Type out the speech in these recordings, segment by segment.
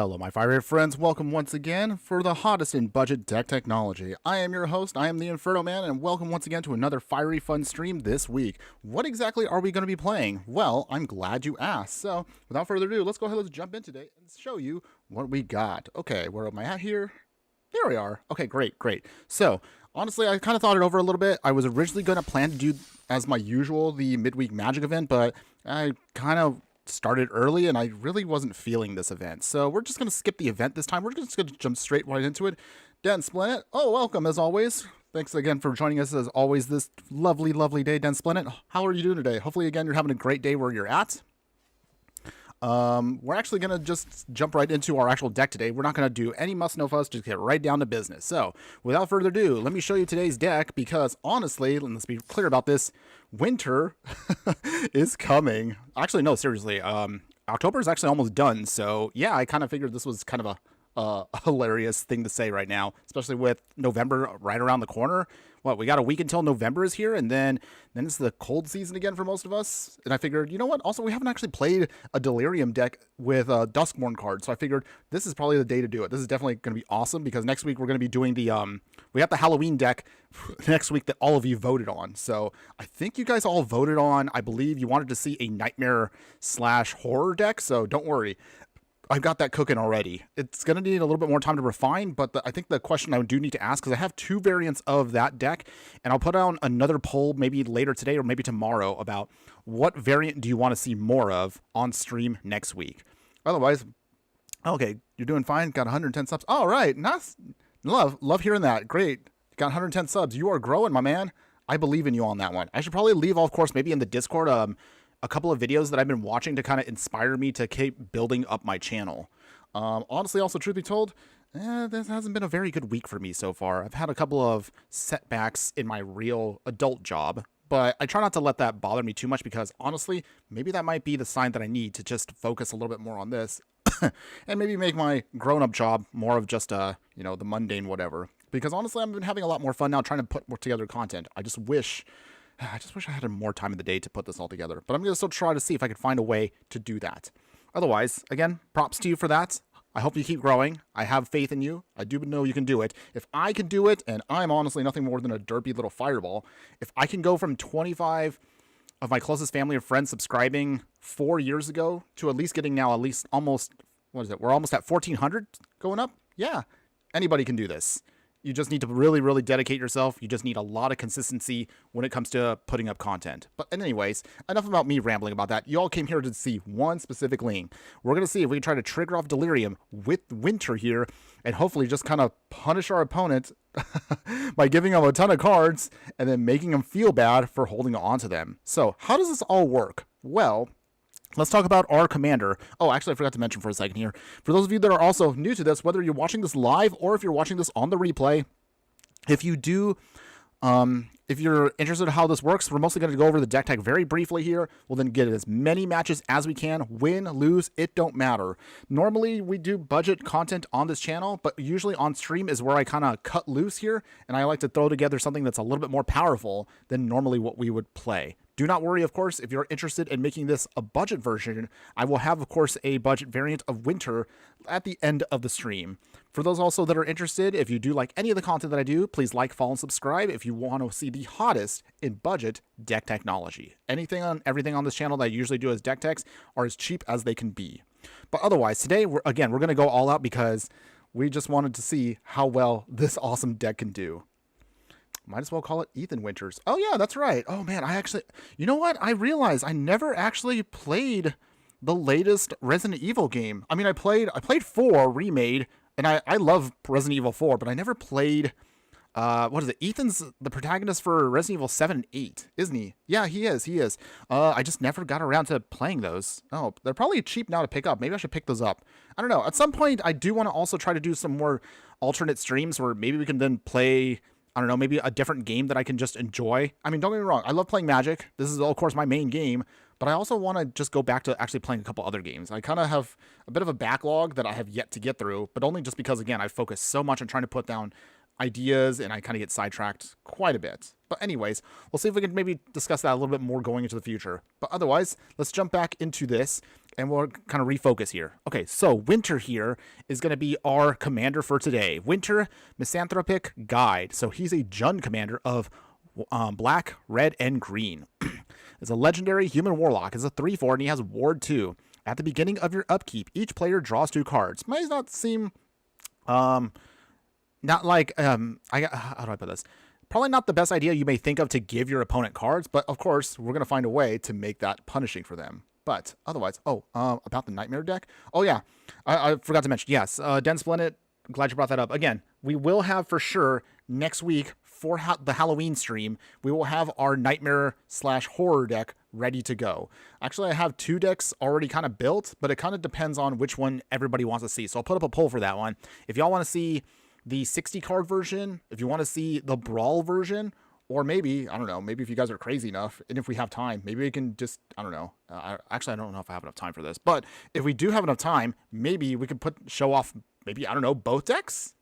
Hello, my fiery friends. Welcome once again for the hottest in budget deck technology. I am your host, I am the Infernoman, and welcome once again to another fiery fun stream this week. What exactly are we going to be playing? Well, I'm glad you asked. So, without further ado, let's go ahead, let's jump in today and show you what we got. Okay, where am I at here? There we are. Okay, great. So, honestly, I kind of thought it over a little bit. I was originally going to plan to do, as my usual, the midweek Magic event, but I kind of started early and I really wasn't feeling this event. So we're just going to skip the event this time. We're just going to jump straight right into it. Den Splendid, oh, welcome as always. Thanks again for joining us as always this lovely day, Den Splendid. How are you doing today? Hopefully, again, you're having a great day where you're at. We're actually going to just jump right into our actual deck today. We're not going to do any must know fuss, just get right down to business. So, without further ado, let me show you today's deck because honestly, let's be clear about this, winter is coming. Actually, no, seriously, October is actually almost done. So, yeah, I kind of figured this was kind of a hilarious thing to say right now, especially with November right around the corner. What, we got a week until November is here, and then it's the cold season again for most of us. And I figured, you know what? Also, we haven't actually played a Delirium deck with a Duskmourn card, so I figured this is probably the day to do it. This is definitely going to be awesome because next week we're going to be doing the we got the Halloween deck next week that all of you voted on. So I think you guys all voted on. I believe you wanted to see a nightmare / horror deck. So don't worry. I've got that cooking already. It's going to need a little bit more time to refine, but I think the question I do need to ask, because I have two variants of that deck, and I'll put out another poll maybe later today or maybe tomorrow about what variant do you want to see more of on stream next week. Otherwise, okay, you're doing fine. Got 110 subs. All right, nice. Love hearing that. Great. Got 110 subs. You are growing, my man. I believe in you on that one. I should probably leave, of course, maybe in the Discord, a couple of videos that I've been watching to kind of inspire me to keep building up my channel. Honestly, also, truth be told, this hasn't been a very good week for me so far. I've had a couple of setbacks in my real adult job, but I try not to let that bother me too much because, honestly, maybe that might be the sign that I need to just focus a little bit more on this and maybe make my grown-up job more of just, the mundane whatever. Because, honestly, I've been having a lot more fun now trying to put more together content. I just wish I had more time in the day to put this all together. But I'm going to still try to see if I can find a way to do that. Otherwise, again, props to you for that. I hope you keep growing. I have faith in you. I do know you can do it. If I can do it, and I'm honestly nothing more than a derpy little fireball, if I can go from 25 of my closest family or friends subscribing 4 years ago to at least getting now at least almost, what is it? We're almost at 1,400 going up. Yeah, anybody can do this. You just need to really dedicate yourself. You just need a lot of consistency when it comes to putting up content. But anyways, enough about me rambling about that. You all came here to see one specific lane. We're going to see if we can try to trigger off Delirium with Winter here and hopefully just kind of punish our opponent by giving them a ton of cards and then making them feel bad for holding on to them. So how does this all work? Well, let's talk about our commander. Oh, actually, I forgot to mention for a second here. For those of you that are also new to this, whether you're watching this live or if you're watching this on the replay, if you do, if you're interested in how this works, we're mostly going to go over the deck tag very briefly here. We'll then get as many matches as we can. Win, lose, it don't matter. Normally, we do budget content on this channel, but usually on stream is where I kind of cut loose here, and I like to throw together something that's a little bit more powerful than normally what we would play. Do not worry, of course, if you're interested in making this a budget version, I will have, of course, a budget variant of Winter at the end of the stream. For those also that are interested, if you do like any of the content that I do, please like, follow, and subscribe if you want to see the hottest in budget deck technology. Everything on this channel that I usually do as deck techs are as cheap as they can be. But otherwise, today, we're going to go all out because we just wanted to see how well this awesome deck can do. Might as well call it Ethan Winters. Oh, yeah, that's right. Oh, man, you know what? I realized I never actually played the latest Resident Evil game. I mean, I played 4 remade, and I love Resident Evil 4, but I never played, what is it? Ethan's the protagonist for Resident Evil 7 and 8, isn't he? Yeah, he is. I just never got around to playing those. Oh, they're probably cheap now to pick up. Maybe I should pick those up. I don't know. At some point, I do want to also try to do some more alternate streams where maybe we can then play, I don't know, maybe a different game that I can just enjoy. I mean, don't get me wrong. I love playing Magic. This is, of course, my main game. But I also want to just go back to actually playing a couple other games. I kind of have a bit of a backlog that I have yet to get through. But only just because, again, I focus so much on trying to put down ideas, and I kind of get sidetracked quite a bit. But anyways, we'll see if we can maybe discuss that a little bit more going into the future. But otherwise, let's jump back into this, and we'll kind of refocus here. Okay, so Winter here is going to be our commander for today. Winter Misanthropic Guide. So he's a Jund commander of black, red, and green. It's a legendary human warlock. It's a 3/4, and he has Ward 2. At the beginning of your upkeep, each player draws 2 cards. Might not seem, not like, how do I put this? Probably not the best idea you may think of to give your opponent cards, but of course, we're going to find a way to make that punishing for them. But otherwise, about the Nightmare deck. Oh yeah, I forgot to mention, yes, Den Splendid, glad you brought that up. Again, we will have for sure next week for the Halloween stream, we will have our Nightmare/Horror deck ready to go. Actually, I have 2 decks already kind of built, but it kind of depends on which one everybody wants to see. So I'll put up a poll for that one. If y'all want to see the 60 card version, if you want to see the Brawl version, or maybe, I don't know, maybe if you guys are crazy enough, and if we have time, maybe we can just, I don't know. Actually, I don't know if I have enough time for this, but if we do have enough time, maybe we could show off, maybe, I don't know, both decks?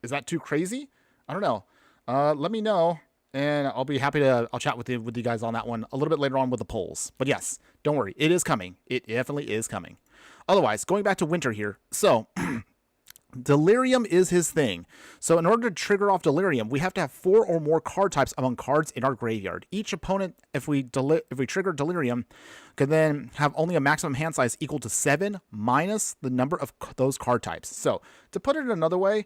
Is that too crazy? I don't know. Let me know, and I'll be happy to, I'll chat with you guys on that one a little bit later on with the polls. But yes, don't worry, it is coming. It definitely is coming. Otherwise, going back to Winter here, so Delirium is his thing. So in order to trigger off Delirium, we have to have 4 or more card types among cards in our graveyard. Each opponent, if we trigger Delirium, can then have only a maximum hand size equal to 7 minus the number of those card types. So to put it another way,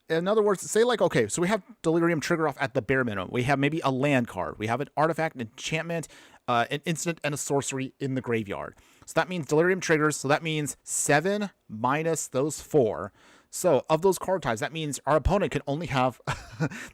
in other words, say like, okay, so we have Delirium trigger off at the bare minimum. We have maybe a land card. We have an artifact, an enchantment, an instant, and a sorcery in the graveyard. So that means Delirium triggers. So that means 7 minus those 4. So of those card types, that means our opponent can only have,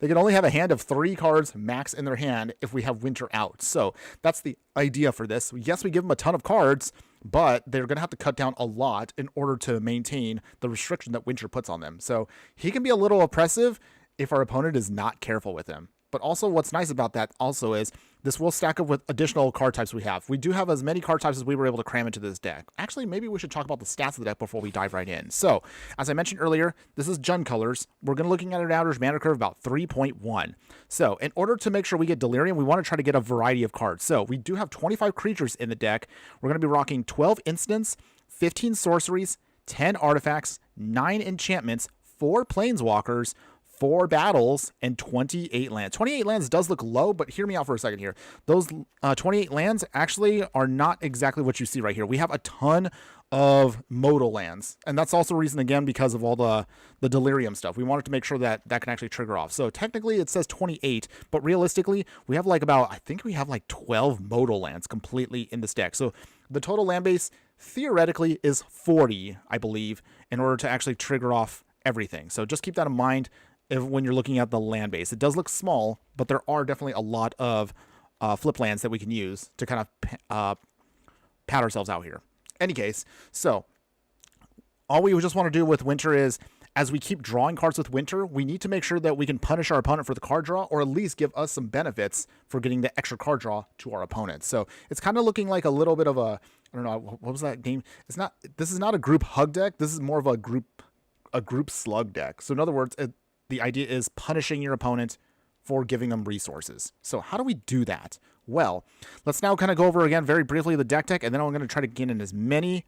they can only have a hand of 3 cards max in their hand if we have Winter out. So that's the idea for this. Yes, we give them a ton of cards, but they're going to have to cut down a lot in order to maintain the restriction that Winter puts on them. So he can be a little oppressive if our opponent is not careful with him. But also what's nice about that also is this will stack up with additional card types we have. We do have as many card types as we were able to cram into this deck. Actually, maybe we should talk about the stats of the deck before we dive right in. So, as I mentioned earlier, this is Jund colors. We're going to looking at an average mana curve about 3.1. So, in order to make sure we get Delirium, we want to try to get a variety of cards. So, we do have 25 creatures in the deck. We're going to be rocking 12 instants, 15 sorceries, 10 artifacts, 9 enchantments, 4 planeswalkers, 4 battles, and 28 lands. 28 lands does look low, but hear me out for a second here. Those 28 lands actually are not exactly what you see right here. We have a ton of modal lands, and that's also a reason, again, because of all the Delirium stuff. We wanted to make sure that that can actually trigger off. So technically it says 28, but realistically we have like about, I think we have like 12 modal lands completely in this deck. So the total land base theoretically is 40, I believe, in order to actually trigger off everything. So just keep that in mind when you're looking at the land base. It does look small, but there are definitely a lot of flip lands that we can use to kind of pat ourselves out here. Any case, so all we just want to do with Winter is, as we keep drawing cards with Winter, we need to make sure that we can punish our opponent for the card draw, or at least give us some benefits for getting the extra card draw to our opponent. So it's kind of looking like a little bit of a, I don't know, what was that game? This is not a group hug deck. This is more of a group slug deck. So in other words, the idea is punishing your opponent for giving them resources. So how do we do that? Well, let's now kind of go over again very briefly the deck, and then I'm going to try to get in as many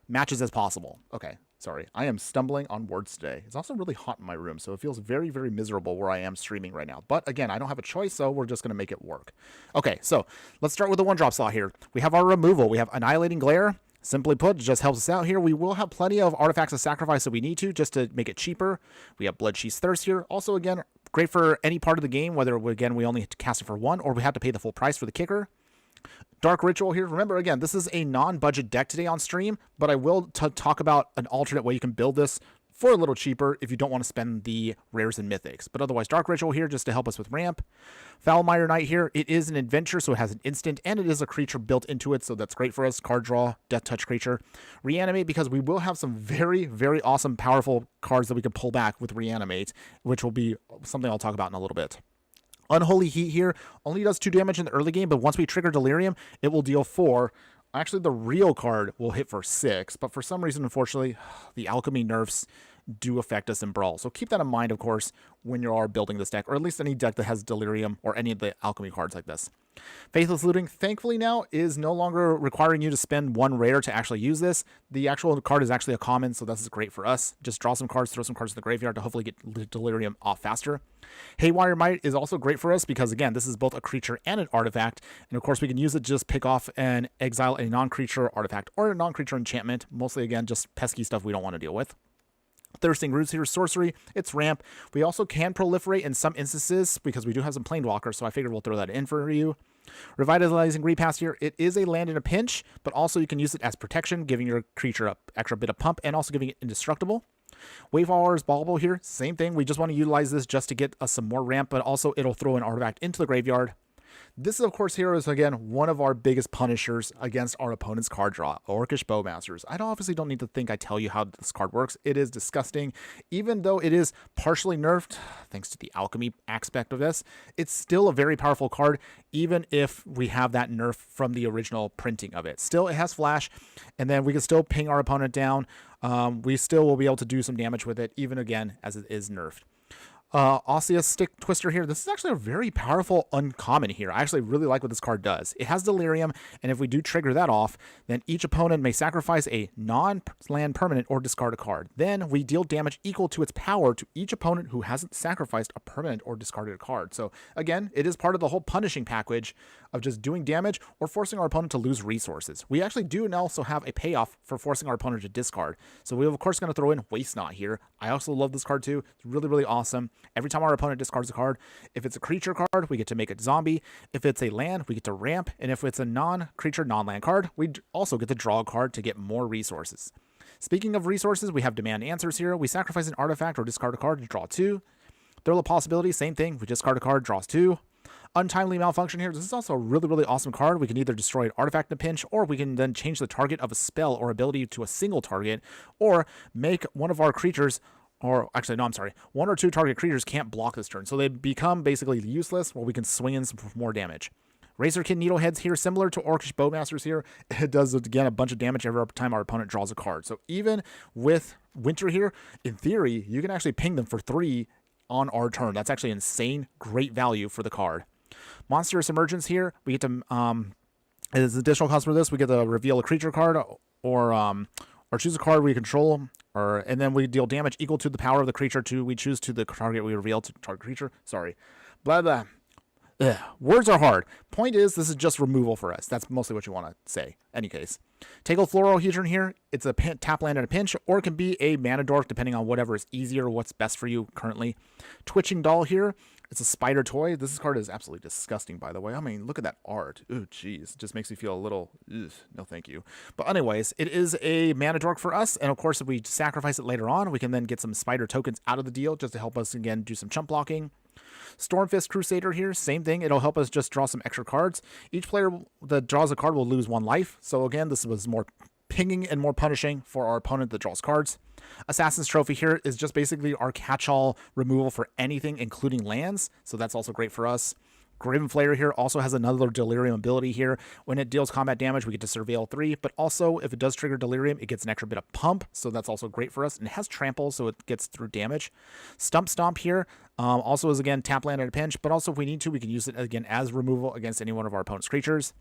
matches as possible. Okay, sorry. I am stumbling on words today. It's also really hot in my room, so it feels very, very miserable where I am streaming right now. But again, I don't have a choice, so we're just going to make it work. Okay, so let's start with the 1-drop slot here. We have our removal. We have Annihilating Glare. Simply put, it just helps us out here. We will have plenty of artifacts to sacrifice if we need to, just to make it cheaper. We have Bloodshie's Thirst here. Also, again, great for any part of the game, whether, again, we only have to cast it for 1, or we have to pay the full price for the kicker. Dark Ritual here. Remember, again, this is a non-budget deck today on stream, but I will talk about an alternate way you can build this for a little cheaper if you don't want to spend the rares and mythics. But otherwise, Dark Ritual here just to help us with ramp. Foulmire Knight here. It is an adventure, so it has an instant, and it is a creature built into it, so that's great for us. Card draw, death touch creature. Reanimate, because we will have some very, very awesome, powerful cards that we can pull back with Reanimate, which will be something I'll talk about in a little bit. Unholy Heat here only does 2 damage in the early game, but once we trigger Delirium, it will deal 4. Actually, the real card will hit for 6, but for some reason, unfortunately, the alchemy nerfs do affect us in Brawl. So keep that in mind, of course, when you are building this deck, or at least any deck that has Delirium or any of the alchemy cards like this. Faithless Looting, thankfully now, is no longer requiring you to spend 1 rare to actually use this. The actual card is actually a common, so this is great for us. Just draw some cards, throw some cards in the graveyard to hopefully get Delirium off faster. Haywire Might is also great for us because, again, this is both a creature and an artifact. And, of course, we can use it to just pick off and exile a non-creature artifact or a non-creature enchantment. Mostly, again, just pesky stuff we don't want to deal with. Thirsting Roots here, sorcery, it's ramp. We also can proliferate in some instances because we do have some Planewalkers, so I figured we'll throw that in for you. Revitalizing Repass here, it is a land in a pinch, but also you can use it as protection, giving your creature an extra bit of pump and also giving it indestructible. Wavewaller's Bauble here, same thing. We just want to utilize this just to get us some more ramp, but also it'll throw an artifact into the graveyard. This, of course, here is, again, one of our biggest punishers against our opponent's card draw, Orcish Bowmasters. I obviously don't need to think I tell you how this card works. It is disgusting. Even though it is partially nerfed, thanks to the alchemy aspect of this, it's still a very powerful card, even if we have that nerf from the original printing of it. Still, it has flash, and then we can still ping our opponent down. We still will be able to do some damage with it, even again, as it is nerfed. Osseous Stick Twister here. This is actually a very powerful uncommon here. I actually really like what this card does. It has Delirium, and if we do trigger that off, then each opponent may sacrifice a non-land permanent or discard a card. Then we deal damage equal to its power to each opponent who hasn't sacrificed a permanent or discarded a card. So again, it is part of the whole punishing package of just doing damage or forcing our opponent to lose resources. We actually do also have a payoff for forcing our opponent to discard. So we're of course going to throw in Waste Not here. I also love this card too. It's really, really awesome. Every time our opponent discards a card, if it's a creature card, we get to make it zombie. If it's a land, we get to ramp. And if it's a non-creature, non-land card, we also get to draw a card to get more resources. Speaking of resources, we have Demand Answers here. We sacrifice an artifact or discard a card to draw 2. Throw a Possibility, same thing. We discard a card, draws 2. Untimely Malfunction here. This is also a really, really awesome card. We can either destroy an artifact in a pinch, or we can then change the target of a spell or ability to a single target, or make one of our creatures, or actually, no, I'm sorry, 1 or 2 target creatures can't block this turn. So they become basically useless, where we can swing in some more damage. Razorkin Needleheads here, similar to Orcish Bowmasters here. It does, again, a bunch of damage every time our opponent draws a card. So even with Winter here, in theory, you can actually ping them for 3 on our turn. That's actually insane, great value for the card. Monstrous Emergence here, we get to, as additional cost for this, we get to reveal a creature card or choose a card we control, and then we deal damage equal to the power of the creature we choose to the target we reveal to target creature. Sorry. Blah, blah. Ugh. Words are hard. Point is, this is just removal for us. That's mostly what you want to say. Any case. Tangle Floral Hedron here. It's a tap land at a pinch, or it can be a mana dork, depending on whatever is easier, what's best for you currently. Twitching Doll here. It's a spider toy. This card is absolutely disgusting, by the way. I mean, look at that art. Ooh, jeez. It just makes me feel a little, ugh, no thank you. But anyways, it is a mana dork for us. And of course, if we sacrifice it later on, we can then get some spider tokens out of the deal just to help us, again, do some chump blocking. Stormfist Crusader here, same thing. It'll help us just draw some extra cards. Each player that draws a card will lose 1 life. So again, this was more pinging and more punishing for our opponent that draws cards. Assassin's Trophy here is just basically our catch-all removal for anything, including lands. So that's also great for us. Graven Flayer here also has another Delirium ability here. When it deals combat damage, we get to Surveil 3, but also if it does trigger Delirium, it gets an extra bit of pump, so that's also great for us. And it has Trample, so it gets through damage. Stump Stomp here also is, again, tap land at a pinch, but also if we need to, we can use it, again, as removal against any one of our opponent's creatures.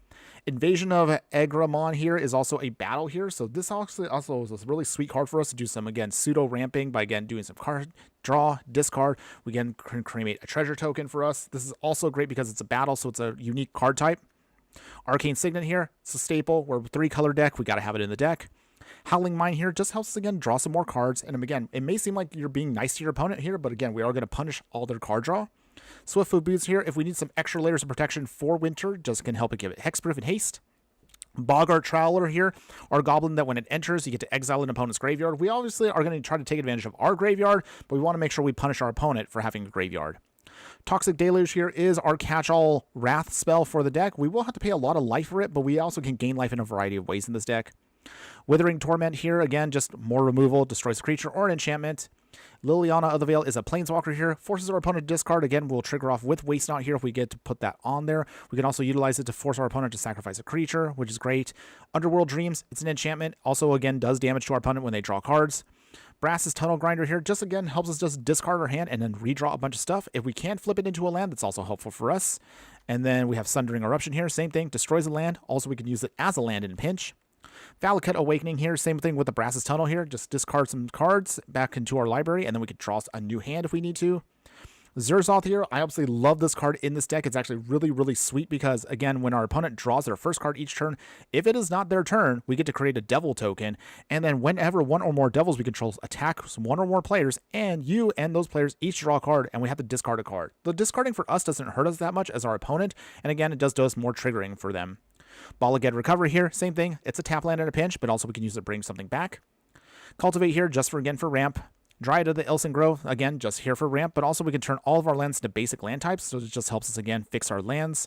Invasion of Egramon here is also a battle here, so this also is a really sweet card for us to do some, again, pseudo-ramping by, again, doing some card draw, discard. We again can create a treasure token for us. This is also great because it's a battle, so it's a unique card type. Arcane Signet here, it's a staple. We're a 3-color deck. We got to have it in the deck. Howling Mine here just helps us, again, draw some more cards. And again, it may seem like you're being nice to your opponent here, but again, we are going to punish all their card draw. Swiftfoot Boots here, if we need some extra layers of protection for Winter, just can help it give it hexproof and haste. Boggart Trowler here, our goblin that when it enters, you get to exile an opponent's graveyard. We obviously are going to try to take advantage of our graveyard, but we want to make sure we punish our opponent for having a graveyard. Toxic Deluge here is our catch-all wrath spell for the deck. We will have to pay a lot of life for it, but we also can gain life in a variety of ways in this deck. Withering Torment here, again, just more removal, destroys a creature or an enchantment. Liliana of the Veil is a Planeswalker here. Forces our opponent to discard. Again, we'll trigger off with Waste Not here if we get to put that on there. We can also utilize it to force our opponent to sacrifice a creature, which is great. Underworld Dreams, it's an enchantment. Also, again, does damage to our opponent when they draw cards. Brass's Tunnel Grinder here just, again, helps us just discard our hand and then redraw a bunch of stuff. If we can flip it into a land, that's also helpful for us. And then we have Sundering Eruption here. Same thing, destroys a land. Also, we can use it as a land in a pinch. Valakut Awakening here, same thing with the Brass's Tunnel here. Just discard some cards back into our library, and then we can draw a new hand if we need to. Zerzoth here, I absolutely love this card in this deck. It's actually really, really sweet because, again, when our opponent draws their first card each turn, if it is not their turn, we get to create a Devil token, and then whenever one or more Devils we control attack one or more players, and you and those players each draw a card, and we have to discard a card. The discarding for us doesn't hurt us that much as our opponent, and again, it does do us more triggering for them. Bala Ged Recovery here, same thing. It's a tap land in a pinch, but also we can use it to bring something back. Cultivate here, just for, again, for ramp. Dryad of the Ilson Grove, again, just here for ramp, but also we can turn all of our lands into basic land types, so it just helps us, again, fix our lands.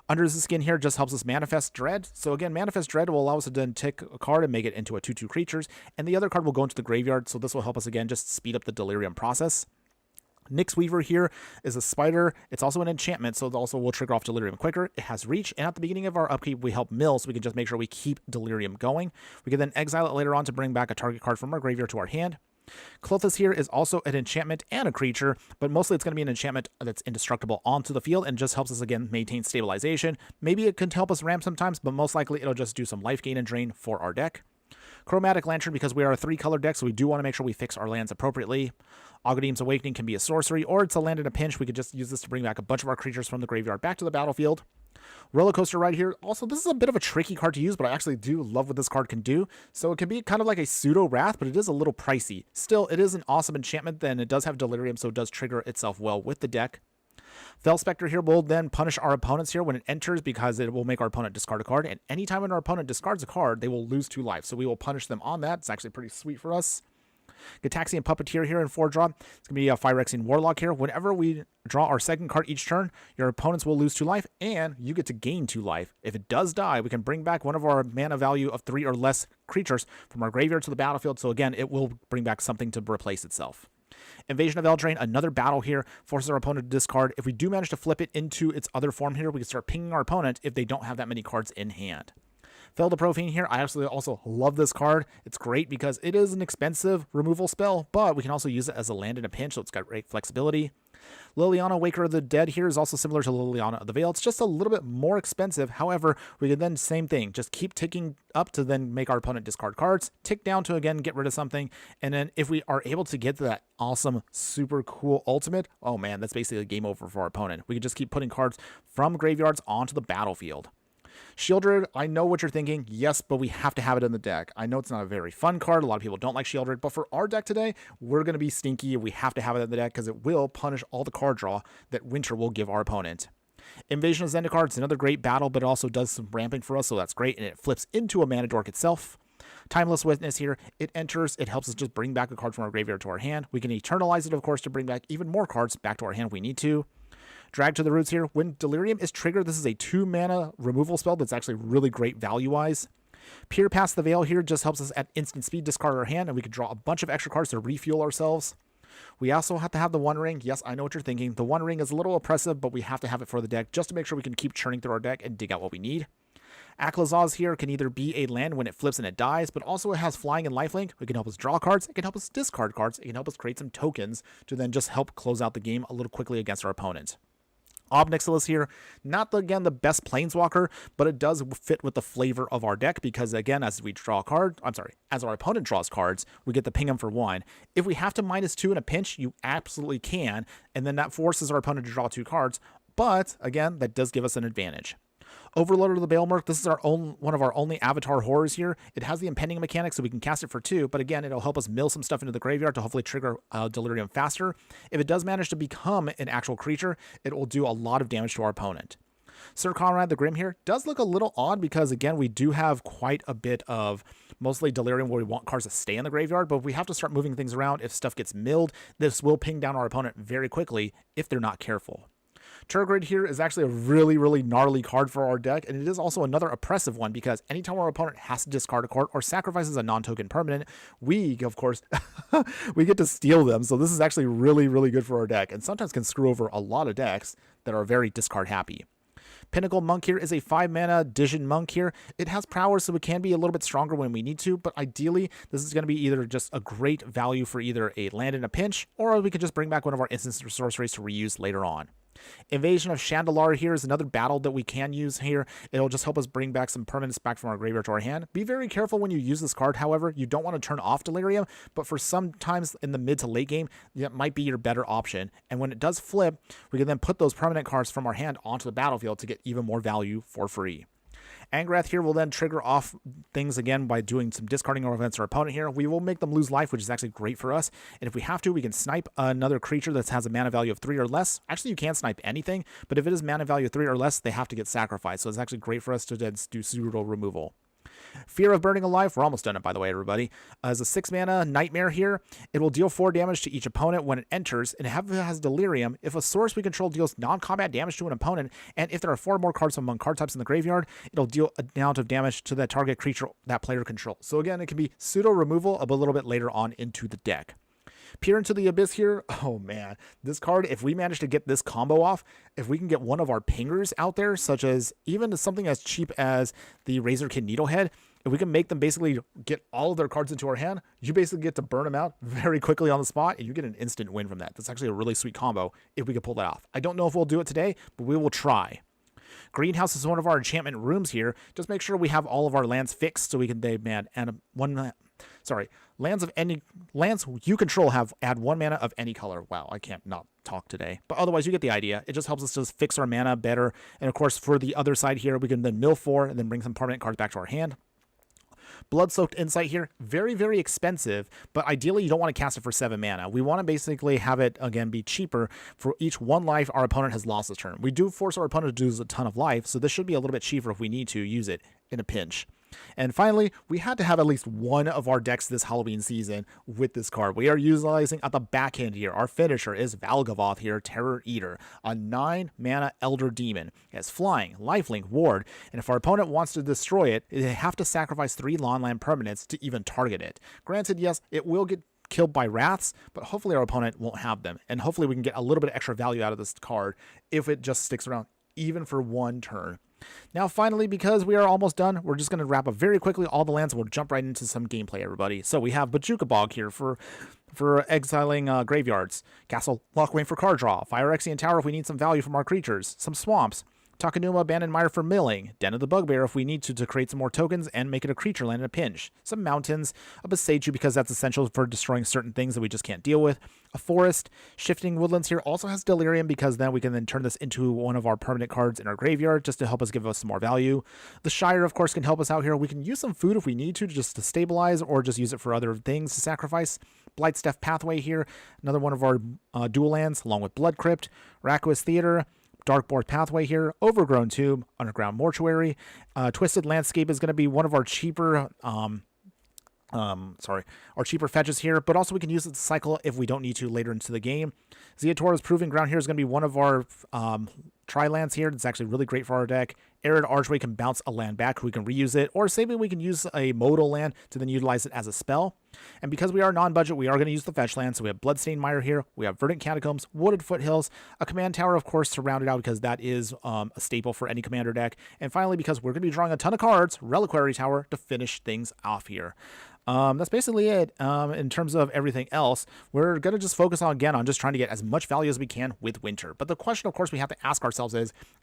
Under the Skin here just helps us Manifest Dread. So again, Manifest Dread will allow us to then take a card and make it into a 2/2 creatures, and the other card will go into the graveyard, so this will help us, again, just speed up the Delirium process. Nyx Weaver here is a spider. It's also an enchantment, so it also will trigger off Delirium quicker. It has reach, and at the beginning of our upkeep, we help mill, so we can just make sure we keep Delirium going. We can then exile it later on to bring back a target card from our graveyard to our hand. Klothys here is also an enchantment and a creature, but mostly it's going to be an enchantment that's indestructible onto the field and just helps us, again, maintain stabilization. Maybe it can help us ramp sometimes, but most likely it'll just do some life gain and drain for our deck. Chromatic Lantern, because we are a 3-color deck, so we do want to make sure we fix our lands appropriately. Aghadim's Awakening can be a sorcery, or it's a land in a pinch. We could just use this to bring back a bunch of our creatures from the graveyard back to the battlefield. Roller Coaster right here. Also, this is a bit of a tricky card to use, but I actually do love what this card can do. So it can be kind of like a pseudo Wrath, but it is a little pricey. Still, it is an awesome enchantment, then it does have Delirium, so it does trigger itself well with the deck. Fel Spectre here will then punish our opponents here when it enters because it will make our opponent discard a card. And anytime when our opponent discards a card, they will lose 2 life. So we will punish them on that. It's actually pretty sweet for us. Gitaxian Puppeteer here in 4-drop. It's going to be a Phyrexian Warlock here. Whenever we draw our second card each turn, your opponents will lose 2 life, and you get to gain 2 life. If it does die, we can bring back one of our mana value of 3 or less creatures from our graveyard to the battlefield. So again, it will bring back something to replace itself. Invasion of Eldraine, another battle here, forces our opponent to discard. If we do manage to flip it into its other form here, we can start pinging our opponent if they don't have that many cards in hand. Felda Profane here, I absolutely also love this card. It's great because it is an expensive removal spell, but we can also use it as a land in a pinch, so it's got great flexibility. Liliana, Waker of the Dead here is also similar to Liliana of the Veil. It's just a little bit more expensive. However, we can then, same thing, just keep ticking up to then make our opponent discard cards, tick down to, again, get rid of something, and then if we are able to get to that awesome, super cool ultimate, oh man, that's basically a game over for our opponent. We can just keep putting cards from graveyards onto the battlefield. Shieldred, I know what you're thinking. Yes, but we have to have it in the deck. I know it's not a very fun card. A lot of people don't like Shieldred, but for our deck today, we're going to be stinky. We have to have it in the deck because it will punish all the card draw that Winter will give our opponent. Invasion of Zendikar, it's another great battle, but it also does some ramping for us, so that's great, and it flips into a Mana Dork itself. Timeless Witness here, it enters, it helps us just bring back a card from our graveyard to our hand. We can eternalize it, of course, to bring back even more cards back to our hand if we need to. Drag to the Roots here. When Delirium is triggered, this is a 2-mana removal spell that's actually really great value-wise. Peer Past the Veil here just helps us at instant speed discard our hand, and we can draw a bunch of extra cards to refuel ourselves. We also have to have the One Ring. Yes, I know what you're thinking. The One Ring is a little oppressive, but we have to have it for the deck just to make sure we can keep churning through our deck and dig out what we need. Aklazaz here can either be a land when it flips and it dies, but also it has flying and lifelink. It can help us draw cards. It can help us discard cards. It can help us create some tokens to then just help close out the game a little quickly against our opponent. Obnixilis here, not, again, the best Planeswalker, but it does fit with the flavor of our deck because, again, as we draw a card, as our opponent draws cards, we get to ping them for 1. If we have to -2 in a pinch, you absolutely can, and then that forces our opponent to draw 2 cards, but, again, that does give us an advantage. Overlord of the Baelmerk, this is one of our only Avatar horrors here. It has the impending mechanic, so we can cast it for 2, but again, it'll help us mill some stuff into the graveyard to hopefully trigger Delirium faster. If it does manage to become an actual creature, it will do a lot of damage to our opponent. Sir Conrad the Grim here does look a little odd because, again, we do have quite a bit of mostly Delirium where we want cards to stay in the graveyard, but if we have to start moving things around, if stuff gets milled, this will ping down our opponent very quickly if they're not careful. Turgid here is actually a really, really gnarly card for our deck, and it is also another oppressive one because anytime our opponent has to discard a card or sacrifices a non-token permanent, we, of course, we get to steal them. So this is actually really, really good for our deck, and sometimes can screw over a lot of decks that are very discard happy. Pinnacle Monk here is a 5-mana Digital Monk here. It has prowess, so it can be a little bit stronger when we need to, but ideally, this is going to be either just a great value for either a land in a pinch, or we could just bring back one of our instants or sorceries to reuse later on. Invasion of Chandelar here is another battle that we can use here. It'll just help us bring back some permanents back from our graveyard to our hand. Be very careful when you use this card, however. You don't want to turn off Delirium, but for some times in the mid to late game, that might be your better option. And when it does flip, we can then put those permanent cards from our hand onto the battlefield to get even more value for free. Angrath here will then trigger off things again by doing some discarding against our opponent here. We will make them lose life, which is actually great for us. And if we have to, we can snipe another creature that has a mana value of 3 or less. Actually, you can't snipe anything, but if it is mana value of 3 or less, they have to get sacrificed. So it's actually great for us to then do pseudo removal. Fear of Burning Alive, we're almost done it by the way, everybody. As a 6-mana Nightmare here, it will deal 4 damage to each opponent when it enters, and it has Delirium. If a source we control deals non-combat damage to an opponent, and if there are 4 more cards among card types in the graveyard, it'll deal an amount of damage to that target creature that player controls. So again, it can be pseudo removal a little bit later on into the deck. Peer into the Abyss here. Oh man, this card, if we manage to get this combo off, if we can get one of our pingers out there, such as even something as cheap as the Razorkin Needlehead, if we can make them basically get all of their cards into our hand, you basically get to burn them out very quickly on the spot, and you get an instant win from that. That's actually a really sweet combo if we can pull that off. I don't know if we'll do it today, but we will try. Greenhouse is one of our enchantment rooms here. Just make sure we have all of our lands fixed so we can lands you control add 1 mana of any color. Wow, I can't not talk today. But otherwise, you get the idea. It just helps us just fix our mana better. And of course, for the other side here, we can then mill 4 and then bring some permanent cards back to our hand. Blood-Soaked Insight here, very, very expensive, but ideally you don't want to cast it for 7 mana. We want to basically have it, again, be cheaper for each 1 life our opponent has lost this turn. We do force our opponent to lose a ton of life, so this should be a little bit cheaper if we need to use it in a pinch. And finally, we had to have at least one of our decks this Halloween season with this card. We are utilizing at the back end here. Our finisher is Valgavoth here, Terror Eater, a 9-mana Elder Demon. It has flying, lifelink, ward, and if our opponent wants to destroy it, they have to sacrifice 3 non-land permanents to even target it. Granted, yes, it will get killed by wraths, but hopefully our opponent won't have them, and hopefully we can get a little bit of extra value out of this card if it just sticks around even for 1 turn. Now, finally, because we are almost done, we're just going to wrap up very quickly all the lands and we'll jump right into some gameplay, everybody. So we have Bojuka Bog here for exiling graveyards. Castle Lockwain for card draw. Phyrexian Tower if we need some value from our creatures. Some swamps. Takanuma Abandoned Mire for milling. Den of the Bugbear if we need to create some more tokens and make it a creature land in a pinch. Some mountains. A Boseiju because that's essential for destroying certain things that we just can't deal with. A forest. Shifting Woodlands here also has Delirium because then we can then turn this into one of our permanent cards in our graveyard just to help us give us some more value. The Shire, of course, can help us out here. We can use some food if we need to just to stabilize or just use it for other things to sacrifice. Blightstep Pathway here. Another one of our dual lands along with Blood Crypt. Rakua's Theater. Darkboard Pathway here, Overgrown Tomb, Underground Mortuary. Twisted Landscape is going to be one of our cheaper, our cheaper fetches here, but also we can use it to cycle if we don't need to later into the game. Zeator's Proving Ground here is going to be one of our tri-lands here. It's actually really great for our deck. Arid Archway can bounce a land back. We can reuse it, or maybe we can use a modal land to then utilize it as a spell. And because we are non-budget, we are going to use the fetch land. So we have Bloodstained Mire here. We have Verdant Catacombs, Wooded Foothills, a Command Tower, of course, to round it out because that is a staple for any commander deck. And finally, because we're going to be drawing a ton of cards, Reliquary Tower to finish things off here. That's basically it. In terms of everything else, we're going to just focus on just trying to get as much value as we can with Winter. But the question, of course, we have to ask ourselves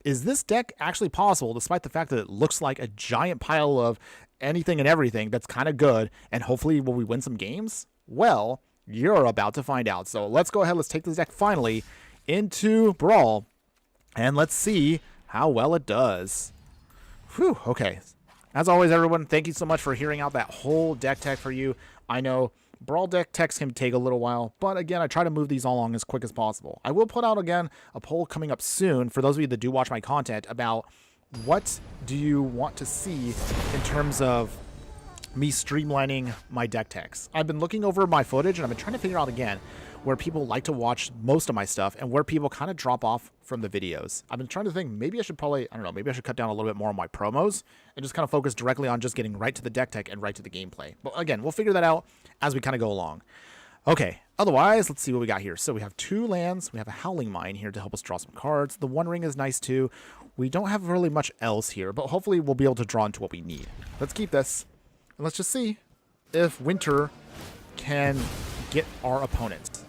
is this deck actually possible, despite the fact that it looks like a giant pile of anything and everything that's kind of good, and hopefully will we win some games? Well, you're about to find out. So let's go ahead. Let's take this deck finally into Brawl, and let's see how well it does. Whew, okay. As always, everyone, thank you so much for hearing out that whole deck tech for you. I know Brawl deck techs can take a little while, but again, I try to move these all along as quick as possible. I will put out, again, a poll coming up soon for those of you that do watch my content about what do you want to see in terms of me streamlining my deck techs. I've been looking over my footage and I've been trying to figure out again where people like to watch most of my stuff and where people kind of drop off from the videos. I've been trying to think, maybe I should probably, I don't know, maybe I should cut down a little bit more on my promos and just kind of focus directly on just getting right to the deck tech and right to the gameplay. But again, we'll figure that out as we kind of go along. Okay, otherwise, let's see what we got here. So we have 2 lands. We have a Howling Mine here to help us draw some cards. The One Ring is nice too. We don't have really much else here, but hopefully we'll be able to draw into what we need. Let's keep this. And let's just see if Winter can get our opponent.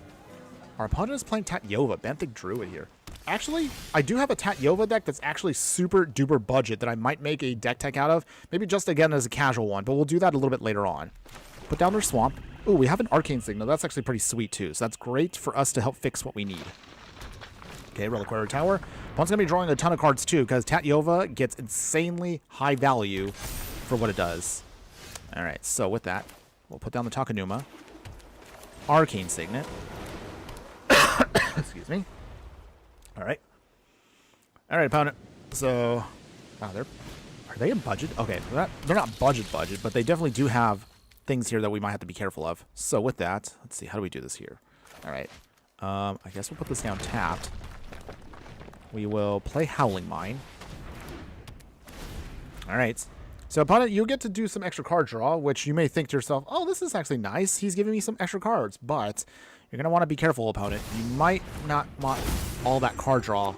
Our opponent is playing Tatyova, Benthic Druid here. Actually, I do have a Tatyova deck that's actually super duper budget that I might make a deck tech out of. Maybe just again as a casual one, but we'll do that a little bit later on. Put down their Swamp. Ooh, we have an Arcane Signal. That's actually pretty sweet too. So that's great for us to help fix what we need. Okay, Reliquary Tower. Opponent's going to be drawing a ton of cards too because Tatyova gets insanely high value for what it does. All right, so with that, we'll put down the Takenuma. Arcane Signet. Excuse me. All right. All right, opponent. So, wow, are they in budget? Okay, they're not budget, but they definitely do have things here that we might have to be careful of. So with that, let's see, how do we do this here? All right. I guess we'll put this down tapped. We will play Howling Mine. All right. So opponent, you get to do some extra card draw, which you may think to yourself, oh, this is actually nice. He's giving me some extra cards, but you're going to want to be careful, opponent. You might not want all that card draw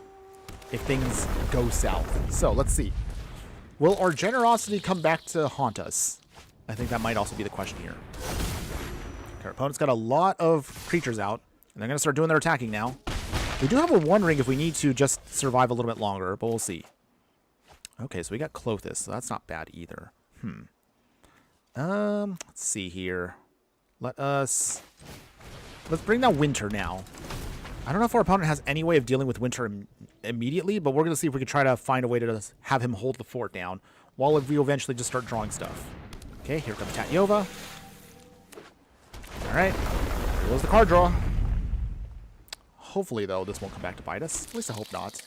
if things go south. So let's see. Will our generosity come back to haunt us? I think that might also be the question here. Okay, our opponent's got a lot of creatures out, and they're going to start doing their attacking now. We do have a One Ring if we need to just survive a little bit longer, but we'll see. Okay, so we got Clothis, so that's not bad either. Let's see here. Let's bring down Winter now. I don't know if our opponent has any way of dealing with Winter immediately, but we're going to see if we can try to find a way to have him hold the fort down while we eventually just start drawing stuff. Okay, here comes Tatyova. All right, here goes the card draw. Hopefully, though, this won't come back to bite us. At least I hope not.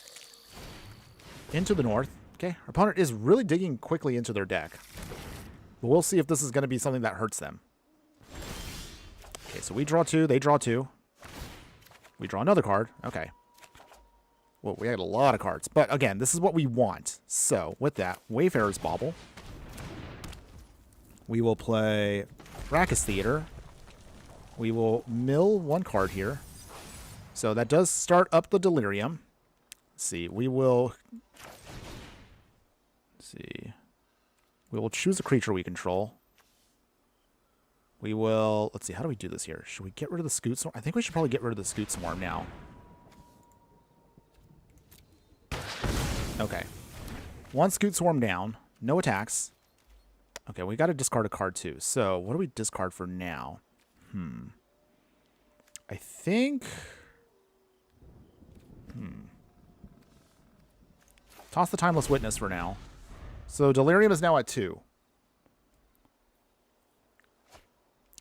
Into the north. Okay, our opponent is really digging quickly into their deck. But we'll see if this is going to be something that hurts them. Okay, so we draw 2, they draw 2. We draw another card. Okay. Well, we had a lot of cards. But again, this is what we want. So, with that, Wayfarer's Bauble. We will play Brackus Theater. We will mill 1 card here. So that does start up the Delirium. Let's see, we will choose a creature we control. We will, let's see, how do we do this here? Should we get rid of the Scoot Swarm? I think we should probably get rid of the Scoot Swarm now. Okay. 1 Scoot Swarm down. No attacks. Okay, we got to discard a card too. So, what do we discard for now? I think... Toss the Timeless Witness for now. So, Delirium is now at 2.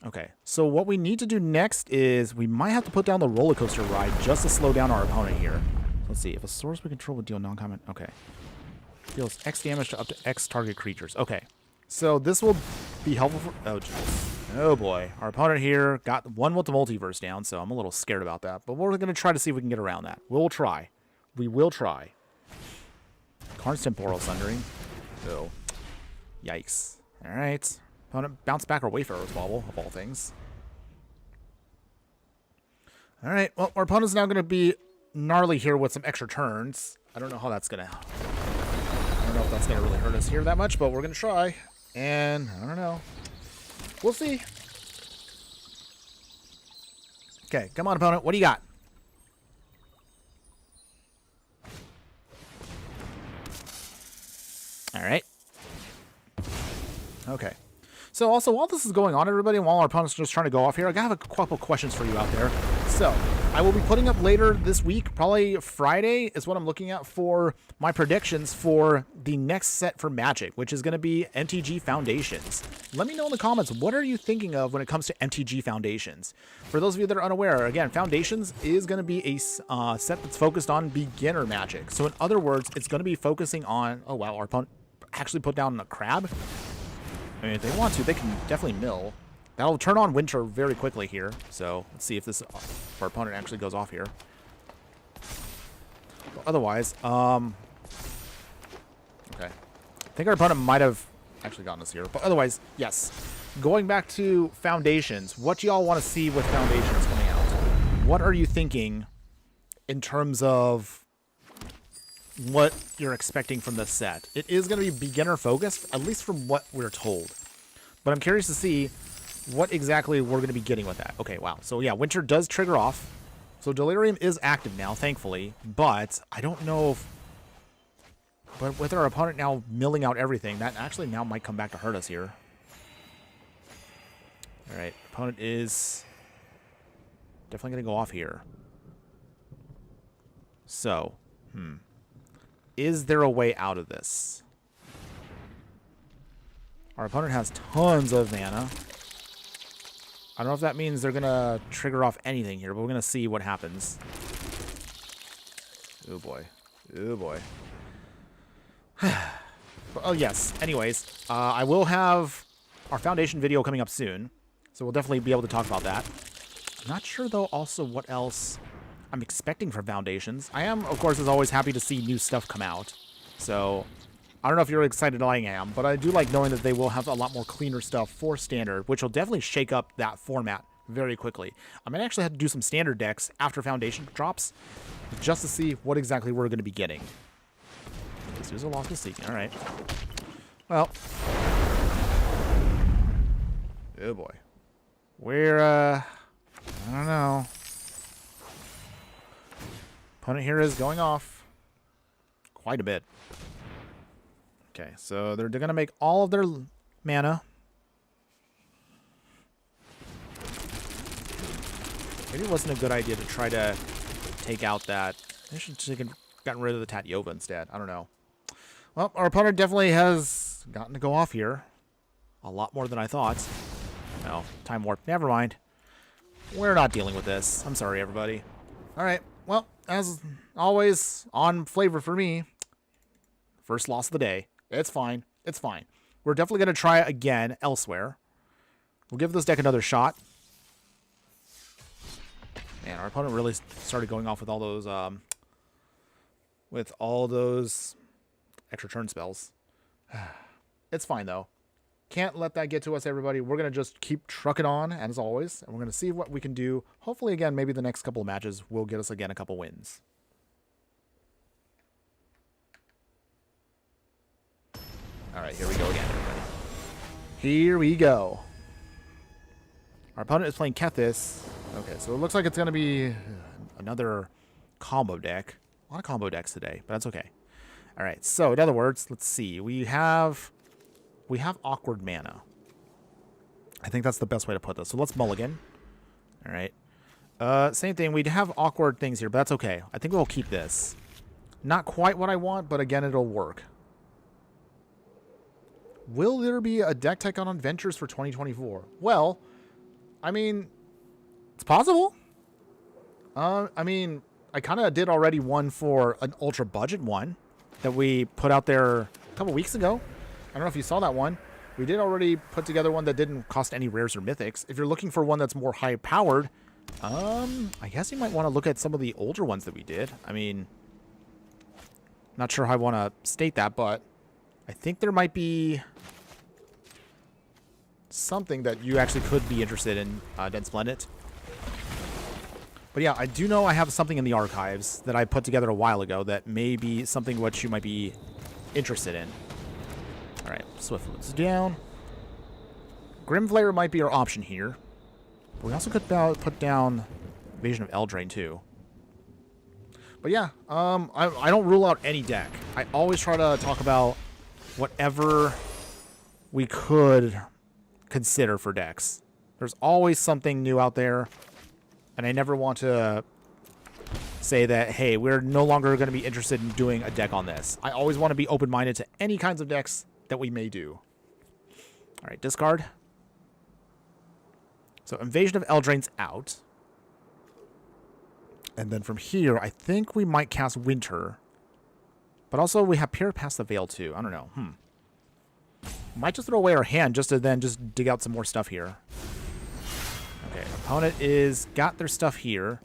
Okay, so what we need to do next is we might have to put down the Roller Coaster Ride just to slow down our opponent here. Let's see, if a source we control would deal non-combat... Okay. Deals X damage to up to X target creatures. Okay. So this will be helpful for... Oh, geez. Oh, boy. Our opponent here got 1 with the Multiverse down, so I'm a little scared about that. But we're going to try to see if we can get around that. We'll try. We will try. Karn's Temporal Sundering. Oh. Yikes. All right. Opponent bounce back our Wayfarer's Bauble, of all things. All right. Well, our opponent's now going to be gnarly here with some extra turns. I don't know how that's going to... I don't know if that's going to really hurt us here that much, but we're going to try. And I don't know. We'll see. Okay, come on, opponent. What do you got? All right. Okay. So also, while this is going on, everybody, and while our opponent's just trying to go off here, I have a couple questions for you out there. So, I will be putting up later this week, probably Friday is what I'm looking at for my predictions for the next set for Magic, which is going to be MTG Foundations. Let me know in the comments, what are you thinking of when it comes to MTG Foundations? For those of you that are unaware, again, Foundations is going to be a set that's focused on beginner Magic. So in other words, it's going to be focusing on... Oh, wow, our opponent actually put down a crab. I mean, if they want to, they can definitely mill. That'll turn on Winter very quickly here. So let's see if this if our opponent actually goes off here. But otherwise, okay. I think our opponent might have actually gotten us here. But otherwise, yes. Going back to Foundations, what do y'all want to see with Foundations coming out? What are you thinking in terms of what you're expecting from this set? It is going to be beginner focused, at least from what we're told. But I'm curious to see what exactly we're going to be getting with that. Okay, wow. So yeah, Winter does trigger off. So Delirium is active now, thankfully. But I don't know if... But with our opponent now milling out everything, that actually now might come back to hurt us here. Alright, opponent is definitely going to go off here. So, is there a way out of this? Our opponent has tons of mana. I don't know if that means they're going to trigger off anything here, but we're going to see what happens. Oh boy. Oh boy. Oh yes. Anyways, I will have our Foundation video coming up soon, so we'll definitely be able to talk about that. I'm not sure, though, also what else I'm expecting for Foundations. I am, of course, as always, happy to see new stuff come out. So, I don't know if you're excited I am, but I do like knowing that they will have a lot more cleaner stuff for Standard, which will definitely shake up that format very quickly. I might actually have to do some Standard decks after Foundation drops, just to see what exactly we're going to be getting. This is a loss to seeking. All right. Well. Oh, boy. We're, I don't know. Opponent here is going off quite a bit. Okay, so they're going to make all of their mana. Maybe it wasn't a good idea to try to take out that. They should have gotten rid of the Tatyova instead. I don't know. Well, our opponent definitely has gotten to go off here. A lot more than I thought. No, time warp. Never mind. We're not dealing with this. I'm sorry, everybody. All right. Well, as always, on flavor for me, first loss of the day. It's fine. It's fine. We're definitely going to try again elsewhere. We'll give this deck another shot. Man, our opponent really started going off with all those extra turn spells. It's fine, though. Can't let that get to us, everybody. We're going to just keep trucking on, as always, and we're going to see what we can do. Hopefully, again, maybe the next couple of matches will get us, again, a couple wins. All right, here we go again, everybody. Here we go. Our opponent is playing Kethis. Okay, so it looks like it's going to be another combo deck. A lot of combo decks today, but that's okay. All right, so in other words, let's see. We have awkward mana. I think that's the best way to put this. So let's mulligan. All right. Same thing. We'd have awkward things here, but that's okay. I think we'll keep this. Not quite what I want, but again, it'll work. Will there be a deck tech on Adventures for 2024? Well, I mean, it's possible. I mean, I kind of did already one for an ultra budget one that we put out there a couple weeks ago. I don't know if you saw that one. We did already put together one that didn't cost any rares or mythics. If you're looking for one that's more high-powered, I guess you might want to look at some of the older ones that we did. I mean, not sure how I want to state that, but I think there might be something that you actually could be interested in, Dense Splendid. But yeah, I do know I have something in the archives that I put together a while ago that may be something what you might be interested in. All right, Swift Roots down. Grimflayer might be our option here. But we also could put down Invasion of Eldraine too. But yeah, I don't rule out any deck. I always try to talk about whatever we could consider for decks. There's always something new out there. And I never want to say that, hey, we're no longer going to be interested in doing a deck on this. I always want to be open-minded to any kinds of decks that we may do. All right, discard. So Invasion of Eldraine's out. And then from here, I think we might cast Winter. But also we have Peer Past the Veil too. I don't know. Might just throw away our hand just to then just dig out some more stuff here. Okay, opponent is got their stuff here.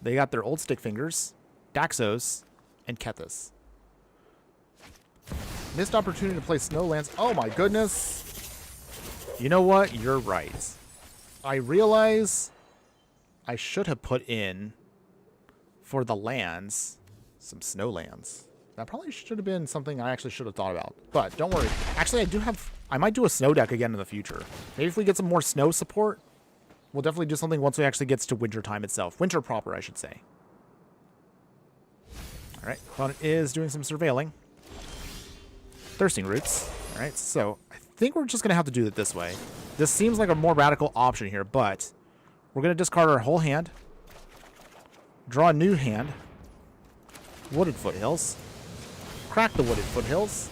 They got their old stick fingers, Daxos, and Kethis. Missed opportunity to play Snowlands. Oh my goodness. You know what? You're right. I realize I should have put in for the lands some Snowlands. That probably should have been something I actually should have thought about. But don't worry. Actually, I might do a snow deck again in the future. Maybe if we get some more snow support, we'll definitely do something once we actually get to winter time itself. Winter proper, I should say. All right, opponent is doing some surveilling. Thirsting Roots. All right, so I think we're just going to have to do it this way. This seems like a more radical option here, but we're going to discard our whole hand. Draw a new hand. Wooded Foothills. Crack the Wooded Foothills.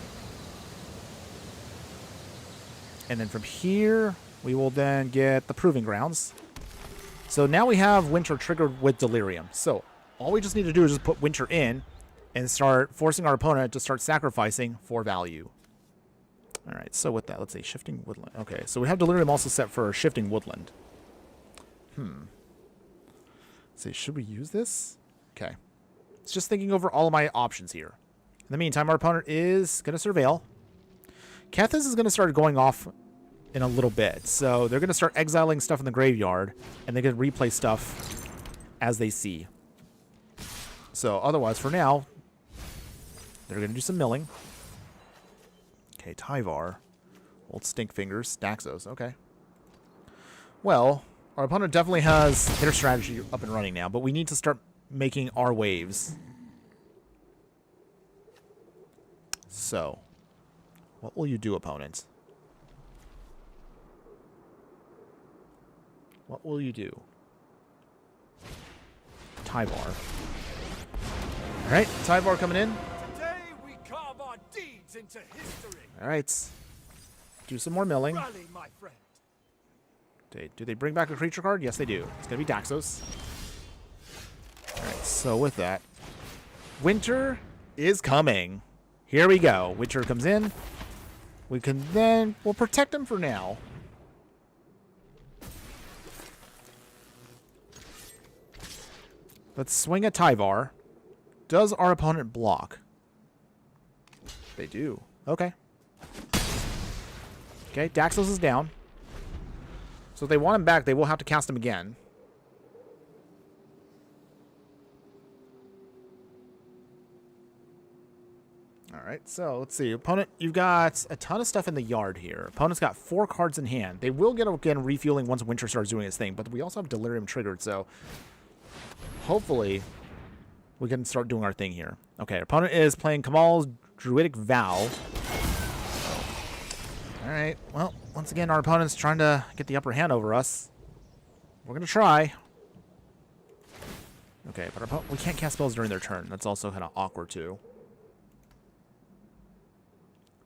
And then from here, we will then get the Proving Grounds. So now we have Winter triggered with Delirium. So all we just need to do is just put Winter in and start forcing our opponent to start sacrificing for value. All right, so with that, let's see, Shifting Woodland. Okay, so we have Delirium also set for Shifting Woodland. Let's see, should we use this? Okay. It's just thinking over all of my options here. In the meantime, our opponent is going to surveil. Kethis is going to start going off in a little bit. So they're going to start exiling stuff in the graveyard, and they're going to replay stuff as they see. So otherwise, for now, they're going to do some milling. Okay, Tyvar. Old Stink Fingers. Daxos. Okay. Well, our opponent definitely has their strategy up and running now, but we need to start making our waves. So, what will you do, opponent? What will you do? Tyvar. Alright, Tyvar coming in. Today we carve our deeds into history. Alright. Do some more milling. Rally, my friend. Do they bring back a creature card? Yes, they do. It's going to be Daxos. Alright, so with that, winter is coming. Here we go. Winter comes in. We'll protect him for now. Let's swing a Tyvar. Does our opponent block? They do. Okay. Okay, Daxos is down. So if they want him back, they will have to cast him again. Alright, so let's see. Opponent, you've got a ton of stuff in the yard here. Opponent's got 4 cards in hand. They will get again refueling once Winter starts doing his thing, but we also have Delirium triggered, so hopefully we can start doing our thing here. Okay, opponent is playing Kamal's Druidic Vow. Alright, well, once again, our opponent's trying to get the upper hand over us. We're going to try. Okay, but we can't cast spells during their turn. That's also kind of awkward, too.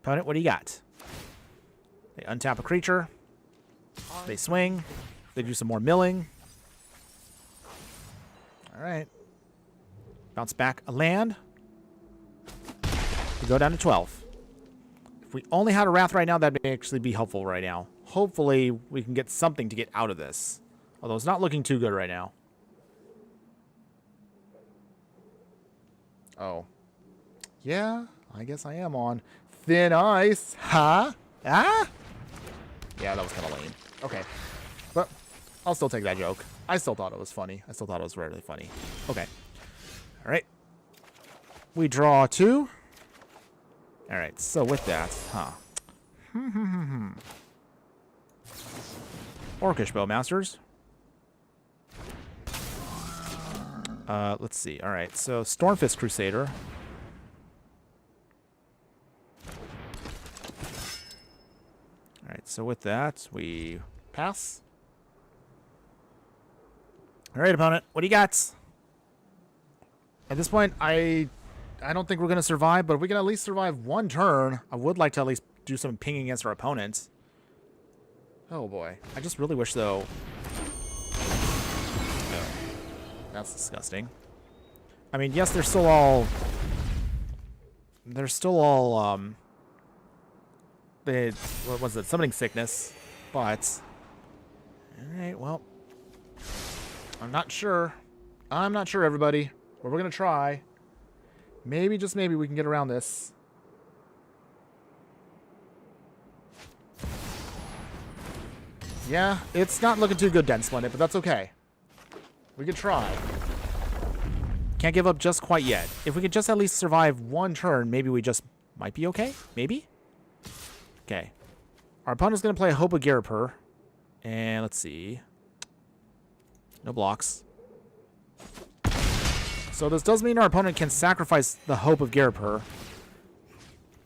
Opponent, what do you got? They untap a creature. They swing. They do some more milling. Alright. Bounce back a land. We go down to 12. If we only had a Wrath right now, that may actually be helpful right now. Hopefully, we can get something to get out of this. Although it's not looking too good right now. Oh. Yeah, I guess I am on thin ice. Huh? Ah? Yeah, that was kind of lame. Okay. But I'll still take that joke. I still thought it was funny. I still thought it was really funny. Okay. All right. We draw 2. All right. So with that, Orcish Bowmasters. Let's see. All right. So Stormfist Crusader. All right. So with that, we pass. All right, opponent. What do you got? At this point, I don't think we're going to survive, but if we can at least survive one turn, I would like to at least do some pinging against our opponents. Oh, boy. I just really wish, though... Oh, that's disgusting. I mean, yes, they're still all... They the, what was it, Summoning Sickness. But, alright, well, I'm not sure. I'm not sure, everybody. But we're going to try. Maybe, just maybe, we can get around this. Yeah, it's not looking too good, Den Splendid, but that's okay. We could try. Can't give up just quite yet. If we could just at least survive one turn, maybe we just might be okay? Maybe? Okay. Our opponent's going to play a Hope of Garapur. And let's see. No blocks. So this does mean our opponent can sacrifice the Hope of Garapur.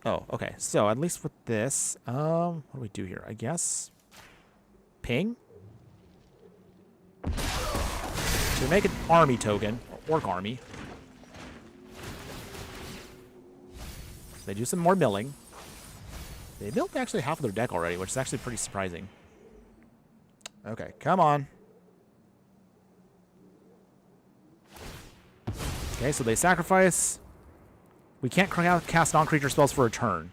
Oh, okay. So at least with this, what do we do here? I guess ping. So we make an army token, or orc army. They do some more milling. They milled actually half of their deck already, which is actually pretty surprising. Okay, come on. Okay, so they sacrifice. We can't cast non-creature spells for a turn.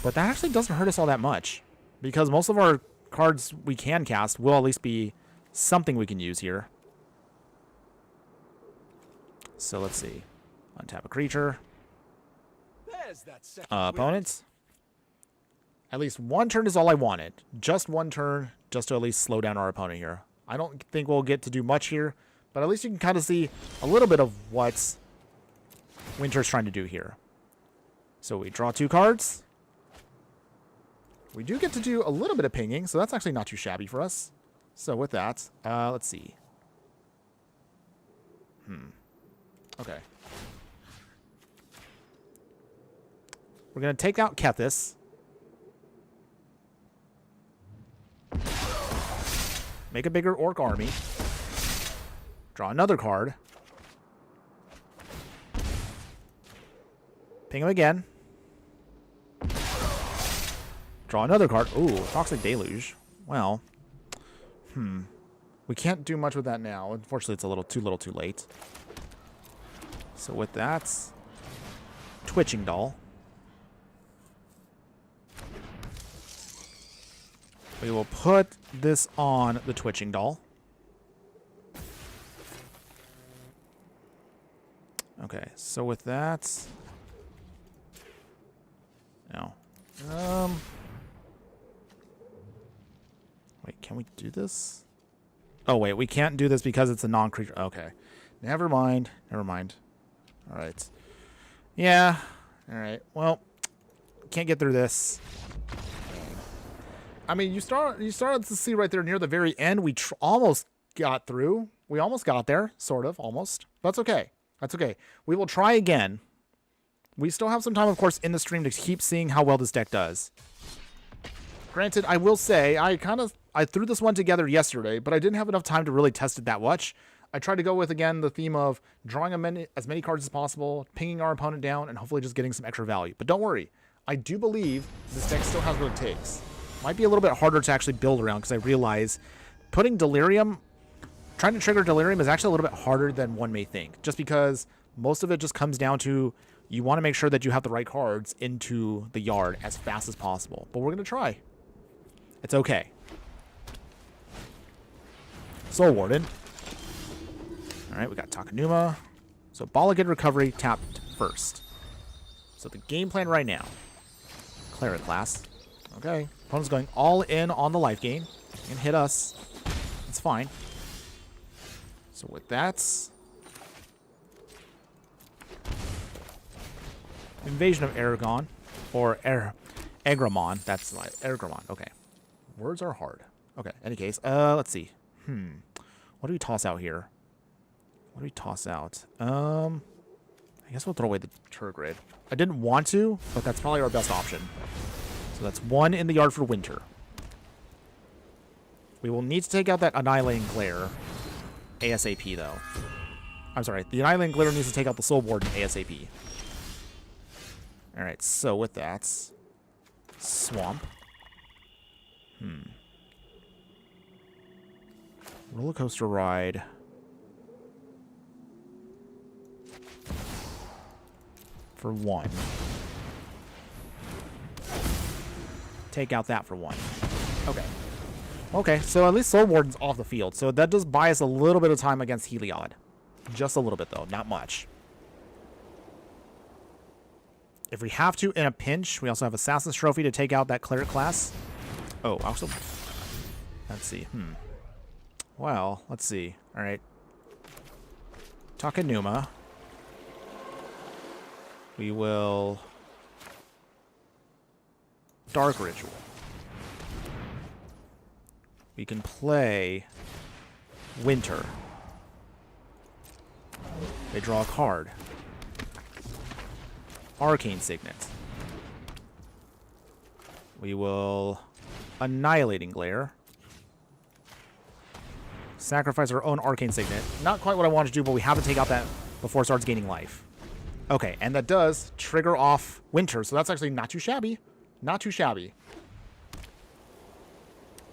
But that actually doesn't hurt us all that much. Because most of our cards we can cast will at least be something we can use here. So let's see. Untap a creature. There's that second Opponents. At least one turn is all I wanted. Just one turn, just to at least slow down our opponent here. I don't think we'll get to do much here, but at least you can kind of see a little bit of what Winter's trying to do here. So we draw 2 cards. We do get to do a little bit of pinging, so that's actually not too shabby for us. So with that, let's see. Okay. We're going to take out Kethis. Make a bigger orc army. Draw another card. Ping him again. Draw another card. Ooh, Toxic Deluge. Well, we can't do much with that now. Unfortunately, it's a little too late. So with that, Twitching Doll. We will put this on the Twitching Doll. Okay, so with that, no. Wait, can we do this? Oh wait, we can't do this because it's a non-creature. Okay, never mind. Never mind. All right. Yeah. All right. Well, can't get through this. I mean, you started to see right there near the very end. We almost got through. We almost got there, sort of, almost. That's okay. That's okay. We will try again. We still have some time, of course, in the stream to keep seeing how well this deck does. Granted, I will say, I threw this one together yesterday, but I didn't have enough time to really test it that much. I tried to go with, again, the theme of drawing as many cards as possible, pinging our opponent down, and hopefully just getting some extra value. But don't worry. I do believe this deck still has what it takes. Might be a little bit harder to actually build around because I realize putting Delirium, trying to trigger Delirium is actually a little bit harder than one may think. Just because most of it just comes down to you want to make sure that you have the right cards into the yard as fast as possible. But we're going to try. It's okay. Soul Warden. Alright, we got Takanuma. So Balagid Recovery tapped first. So the game plan right now. Cleric class. Okay. Opponent's going all in on the life gain. And hit us. It's fine. So with that, Invasion of Aragon. Or Egramon. That's like Egramon. Okay. Words are hard. Okay. Any case. Let's see. What do we toss out here? What do we toss out? I guess we'll throw away the Turgid. I didn't want to, but that's probably our best option. So that's 1 in the yard for Winter. We will need to take out that Annihilating Glare ASAP, though. I'm sorry. The Annihilating Glare needs to take out the Soul Warden ASAP. Alright, so with that, Swamp. Roller Coaster Ride. For 1. take out that for one. Okay. Okay, so at least Soul Warden's off the field. So that does buy us a little bit of time against Heliod. Just a little bit, though. Not much. If we have to in a pinch, we also have Assassin's Trophy to take out that Cleric class. Oh, also... Let's see. Well, let's see. All right. Takenuma. We will... Dark Ritual. We can play Winter. They draw a card. Arcane Signet. We will Annihilating Glare. Sacrifice our own Arcane Signet. Not quite what I wanted to do, but we have to take out that before it starts gaining life. Okay, and that does trigger off Winter, so that's actually not too shabby. Not too shabby.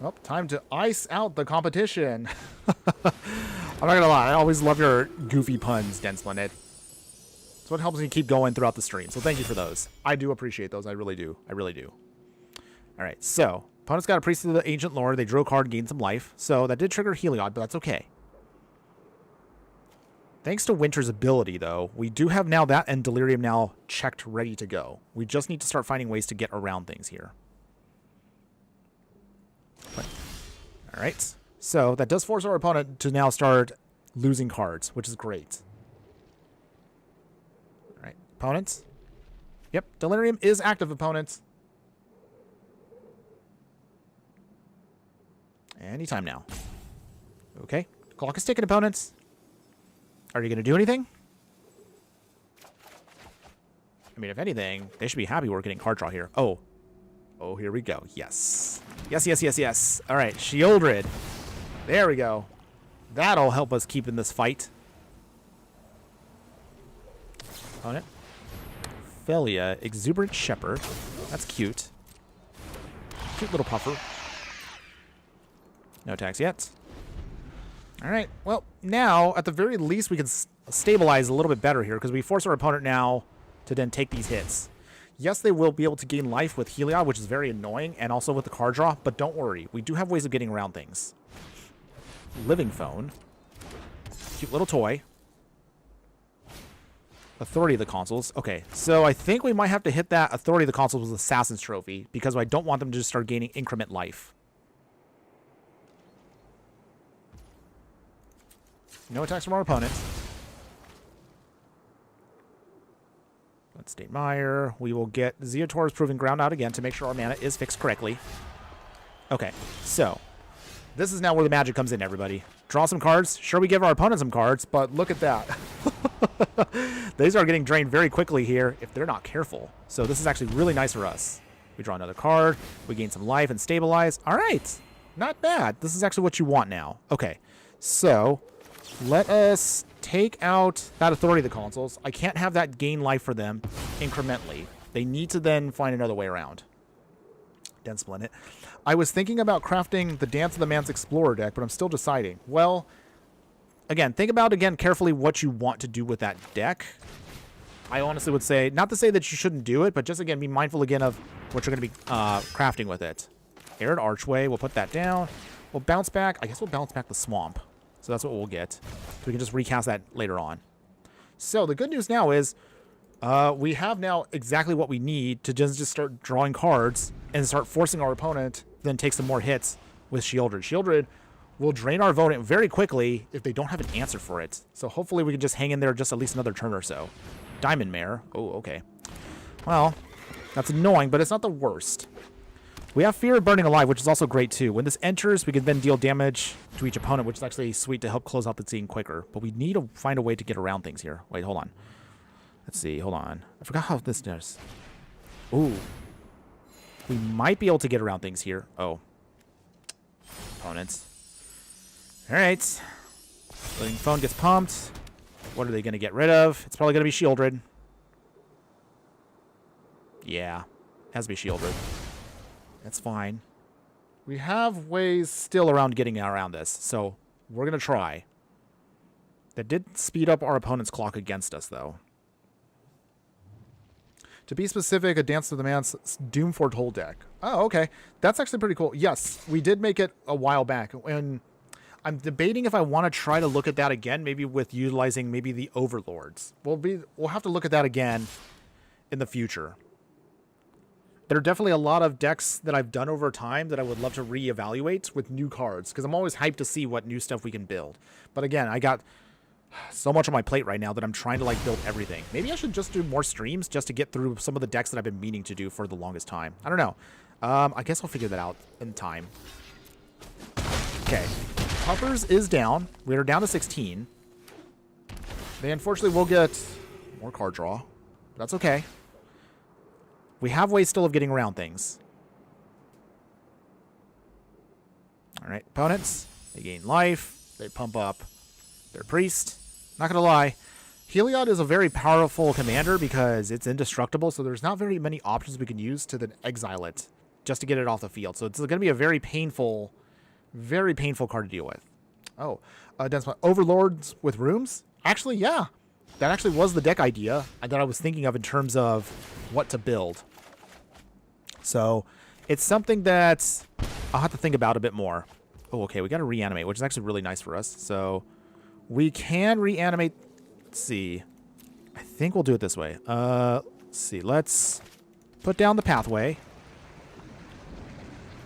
Well, time to ice out the competition. I'm not gonna lie, I always love your goofy puns, Den Splendid. It's what helps me keep going throughout the stream, so thank you for those. I do appreciate those, I really do. I really do. Alright, so, opponent's got a Priest of the Ancient Lore. They drew a card, gained some life. So, that did trigger Heliod, but that's okay. Thanks to Winter's ability, though, we do have now that and Delirium now checked, ready to go. We just need to start finding ways to get around things here. Alright, so that does force our opponent to now start losing cards, which is great. Alright, opponents. Yep, Delirium is active, opponents. Anytime now. Okay, clock is ticking, opponents. Are you going to do anything? I mean, if anything, they should be happy we're getting card draw here. Oh. Oh, here we go. Yes. Yes, yes, yes, yes. All right, Shieldred. There we go. That'll help us keep in this fight. Opponent. Felia, Exuberant Shepherd. That's cute. Cute little puffer. No attacks yet. All right. Well, now, at the very least, we can stabilize a little bit better here because we force our opponent now to then take these hits. Yes, they will be able to gain life with Heliod, which is very annoying, and also with the card draw, but don't worry. We do have ways of getting around things. Living Phone. Cute little toy. Authority of the Consuls. Okay, so I think we might have to hit that Authority of the Consuls with Assassin's Trophy because I don't want them to just start gaining increment life. No attacks from our opponent. Let's State Mire. We will get Zeotor's Proving Ground out again to make sure our mana is fixed correctly. Okay, so this is now where the magic comes in, everybody. Draw some cards. Sure, we give our opponent some cards, but look at that. These are getting drained very quickly here if they're not careful. So this is actually really nice for us. We draw another card. We gain some life and stabilize. All right, not bad. This is actually what you want now. Okay, so let us take out that Authority of the Consuls. I can't have that gain life for them incrementally. They need to then find another way around. Den Splendid. I was thinking about crafting the Dance of the Man's Explorer deck, but I'm still deciding. Well, again, think about, again, carefully what you want to do with that deck. I honestly would say, not to say that you shouldn't do it, but just, again, be mindful, again, of what you're going to be crafting with it. Arid Archway, we'll put that down. We'll bounce back. I guess we'll bounce back the Swamp. So that's what we'll get. So we can just recast that later on. So the good news now is we have now exactly what we need to just start drawing cards and start forcing our opponent then take some more hits with Shieldred. Shieldred will drain our opponent very quickly if they don't have an answer for it. So hopefully we can just hang in there just at least another turn or so. Diamond Mare. Oh, okay. Well, that's annoying, but it's not the worst. We have Fear of Burning Alive, which is also great too. When this enters, we can then deal damage to each opponent, which is actually sweet to help close out the scene quicker. But we need to find a way to get around things here. Wait, hold on. Let's see. Hold on. I forgot how this does. Ooh. We might be able to get around things here. Oh. Opponents. All right. Living Phone gets pumped. What are they going to get rid of? It's probably going to be Shieldred. Yeah. Has to be Shieldred. That's fine. We have ways still around getting around this, so we're going to try. That did speed up our opponent's clock against us, though. To be specific, a Dance to the Man's Doom Foretold deck. Oh, okay. That's actually pretty cool. Yes, we did make it a while back. And I'm debating if I want to try to look at that again, maybe with utilizing maybe the Overlords. We'll have to look at that again in the future. There are definitely a lot of decks that I've done over time that I would love to reevaluate with new cards, because I'm always hyped to see what new stuff we can build. But again, I got so much on my plate right now that I'm trying to like build everything. Maybe I should just do more streams just to get through some of the decks that I've been meaning to do for the longest time. I don't know. I guess I'll figure that out in time. Okay. Pumpers is down. We're down to 16. They unfortunately will get more card draw. That's okay. We have ways still of getting around things. Alright, opponents. They gain life. They pump up their priest. Not gonna lie, Heliod is a very powerful commander because it's indestructible, so there's not very many options we can use to then exile it just to get it off the field. So it's gonna be a very painful card to deal with. Oh, Overlords with rooms? Actually, yeah. That actually was the deck idea that I was thinking of in terms of what to build. So it's something that I'll have to think about a bit more. Oh, okay, we got to reanimate, which is actually really nice for us. So we can reanimate. Let's see. I think we'll do it this way. Let's see. Let's put down the pathway.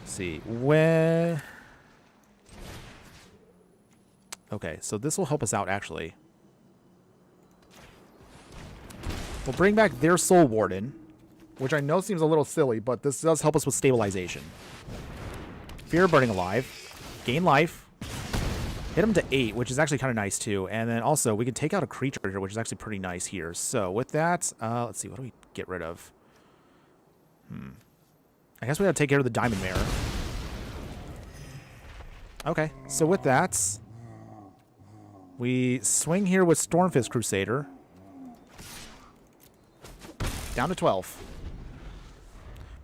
Let's see. When... Okay, so this will help us out, actually. We'll bring back their Soul Warden, which I know seems a little silly, but this does help us with stabilization. Fear of Burning Alive. Gain life. Hit him to 8, which is actually kind of nice, too. And then also, we can take out a creature here, which is actually pretty nice here. So, with that, let's see, what do we get rid of? I guess we gotta take care of the Diamond Mare. Okay, so with that, we swing here with Stormfist Crusader. Down to 12.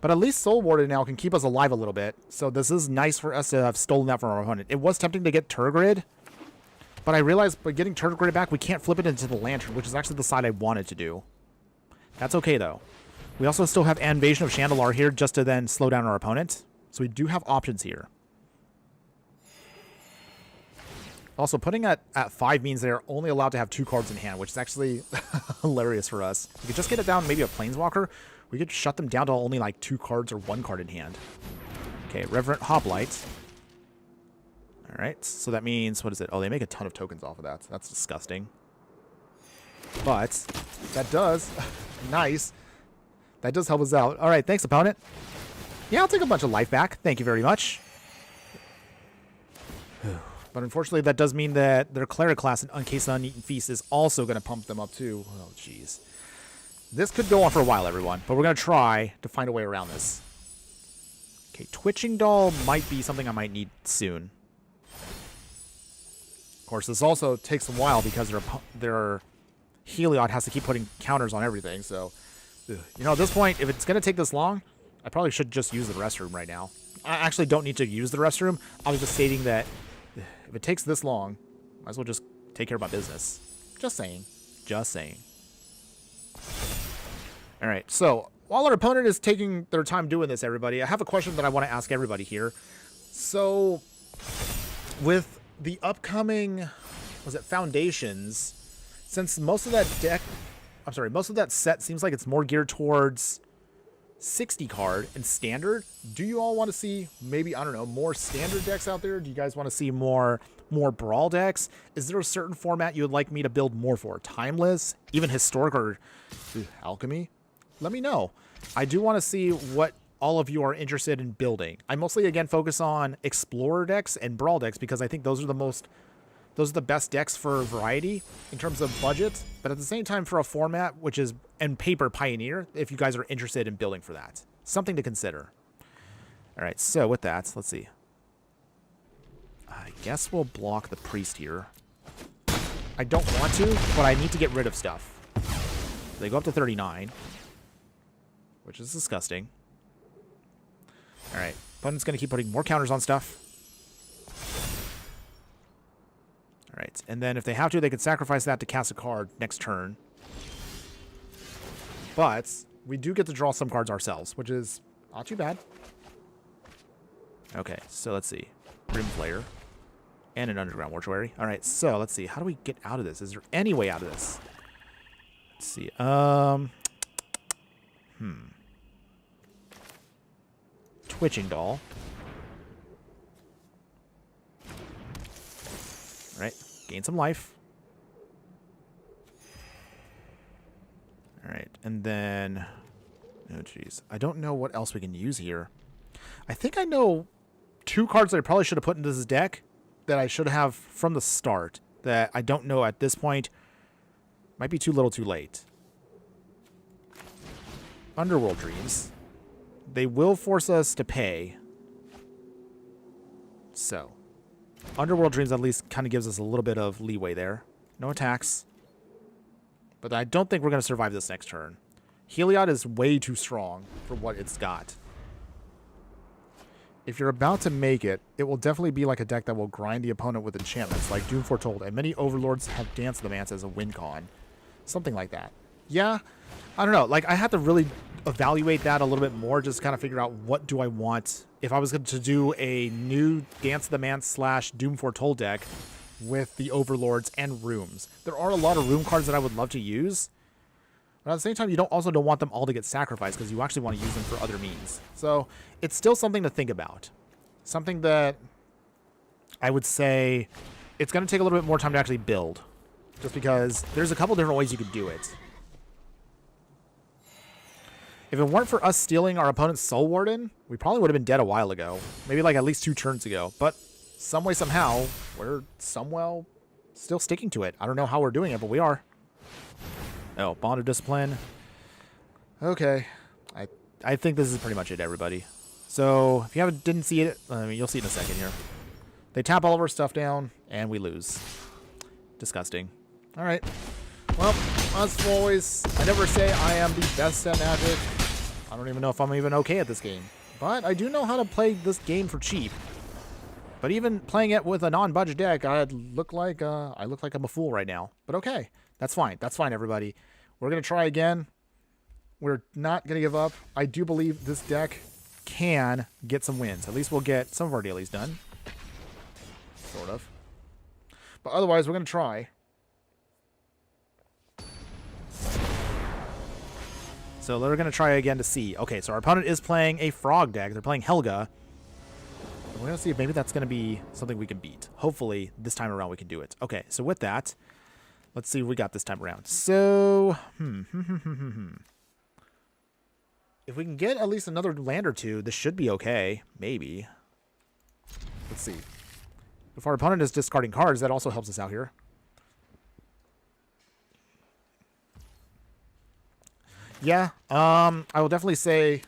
But at least Soul Warden now can keep us alive a little bit. So this is nice for us to have stolen that from our opponent. It was tempting to get Turgrid, but I realized by getting Turgrid back, we can't flip it into the Lantern, which is actually the side I wanted to do. That's okay, though. We also still have Invasion of Chandelar here just to then slow down our opponent. So we do have options here. Also, putting at 5 means they're only allowed to have 2 cards in hand, which is actually hilarious for us. We could just get it down maybe a Planeswalker. We could shut them down to only like 2 cards or 1 card in hand. Okay, Reverent Hoplite. Alright, so that means, what is it? Oh, they make a ton of tokens off of that. That's disgusting. But, that does, nice. That does help us out. Alright, thanks, opponent. Yeah, I'll take a bunch of life back. Thank you very much. But unfortunately, that does mean that their Cleric class in Uncased Uneaten Feast is also going to pump them up too. Oh, jeez. This could go on for a while, everyone, but we're going to try to find a way around this. Okay, Twitching Doll might be something I might need soon. Of course, this also takes a while because their Heliod has to keep putting counters on everything, so... You know, at this point, if it's going to take this long, I probably should just use the restroom right now. I actually don't need to use the restroom. I was just stating that if it takes this long, might as well just take care of my business. Just saying. Just saying. Alright, so while our opponent is taking their time doing this, everybody, I have a question that I want to ask everybody here. So, with the upcoming, was it Foundations, since most of that deck, I'm sorry, most of that set seems like it's more geared towards 60 card and standard, do you all want to see maybe, I don't know, more standard decks out there? Do you guys want to see more Brawl decks? Is there a certain format you would like me to build more for? Timeless? Even Historic or Alchemy? Let me know. I do want to see what all of you are interested in building. I mostly, again, focus on Explorer decks and Brawl decks because I think those are the best decks for variety in terms of budget, but at the same time for a format which is, and paper, Pioneer, if you guys are interested in building for that. Something to consider. All right, so with that, let's see. I guess we'll block the Priest here. I don't want to, but I need to get rid of stuff. They go up to 39, which is disgusting. All right, opponent's going to keep putting more counters on stuff. Alright, and then if they have to, they can sacrifice that to cast a card next turn. But we do get to draw some cards ourselves, which is not too bad. Okay, so let's see. Rim Flayer and an Underground Mortuary. All right, so let's see. How do we get out of this? Is there any way out of this? Let's see. Twitching Doll. All right, gain some life. All right, and then, oh geez, I don't know what else we can use here. I think I know 2 cards that I probably should have put into this deck that I should have from the start that I don't know at this point. Might be too little too late. Underworld Dreams. They will force us to pay. So, Underworld Dreams at least kind of gives us a little bit of leeway there. No attacks. But I don't think we're going to survive this next turn. Heliod is way too strong for what it's got. If you're about to make it, it will definitely be like a deck that will grind the opponent with enchantments, like Doom Foretold, and many Overlords have Dance of the Mance as a win con. Something like that. Yeah, I don't know. Like, I have to really evaluate that a little bit more, just kind of figure out what do I want. If I was going to do a new Dance of the Mance / Doom Foretold deck with the Overlords and Rooms. There are a lot of Room cards that I would love to use, but at the same time, you don't want them all to get sacrificed because you actually want to use them for other means. So it's still something to think about. Something that I would say it's going to take a little bit more time to actually build, just because there's a couple different ways you could do it. If it weren't for us stealing our opponent's Soul Warden, we probably would have been dead a while ago. Maybe like at least 2 turns ago. But some way, somehow, we're somewhat still sticking to it. I don't know how we're doing it, but we are. Oh, Bond of Discipline. Okay. I think this is pretty much it, everybody. So, if you didn't see it, I mean, you'll see it in a second here. They tap all of our stuff down, and we lose. Disgusting. All right. Well, as always, I never say I am the best at Magic. I don't even know if I'm even okay at this game. But I do know how to play this game for cheap. But even playing it with a non-budget deck, I look like I'm a fool right now. But okay, that's fine. That's fine, everybody. We're gonna try again. We're not gonna give up. I do believe this deck can get some wins. At least we'll get some of our dailies done, sort of. But otherwise, we're gonna try. So we're gonna try again to see. Okay, so our opponent is playing a frog deck. They're playing Helga. We're going to see if maybe that's going to be something we can beat. Hopefully, this time around we can do it. Okay, so with that, let's see what we got this time around. So, if we can get at least another land or 2, this should be okay. Maybe. Let's see. If our opponent is discarding cards, that also helps us out here. Yeah, I will definitely say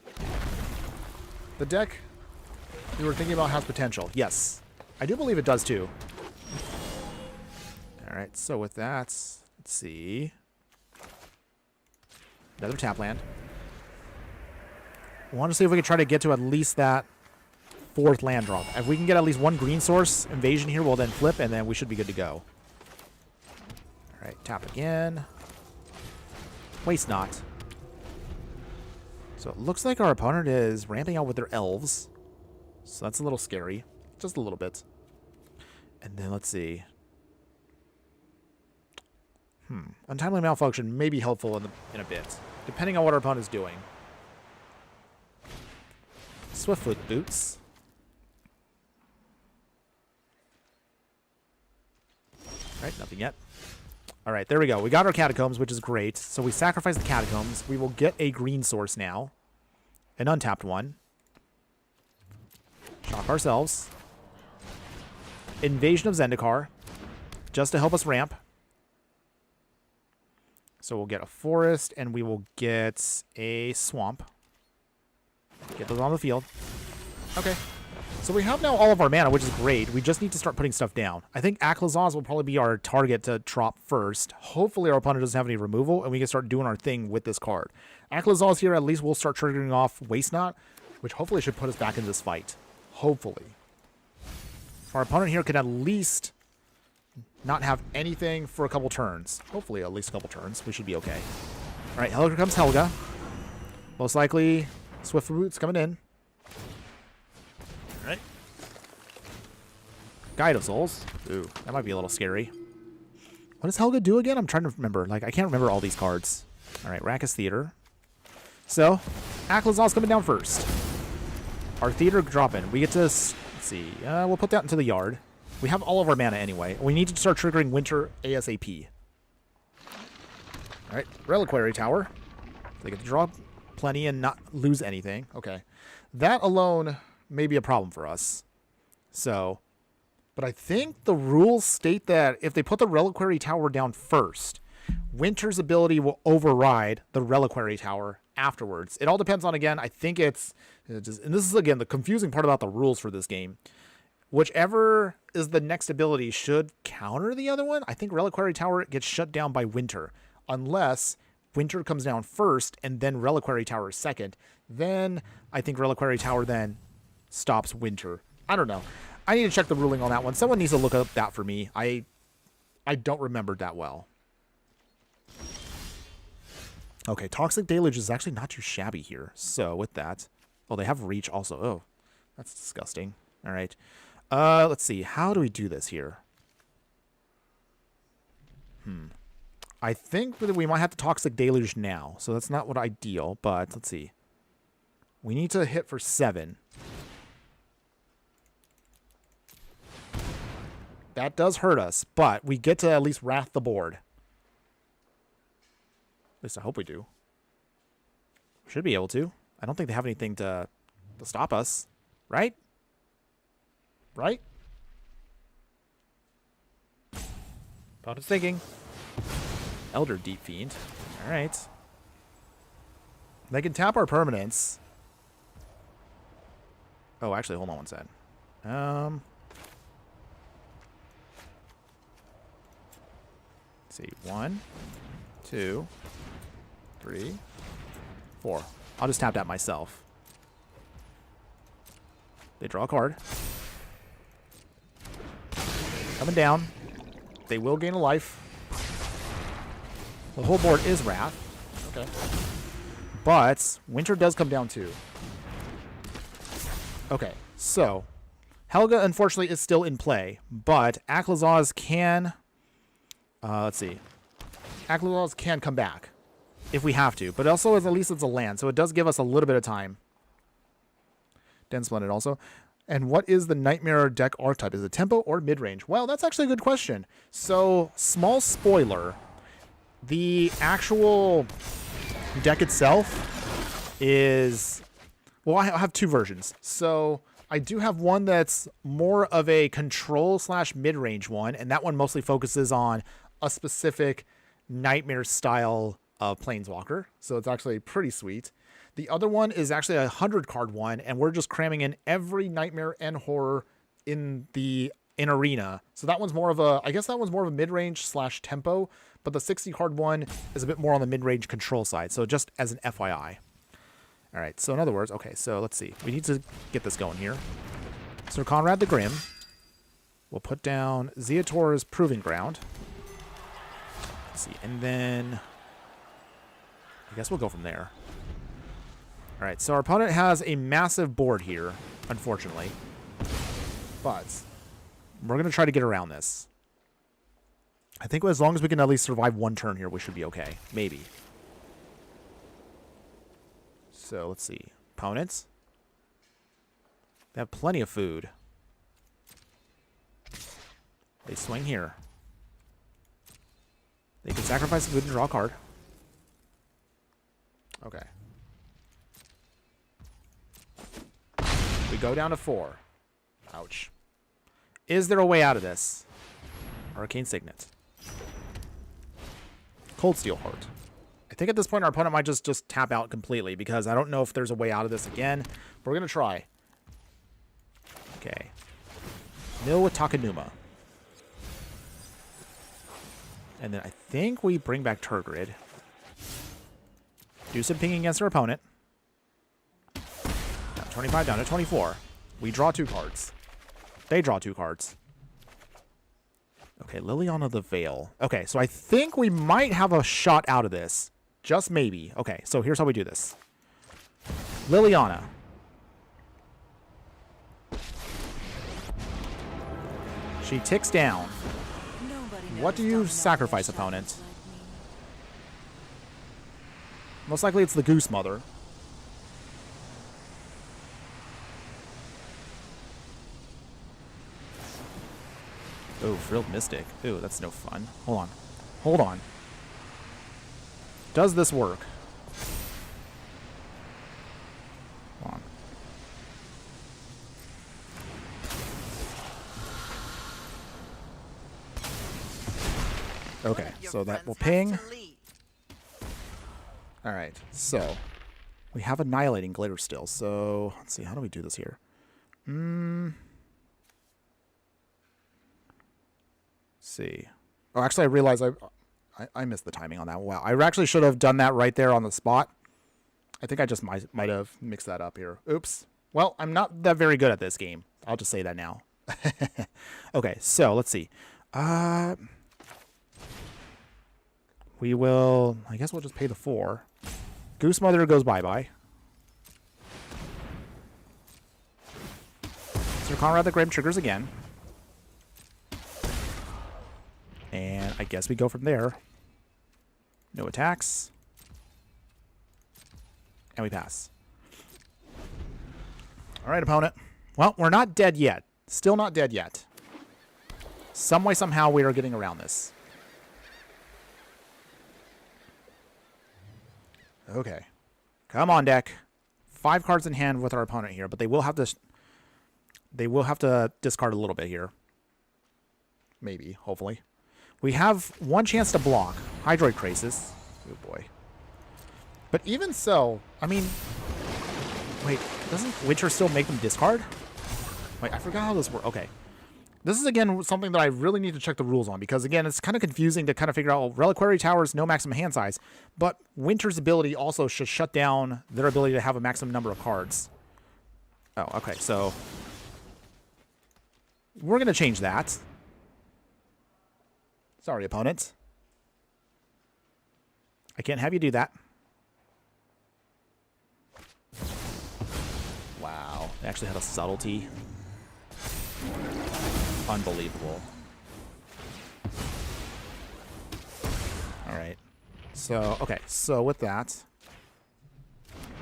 the deck we were thinking about has potential. Yes. I do believe it does too. Alright, so with that, let's see. Another tap land. I want to see if we can try to get to at least that 4th land drop. If we can get at least 1 green source invasion here, we'll then flip, and then we should be good to go. Alright, tap again. Waste not. So it looks like our opponent is ramping out with their elves. So that's a little scary. Just a little bit. And then let's see. Untimely Malfunction may be helpful in a bit, depending on what our opponent is doing. Swiftfoot Boots. Alright, nothing yet. Alright, there we go. We got our Catacombs, which is great. So we sacrifice the Catacombs. We will get a green source now. An untapped one. Shock ourselves. Invasion of Zendikar. Just to help us ramp. So we'll get a forest, and we will get a swamp. Get those on the field. Okay. So we have now all of our mana, which is great. We just need to start putting stuff down. I think Aclazaz will probably be our target to drop first. Hopefully our opponent doesn't have any removal, and we can start doing our thing with this card. Aclazaz here, at least we'll start triggering off Waste Not, which hopefully should put us back in this fight. Hopefully. Our opponent here can at least not have anything for a couple turns. Hopefully at least a couple turns. We should be okay. Alright, here comes Helga. Most likely, Swift Boots coming in. All right. Guide of Souls. Ooh, that might be a little scary. What does Helga do again? I'm trying to remember. Like, I can't remember all these cards. All right, Rakkus Theater. So, Aklazal's coming down first. Our theater dropping. We get to, let's see, we'll put that into the yard. We have all of our mana anyway. We need to start triggering Winter ASAP. All right, Reliquary Tower. They get to draw plenty and not lose anything. Okay. That alone may be a problem for us. So, but I think the rules state that if they put the Reliquary Tower down first, Winter's ability will override the Reliquary Tower afterwards. It all depends on, again, I think it's just, and this is, again, the confusing part about the rules for this game. Whichever is the next ability should counter the other one. I think Reliquary Tower gets shut down by Winter, unless Winter comes down first and then Reliquary Tower is second. Then I think Reliquary Tower then stops Winter. I don't know. I need to check the ruling on that one. Someone needs to look up that for me. I don't remember that well. Okay, Toxic Deluge is actually not too shabby here. So with that, oh, they have Reach also. Oh, that's disgusting. All right. Let's see. How do we do this here? I think that we might have to Toxic Deluge now. So that's not what ideal, but let's see. We need to hit for 7. That does hurt us, but we get to at least Wrath the board. At least I hope we do. We should be able to. I don't think they have anything to stop us. Right? Right? Opponent's thinking. Elder Deep Fiend. Alright. They can tap our permanents. Oh, actually, hold on one second. Let's see. 1, 2, 3, 4. I'll just tap that myself. They draw a card. Coming down. They will gain a life. The whole board is Wrath. Okay. But Winter does come down too. Okay, so Helga unfortunately is still in play, but Aklazaz can let's see. Aklazaz can come back if we have to, but also at least it's a land, so it does give us a little bit of time. Den Splendid also. And what is the Nightmare deck archetype? Is it tempo or mid-range? Well, that's actually a good question. So, small spoiler. The actual deck itself is... Well, I have 2 versions. So, I do have one that's more of a control/mid-range one, and that one mostly focuses on a specific Nightmare style of Planeswalker. So, it's actually pretty sweet. The other one is actually a 100-card one, and we're just cramming in every Nightmare and Horror in Arena. So that one's more of a, I guess that one's more of a mid-range/tempo, but the 60-card one is a bit more on the mid-range control side. So just as an FYI. All right, so in other words, okay, so let's see. We need to get this going here. So Conrad the Grim. We'll put down Zeator's Proving Ground. Let's see, and then I guess we'll go from there. All right, so our opponent has a massive board here, unfortunately. But we're going to try to get around this. I think as long as we can at least survive 1 turn here, we should be okay. Maybe. So, let's see. Opponents. They have plenty of food. They swing here. They can sacrifice food and draw a card. Okay. We go down to 4. Ouch. Is there a way out of this? Arcane Signet. Cold Steel Heart. I think at this point our opponent might just tap out completely because I don't know if there's a way out of this again. But we're going to try. Okay. Mill with Takenuma. And then I think we bring back Turgrid. Do some pinging against our opponent. 25 down to 24. We draw 2 cards. They draw 2 cards. Okay, Liliana the Veil. Okay, so I think we might have a shot out of this. Just maybe. Okay, so here's how we do this. Liliana. She ticks down. What do you sacrifice, opponent? Most likely it's the Goose Mother. Oh, Frilled Mystic. Ooh, that's no fun. Hold on. Hold on. Does this work? Hold on. Okay, so that will ping. Alright, so we have Annihilating Glitter still, so let's see, how do we do this here? See. Oh, actually, I realized I missed the timing on that. Wow, I actually should have done that right there on the spot. I think I just might have mixed that up here. Oops. Well, I'm not that very good at this game. I'll just say that now. Okay, so let's see. We will... I guess we'll just pay the 4. Goose Mother goes bye-bye. Sir Conrad the Grim triggers again. And I guess we go from there. No attacks. And we pass. Alright, opponent. Well, we're not dead yet. Still not dead yet. Some way, somehow, we are getting around this. Okay. Come on, deck. 5 cards in hand with our opponent here, but they will have to... They will have to discard a little bit here. Maybe, hopefully. We have 1 chance to block. Hydroid Crisis. Oh, boy. But even so, I mean... Wait, doesn't Winter still make them discard? Wait, I forgot how this works. Okay. This is, again, something that I really need to check the rules on, because, again, it's kind of confusing to kind of figure out, well, Reliquary Towers, no maximum hand size, but Winter's ability also should shut down their ability to have a maximum number of cards. Oh, okay, so... We're going to change that. Sorry, opponent. I can't have you do that. Wow, they actually had a subtlety. Unbelievable. Alright. So, okay. So, with that...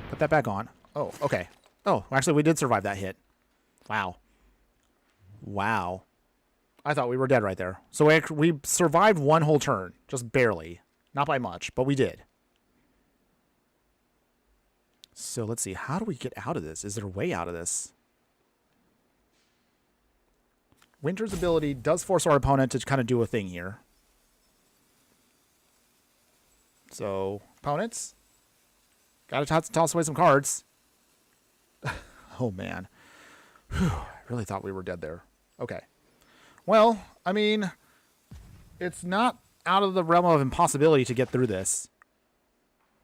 Put that back on. Oh, okay. Oh, actually, we did survive that hit. Wow. Wow. I thought we were dead right there. So, we survived 1 whole turn. Just barely. Not by much, but we did. So, let's see. How do we get out of this? Is there a way out of this? Winter's ability does force our opponent to kind of do a thing here. So, opponents, gotta toss away some cards. Oh, man. Whew, I really thought we were dead there. Okay. Well, I mean, it's not out of the realm of impossibility to get through this.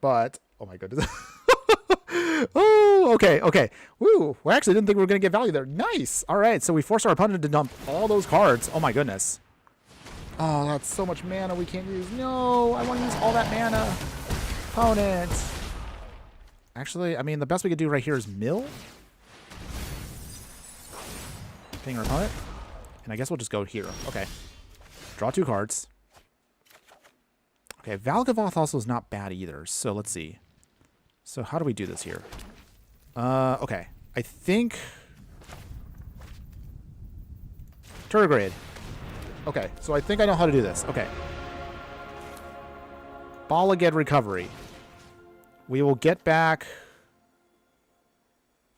But, oh my goodness. Oh, okay, okay. Woo, we actually didn't think we were going to get value there. Nice. All right, so we forced our opponent to dump all those cards. Oh, my goodness. Oh, that's so much mana we can't use. No, I want to use all that mana. Opponent. Actually, I mean, the best we could do right here is mill. Ping our opponent. And I guess we'll just go here. Okay. Draw 2 cards. Okay, Valgavoth also is not bad either. So let's see. So how do we do this here? Okay. I think... Turgid. Okay, so I think I know how to do this. Okay. Balaged Recovery. We will get back...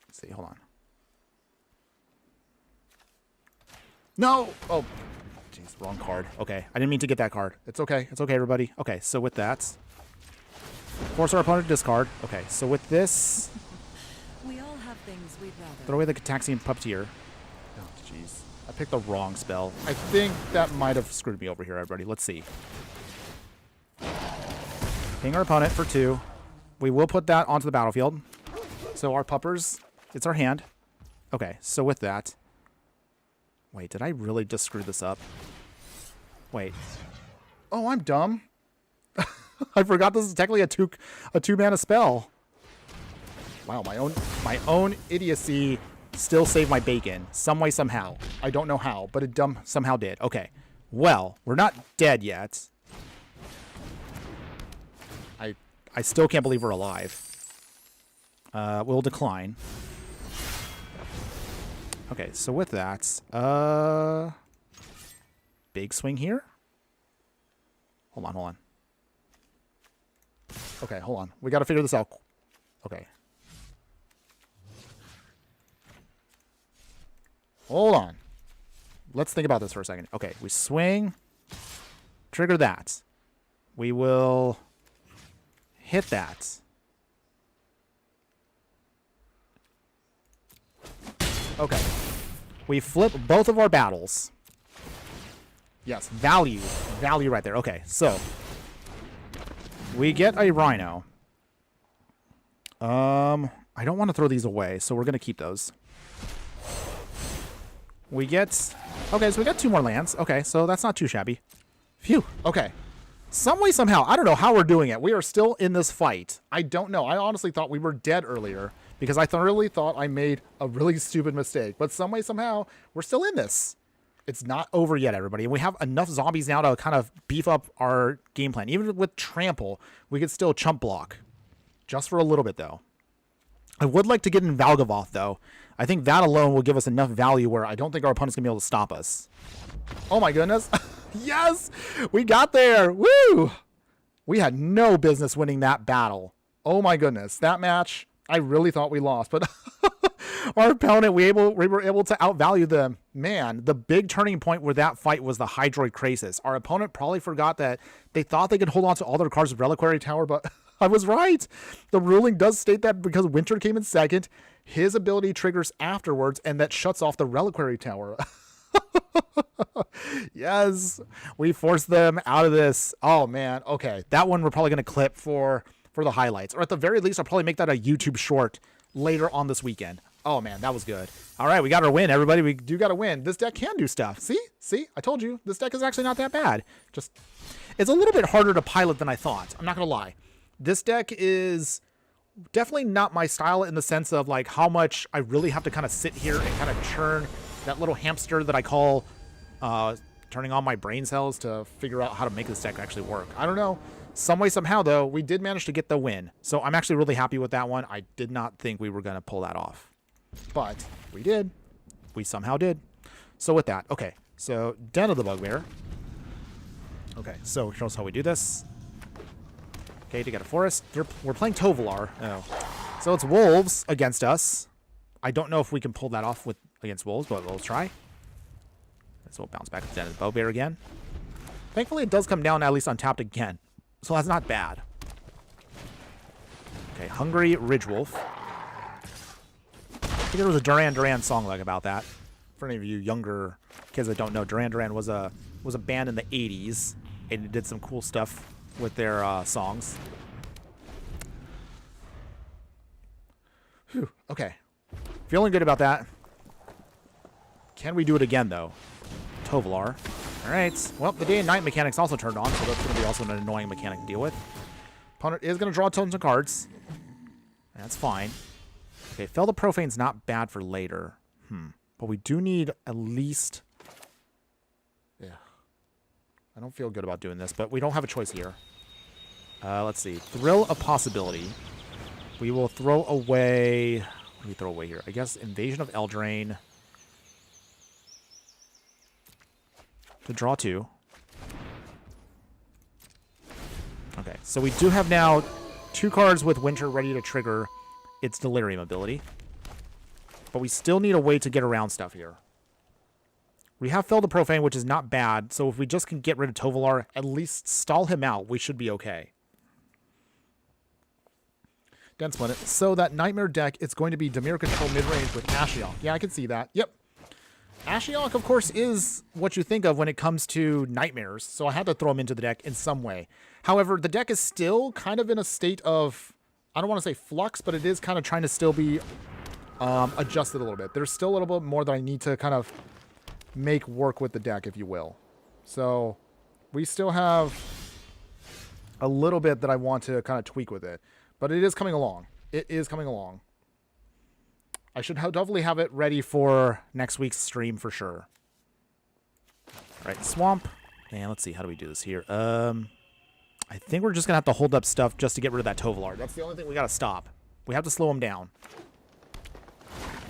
Let's see, hold on. No! Oh, jeez, wrong card. Okay, I didn't mean to get that card. It's okay. It's okay, everybody. Okay, so with that... Force our opponent to discard. Okay, so with this... We all have things we'd rather. Throw away the Cataxian Puppeteer. Oh, jeez. I picked the wrong spell. I think that might have screwed me over here, everybody. Let's see. Ping our opponent for 2. We will put that onto the battlefield. So our puppers, it's our hand. Okay, so with that... Wait, did I really just screw this up? Wait. Oh, I'm dumb. I forgot this is technically a two mana spell. Wow, my own idiocy still saved my bacon. Some way, somehow. I don't know how, but it somehow did. Okay. Well, we're not dead yet. I still can't believe we're alive. We'll decline. Okay, so with that, big swing here. Hold on. Okay, hold on. We got to figure this out. Okay. Hold on. Let's think about this for a second. Okay, we swing. Trigger that. We will hit that. Okay. We flip both of our battles. Yes, value. Value right there. Okay, so we get a Rhino. I don't want to throw these away, so we're going to keep those. We get... Okay, so we got 2 more lands. Okay, so that's not too shabby. Phew. Okay. Some way, somehow, I don't know how we're doing it. We are still in this fight. I don't know. I honestly thought we were dead earlier because I thoroughly thought I made a really stupid mistake. But some way, somehow, we're still in this. It's not over yet, everybody. And we have enough zombies now to kind of beef up our game plan. Even with Trample, we could still chump block. Just for a little bit, though. I would like to get in Valgavoth, though. I think that alone will give us enough value where I don't think our opponent's going to be able to stop us. Oh, my goodness. Yes! We got there! Woo! We had no business winning that battle. Oh, my goodness. That match, I really thought we lost. But our opponent, we were able to outvalue them. Man, the big turning point with that fight was the Hydroid Krasis. Our opponent probably forgot that they thought they could hold on to all their cards with Reliquary Tower, but... I was right. The ruling does state that because Winter came in second, his ability triggers afterwards, and that shuts off the Reliquary Tower. Yes, we forced them out of this. Oh, man. Okay, that one we're probably going to clip for the highlights. Or at the very least, I'll probably make that a YouTube short later on this weekend. Oh, man, that was good. All right, we got our win, everybody. We do got to win. This deck can do stuff. See? I told you. This deck is actually not that bad. Just, it's a little bit harder to pilot than I thought. I'm not going to lie. This deck is definitely not my style in the sense of like how much I really have to kind of sit here and kind of churn that little hamster that I call turning on my brain cells to figure out how to make this deck actually work. I don't know. Some way, somehow, though, we did manage to get the win. So I'm actually really happy with that one. I did not think we were going to pull that off. But we did. We somehow did. So with that, okay. So Den of the Bugbear. Okay, so here's how we do this. Okay, to get a forest. We're playing Tovolar. Oh. So it's wolves against us. I don't know if we can pull that off against wolves, but we'll try. So we'll bounce back to the Den of the Bugbear again. Thankfully, it does come down at least untapped again. So that's not bad. Okay, Hungry Ridgewolf. I think there was a Duran Duran song like about that. For any of you younger kids that don't know, Duran Duran was a band in the 80s, and it did some cool stuff with their songs. Whew, okay. Feeling good about that. Can we do it again, though? Tovolar. All right. Well, the day and night mechanic's also turned on, so that's going to be also an annoying mechanic to deal with. Opponent is going to draw tons of cards. That's fine. Okay, Fell the Profane's not bad for later. But we do need at least... Yeah. I don't feel good about doing this, but we don't have a choice here. Let's see. Thrill a Possibility. We will throw away... What do we throw away here? I guess Invasion of Eldraine. To draw 2. Okay, so we do have now 2 cards with Winter ready to trigger its Delirium ability. But we still need a way to get around stuff here. We have Fell the Profane, which is not bad, so if we just can get rid of Tovolar, at least stall him out, we should be okay. Den Split it. So that Nightmare deck, it's going to be Dimir Control mid-range with Ashiok. Yeah, I can see that. Yep. Ashiok, of course, is what you think of when it comes to Nightmares, so I had to throw him into the deck in some way. However, the deck is still kind of in a state of, I don't want to say flux, but it is kind of trying to still be adjusted a little bit. There's still a little bit more that I need to kind of make work with the deck, if you will. So we still have a little bit that I want to kind of tweak with it, but it is coming along. It is coming along. I should definitely have it ready for next week's stream for sure. All right, swamp. And let's see, how do we do this here? I think we're just going to have to hold up stuff just to get rid of that Tovolar. That's the only thing we got to stop. We have to slow him down.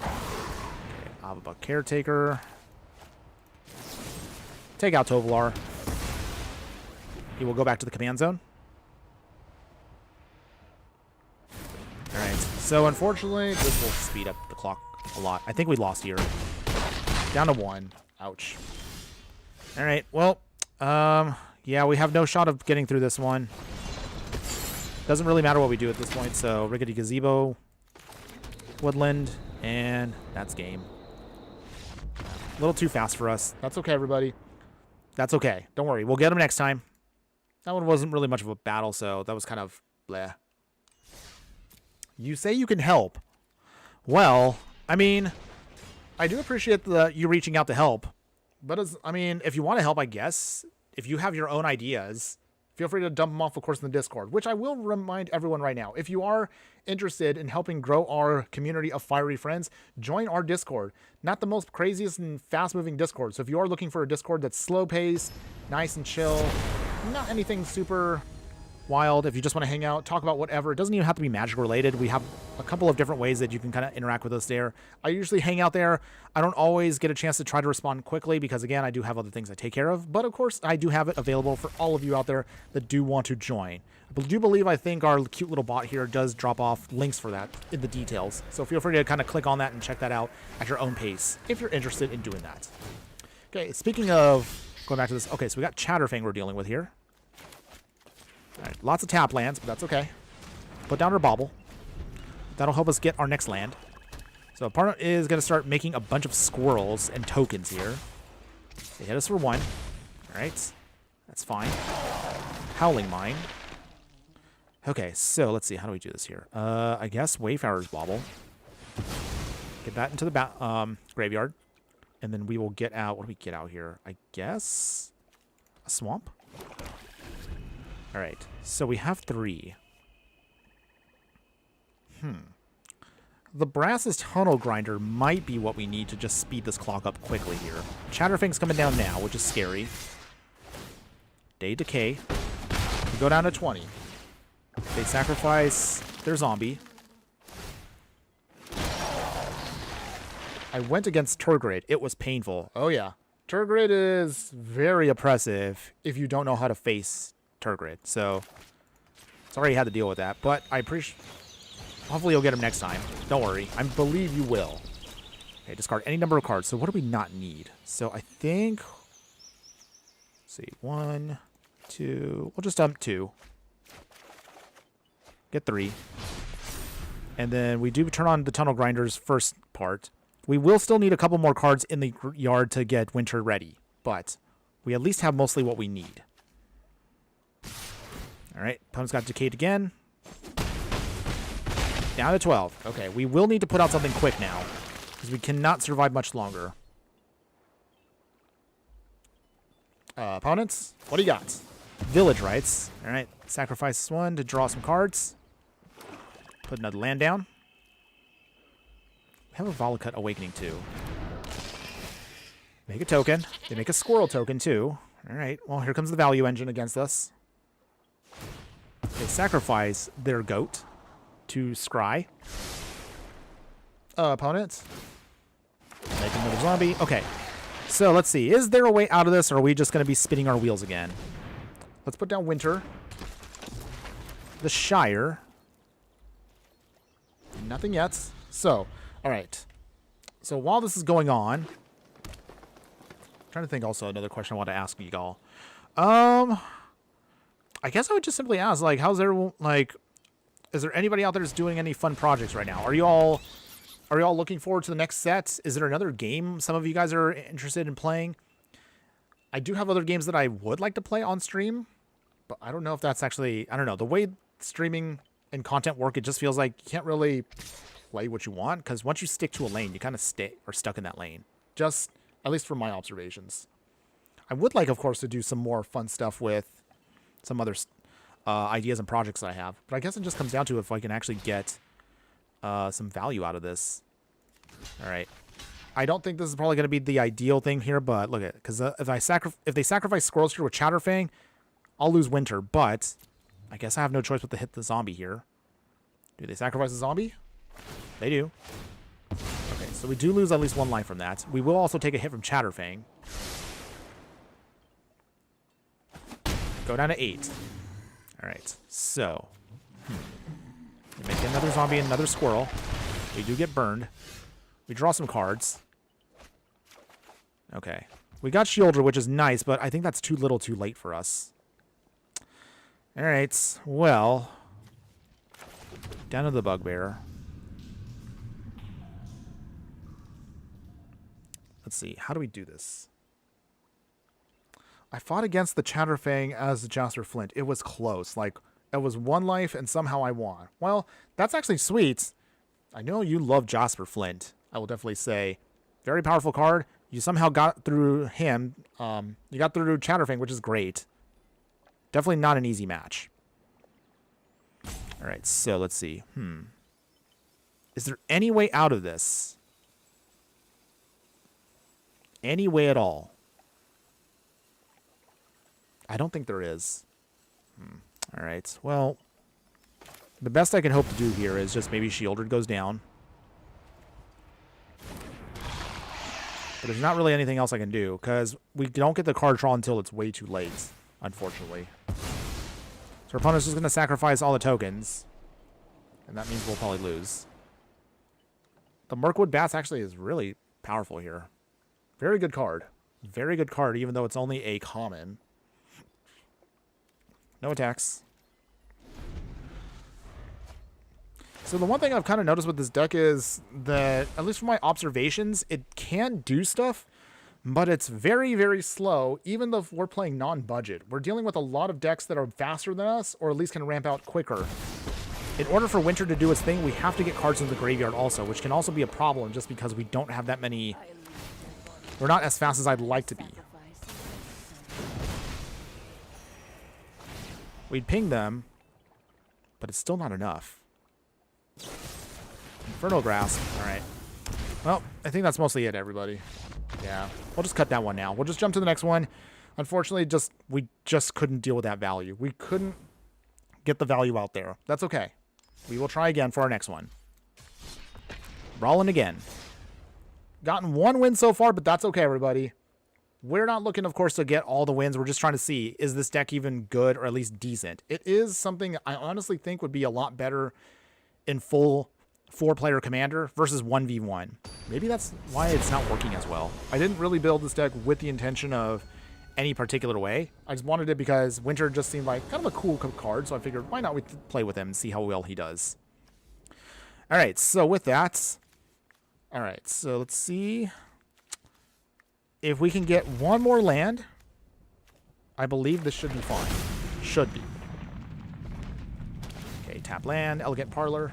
Okay, Avaba Caretaker. Take out Tovolar. He will go back to the command zone. Alright, so unfortunately, this will speed up the clock a lot. I think we lost here. Down to 1. Ouch. Alright, well, yeah, we have no shot of getting through this one. Doesn't really matter what we do at this point, so Rickety Gazebo, Woodland, and that's game. A little too fast for us. That's okay, everybody. That's okay. Don't worry. We'll get him next time. That one wasn't really much of a battle, so that was kind of bleh. You say you can help. Well, I mean, I do appreciate you reaching out to help. But, I mean, if you want to help, I guess, if you have your own ideas, feel free to dump them off, of course, in the Discord, which I will remind everyone right now. If you are interested in helping grow our community of fiery friends, join our Discord. Not the most craziest and fast-moving Discord. So if you are looking for a Discord that's slow-paced, nice and chill, not anything super wild, if you just want to hang out, talk about whatever, it doesn't even have to be Magic related. We have a couple of different ways that you can kind of interact with us there. I usually hang out there. I don't always get a chance to try to respond quickly because, again, I do have other things I take care of. But, of course, I do have it available for all of you out there that do want to join. I do believe, I think our cute little bot here does drop off links for that in the details. So feel free to kind of click on that and check that out at your own pace if you're interested in doing that. Okay, speaking of going back to this. Okay, so we got Chatterfang we're dealing with here. All right, lots of tap lands, but that's okay. Put down our Bauble. That'll help us get our next land. So opponent is going to start making a bunch of squirrels and tokens here. They hit us for 1. All right, that's fine. Howling Mine. Okay, so let's see. How do we do this here? I guess Wayfarer's Bauble. Get that into the graveyard. And then we will get out... What do we get out here? I guess... a swamp? All right, so we have 3. The Brass's Tunnel Grinder might be what we need to just speed this clock up quickly here. Chatterfang's coming down now, which is scary. Day Decay. We go down to 20. They sacrifice their zombie. I went against Turgrade. It was painful. Oh, yeah. Turgrade is very oppressive if you don't know how to face Turgrade. So, sorry you had to deal with that. But I appreciate... Hopefully you'll get him next time. Don't worry. I believe you will. Okay, discard any number of cards. So what do we not need? So I think... Let's see. 1, 2... We'll just dump 2. Get 3. And then we do turn on the Tunnel Grinder's first part. We will still need a couple more cards in the yard to get Winter ready. But we at least have mostly what we need. Alright, opponent's got Decayed again. Down to 12. Okay, we will need to put out something quick now. Because we cannot survive much longer. Opponents, what do you got? Village Rites. Alright, sacrifice this one to draw some cards. Put another land down. We have a Volakut Awakening too. Make a token. They make a Squirrel token too. Alright, well here comes the value engine against us. They sacrifice their goat to scry. Opponents. Make another zombie. Okay. So let's see. Is there a way out of this, or are we just going to be spinning our wheels again? Let's put down Winter. The Shire. Nothing yet. So, alright. So while this is going on... I'm trying to think also another question I want to ask you all. I guess I would just simply ask, like, how's everyone, like... Is there anybody out there that's doing any fun projects right now? Are you all looking forward to the next set? Is there another game some of you guys are interested in playing? I do have other games that I would like to play on stream, but I don't know if that's actually... I don't know. The way streaming and content work, it just feels like you can't really play what you want, because once you stick to a lane, you kind of are stuck in that lane. Just, at least from my observations. I would like, of course, to do some more fun stuff with some other ideas and projects that I have. But I guess it just comes down to if I can actually get some value out of this. All right. I don't think this is probably going to be the ideal thing here, but look at it. Because if they sacrifice Squirrel Spear with Chatterfang, I'll lose Winter. But I guess I have no choice but to hit the zombie here. Do they sacrifice the zombie? They do. Okay, so we do lose at least 1 life from that. We will also take a hit from Chatterfang. Go down to 8. All right, so we make another zombie and another squirrel. We do get burned. We draw some cards. Okay. We got Shielder, which is nice, but I think that's too little too late for us. All right, well, down to the Bugbear. Let's see, how do we do this? I fought against the Chatterfang as the Jasper Flint. It was close. Like, it was 1 life, and somehow I won. Well, that's actually sweet. I know you love Jasper Flint. I will definitely say, very powerful card. You somehow got through him. You got through Chatterfang, which is great. Definitely not an easy match. All right, so let's see. Is there any way out of this? Any way at all? I don't think there is. All right, well, the best I can hope to do here is just maybe Shieldred goes down. But there's not really anything else I can do, because we don't get the card draw until it's way too late, unfortunately. So our opponent's just going to sacrifice all the tokens, and that means we'll probably lose. The Mirkwood Bats actually is really powerful here. Very good card. Very good card, even though it's only a common. No attacks. So the one thing I've kind of noticed with this deck is that, at least from my observations, it can do stuff, but it's very, very slow, even though we're playing non-budget. We're dealing with a lot of decks that are faster than us, or at least can ramp out quicker. In order for Winter to do its thing, we have to get cards in the graveyard also, which can also be a problem just because we don't have that many... We're not as fast as I'd like to be. We'd ping them, but it's still not enough. Infernal Grasp. All right. Well, I think that's mostly it, everybody. Yeah. We'll just cut that one now. We'll just jump to the next one. Unfortunately, we just couldn't deal with that value. We couldn't get the value out there. That's okay. We will try again for our next one. Brawling again. Gotten 1 win so far, but that's okay, everybody. We're not looking, of course, to get all the wins. We're just trying to see, is this deck even good or at least decent? It is something I honestly think would be a lot better in full 4-player commander versus 1v1. Maybe that's why it's not working as well. I didn't really build this deck with the intention of any particular way. I just wanted it because Winter just seemed like kind of a cool card, so I figured why not we play with him and see how well he does. All right, so with that, all right, so let's see if we can get 1 more land. I believe this should be fine. Should be. Okay, tap land, Elegant Parlor.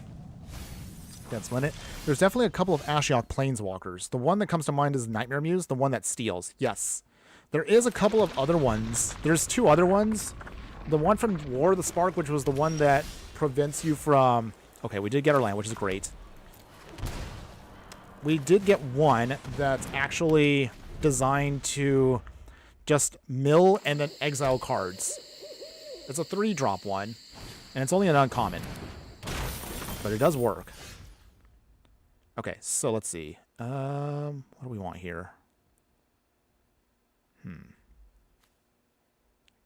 That's limit. There's definitely a couple of Ashiok Planeswalkers. The one that comes to mind is Nightmare Muse, the one that steals. Yes. There is a couple of other ones. There's 2 other ones. The one from War of the Spark, which was the one that prevents you from... Okay, we did get our land, which is great. We did get one that's actually designed to just mill and then exile cards. It's a 3-drop one, and it's only an uncommon. But it does work. Okay, so let's see. What do we want here?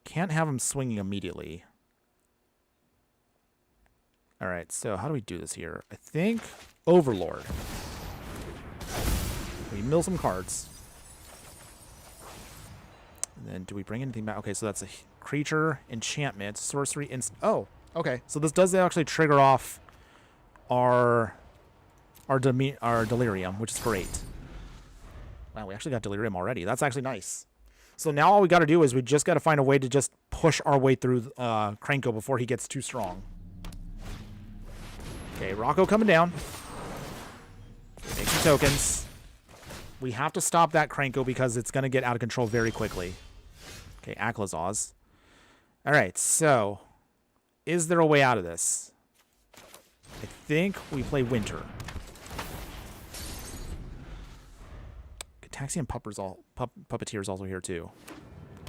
Can't have him swinging immediately. All right, so how do we do this here? I think Overlord. We mill some cards. And then do we bring anything back? Okay, so that's a creature, enchantment, sorcery, oh, okay. So this does actually trigger off our delirium, which is great. Wow, we actually got delirium already. That's actually nice. So now all we got to do is we just got to find a way to just push our way through Krenko before he gets too strong. Okay, Rocco coming down. Make some tokens. We have to stop that Krenko because it's going to get out of control very quickly. Okay, Aklazaz. All right, so is there a way out of this? I think we play Winter. Gataxian Puppeteer is also here too.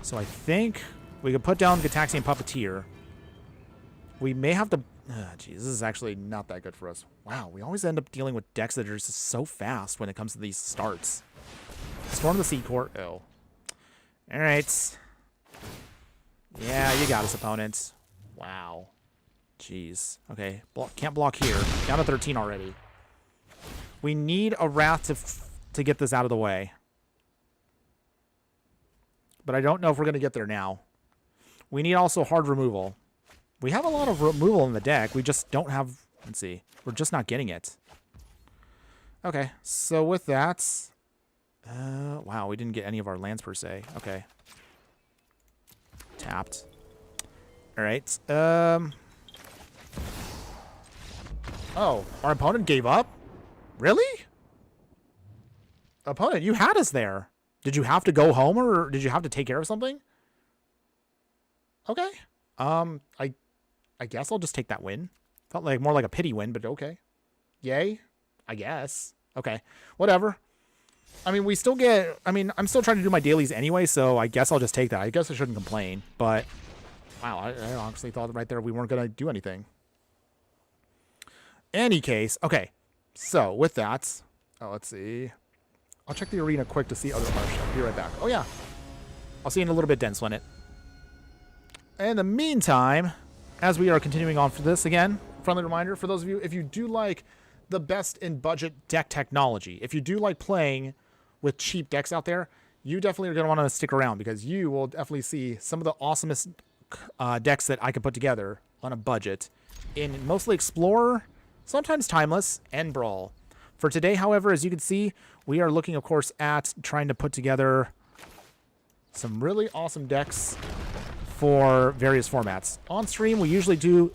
So I think we could put down Gataxian Puppeteer. We may have to... Geez, this is actually not that good for us. Wow, we always end up dealing with decks that are just so fast when it comes to these starts. Storm the Sea Court. Oh. Alright. Yeah, you got us, opponent. Wow. Jeez. Okay, can't block here. Down to 13 already. We need a Wrath to get this out of the way. But I don't know if we're going to get there now. We need also hard removal. We have a lot of removal in the deck. We just don't have... Let's see. We're just not getting it. Okay, so with that... wow, we didn't get any of our lands per se. Okay. Tapped. Alright. Oh, our opponent gave up? Really? Opponent, you had us there. Did you have to go home or did you have to take care of something? Okay. I guess I'll just take that win. Felt like more like a pity win, but okay. Yay. I guess. Okay. Whatever. I mean, we still get... I mean, I'm still trying to do my dailies anyway, so I guess I'll just take that. I guess I shouldn't complain, but... Wow, I honestly thought right there we weren't going to do anything. Any case, okay. So, with that... Oh, let's see. I'll check the arena quick to see other cards. I'll be right back. Oh, yeah. I'll see you in a little bit, Dense Linnet. In the meantime, as we are continuing on for this, again, friendly reminder for those of you, if you do like the best in budget deck technology, if you do like playing with cheap decks out there, you definitely are going to want to stick around because you will definitely see some of the awesomest decks that I could put together on a budget in mostly Explorer, sometimes Timeless, and Brawl. For today, however, as you can see, we are looking, of course, at trying to put together some really awesome decks for various formats. On stream, we usually do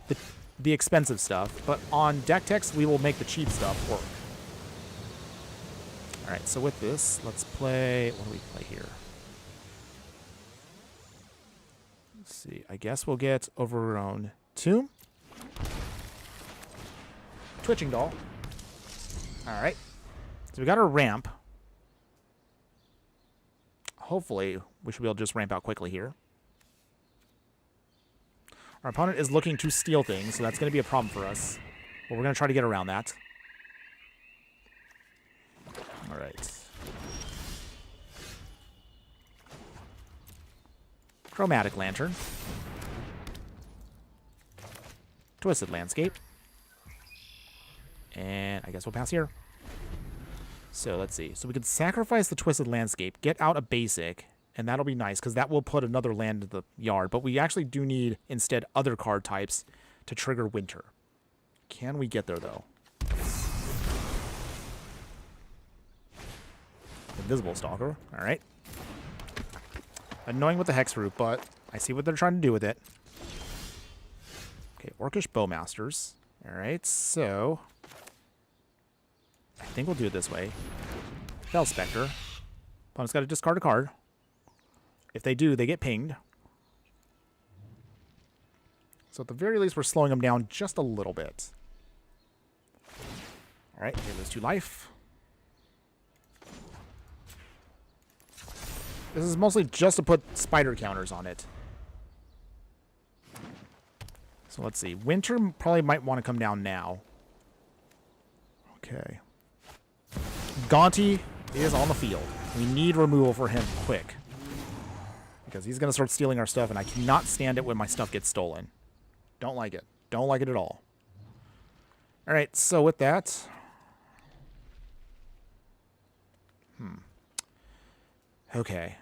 the expensive stuff, but on deck techs, we will make the cheap stuff work. All right, so with this, let's play... What do we play here? Let's see. I guess we'll get Overgrown Tomb. Twitching Doll. All right. So we got our ramp. Hopefully, we should be able to just ramp out quickly here. Our opponent is looking to steal things, so that's going to be a problem for us. But we're going to try to get around that. All right. Chromatic Lantern. Twisted Landscape. And I guess we'll pass here. So let's see. So we could sacrifice the Twisted Landscape, get out a basic, and that'll be nice because that will put another land in the yard. But we actually do need instead other card types to trigger Winter. Can we get there though? Invisible Stalker. All right. Annoying with the Hexroot, but I see what they're trying to do with it. Okay, Orcish Bowmasters. All right, so I think we'll do it this way. Fel Spectre. Opponent's got to discard a card. If they do, they get pinged. So at the very least, we're slowing them down just a little bit. All right, here goes 2 life. This is mostly just to put spider counters on it. So let's see. Winter probably might want to come down now. Okay. Gaunty is on the field. We need removal for him quick. Because he's going to start stealing our stuff, and I cannot stand it when my stuff gets stolen. Don't like it. Don't like it at all. Alright, so with that... Okay.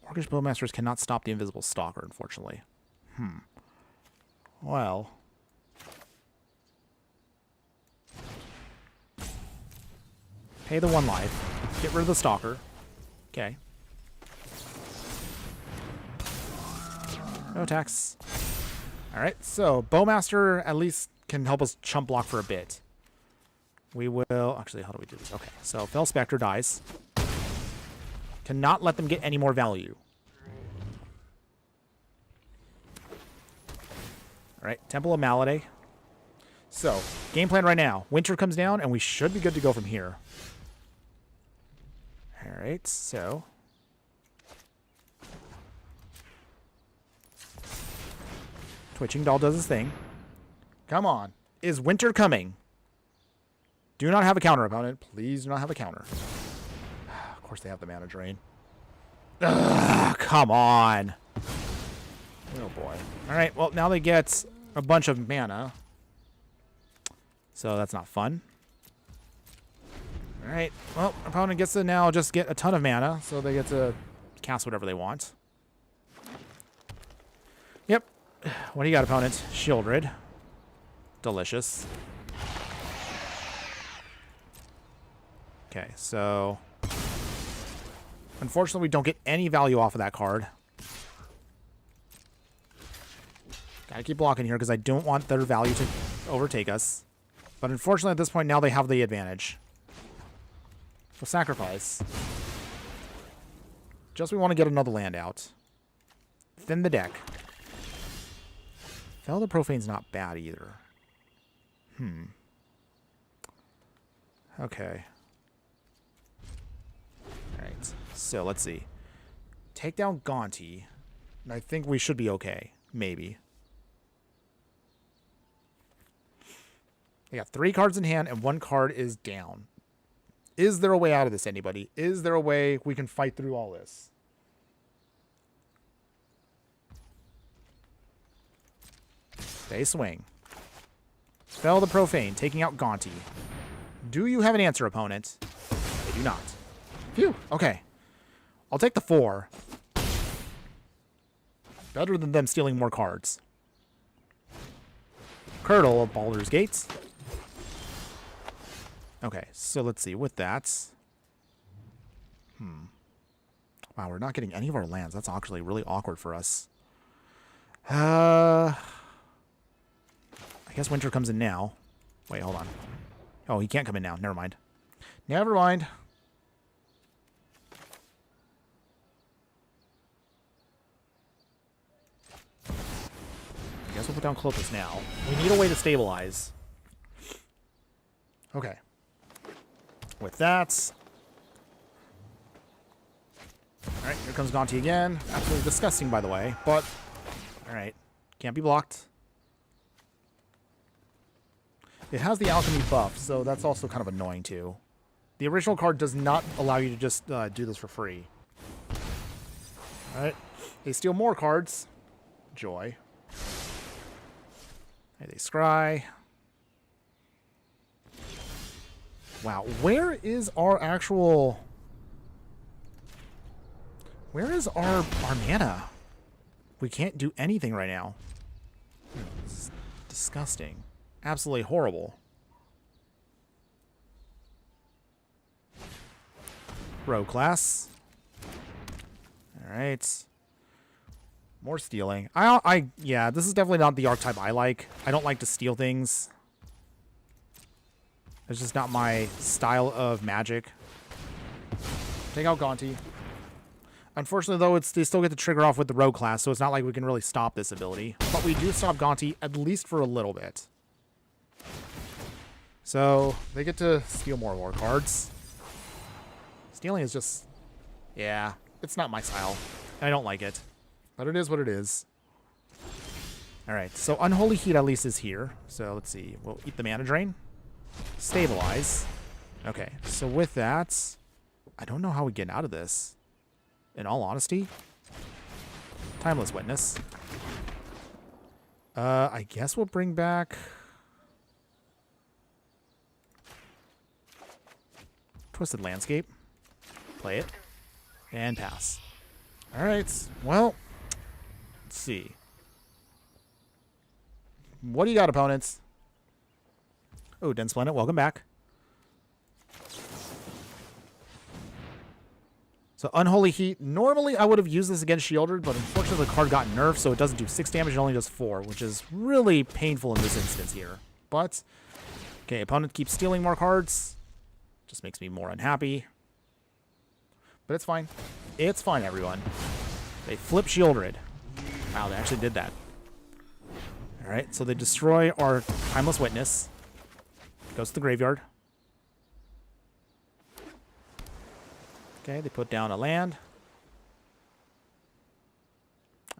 Orcish Bowmasters cannot stop the Invisible Stalker, unfortunately. Well. Pay the 1 life. Get rid of the Stalker. Okay. No attacks. Alright, so Bowmaster at least can help us chump block for a bit. We will... Actually, how do we do this? Okay, so Fel Spectre dies. Cannot let them get any more value. All right, Temple of Malady. So, game plan right now. Winter comes down, and we should be good to go from here. All right, so... Twitching Doll does his thing. Come on. Is Winter coming? Do not have a counter, opponent. Please do not have a counter. Of course they have the mana drain. Ugh, come on. Oh, boy. All right, well, now they get a bunch of mana. So that's not fun. All right, well, opponent gets to now just get a ton of mana, so they get to cast whatever they want. Yep. What do you got, opponent? Shieldred. Delicious. Okay, so... Unfortunately, we don't get any value off of that card. Gotta keep blocking here because I don't want their value to overtake us. But unfortunately, at this point, now they have the advantage. So sacrifice. Just we want to get another land out. Thin the deck. Fel the Profane's not bad either. Okay. Alright. So, let's see. Take down Gaunty. And I think we should be okay. Maybe. They got 3 cards in hand and 1 card is down. Is there a way out of this, anybody? Is there a way we can fight through all this? They swing. Fel the Profane, taking out Gaunty. Do you have an answer, opponent? They do not. Phew, okay. I'll take the 4. Better than them stealing more cards. Curdle of Baldur's Gates. Okay, so let's see. With that... Wow, we're not getting any of our lands. That's actually really awkward for us. I guess Winter comes in now. Wait, hold on. Oh, he can't come in now. Never mind. Never mind. I guess we'll put down Clopas now. We need a way to stabilize. Okay. With that... Alright, here comes Gaunty again. Absolutely disgusting, by the way. But, alright. Can't be blocked. It has the alchemy buff, so that's also kind of annoying, too. The original card does not allow you to just do this for free. Alright. They steal more cards. Joy. Hey, they scry. Wow, where is our actual... Where is our mana? We can't do anything right now. It's disgusting. Absolutely horrible. Rogue class. Alright. More stealing. Yeah, this is definitely not the archetype I like. I don't like to steal things. It's just not my style of magic. Take out Gaunty. Unfortunately, though, they still get to trigger off with the Rogue class, so it's not like we can really stop this ability. But we do stop Gaunty, at least for a little bit. So, they get to steal more war cards. Stealing is just... Yeah, it's not my style. I don't like it. But it is what it is. Alright, so Unholy Heat at least is here. So, let's see. We'll eat the mana drain. Stabilize. Okay, so with that... I don't know how we get out of this. In all honesty. Timeless Witness. I guess we'll bring back... Twisted Landscape. Play it. And pass. Alright, well... Let's see. What do you got, opponents? Oh, Dense Planet, welcome back. So, Unholy Heat. Normally, I would have used this against Shieldred, but unfortunately, the card got nerfed, so it doesn't do 6 damage, it only does 4, which is really painful in this instance here. But, okay, opponent keeps stealing more cards. Just makes me more unhappy. But it's fine. It's fine, everyone. They flip Shieldred. Wow, they actually did that. All right, so they destroy our Timeless Witness. Goes to the graveyard. Okay, they put down a land.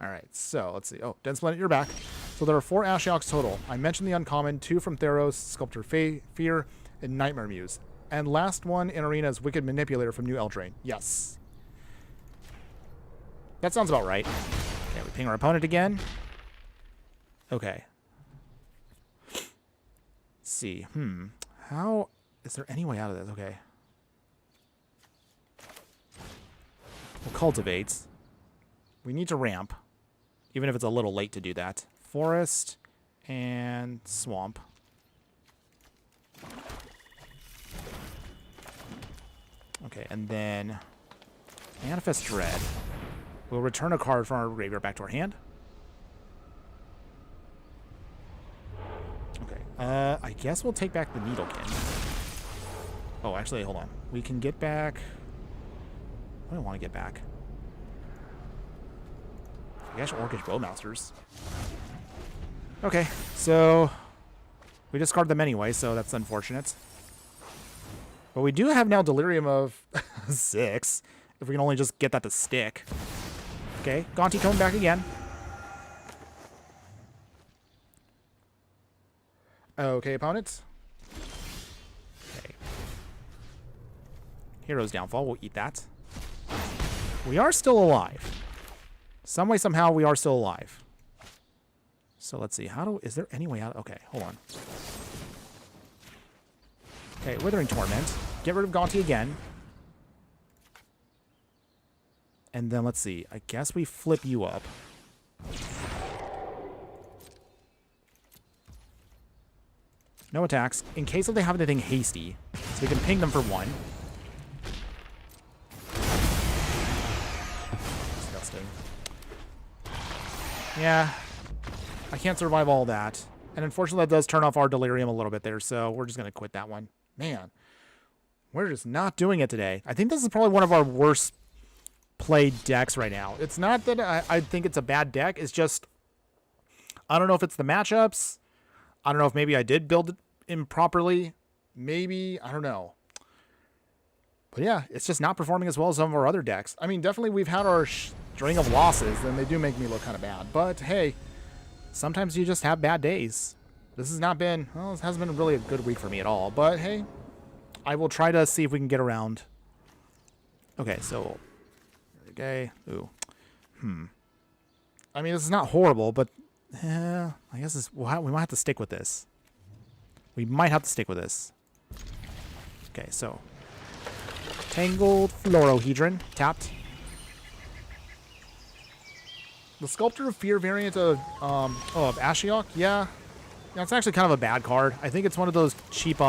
All right, so let's see. Oh, Dense Planet, you're back. So there are 4 Ashioks total. I mentioned the uncommon, 2 from Theros, Sculptor Fear, and Nightmare Muse. And last one in Arena is Wicked Manipulator from New Eldraine. Yes. That sounds about right. Okay, we ping our opponent again. Okay. Let's see. How... Is there any way out of this? Okay. We'll cultivate. We need to ramp. Even if it's a little late to do that. Forest and swamp. Okay, and then Manifest Dread. We'll return a card from our graveyard back to our hand. Okay, I guess we'll take back the Needlekin. Oh, actually, hold on. We can get back... What do I want to get back? I guess Orcish Bowmasters. Okay, so we discard them anyway, so that's unfortunate. But we do have now Delirium of 6, if we can only just get that to stick. Okay, Gonti coming back again. Okay, opponents. Okay. Hero's Downfall, we'll eat that. We are still alive. Some way, somehow, we are still alive. So let's see. Is there any way out? Okay, hold on. Okay, Withering Torment. Get rid of Gonti again. And then let's see. I guess we flip you up. No attacks. In case if they have anything hasty. So we can ping them for 1. Disgusting. Yeah. I can't survive all that. And unfortunately, that does turn off our Delirium a little bit there, so we're just going to quit that one. Man. We're just not doing it today. I think this is probably one of our worst played decks right now. It's not that I think it's a bad deck. It's just, I don't know if it's the matchups. I don't know if maybe I did build it improperly. Maybe, I don't know. But yeah, it's just not performing as well as some of our other decks. I mean, definitely we've had our string of losses, and they do make me look kind of bad. But hey, sometimes you just have bad days. This has not been, well, it hasn't been really a good week for me at all. But hey, I will try to see if we can get around. Okay, so, okay, ooh, I mean, this is not horrible, but I guess we might have to stick with this. We might have to stick with this. Okay, so Tangled Fluorohedron tapped. The Sculptor of Fear variant of Ashiok, yeah, it's actually kind of a bad card. I think it's one of those cheap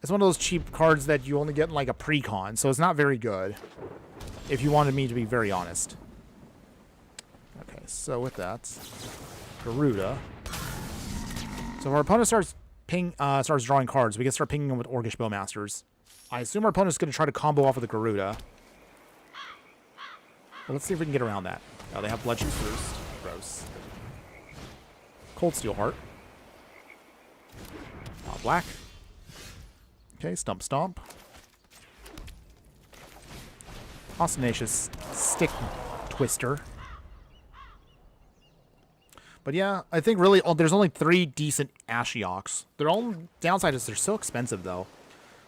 it's one of those cheap cards that you only get in like a pre-con, so it's not very good. If you wanted me to be very honest. Okay, so with that, Garuda. So if our opponent starts drawing cards, we can start pinging them with Orcish Bowmasters. I assume our opponent's going to try to combo off with the Garuda. Well, let's see if we can get around that. Oh, they have Blood Juice first. Gross. Cold Steel Heart. Black. Okay, Stump Stomp. Ostentatious Stick Twister. But yeah, I think really there's only 3 decent Ashioks. Their only downside is they're so expensive, though.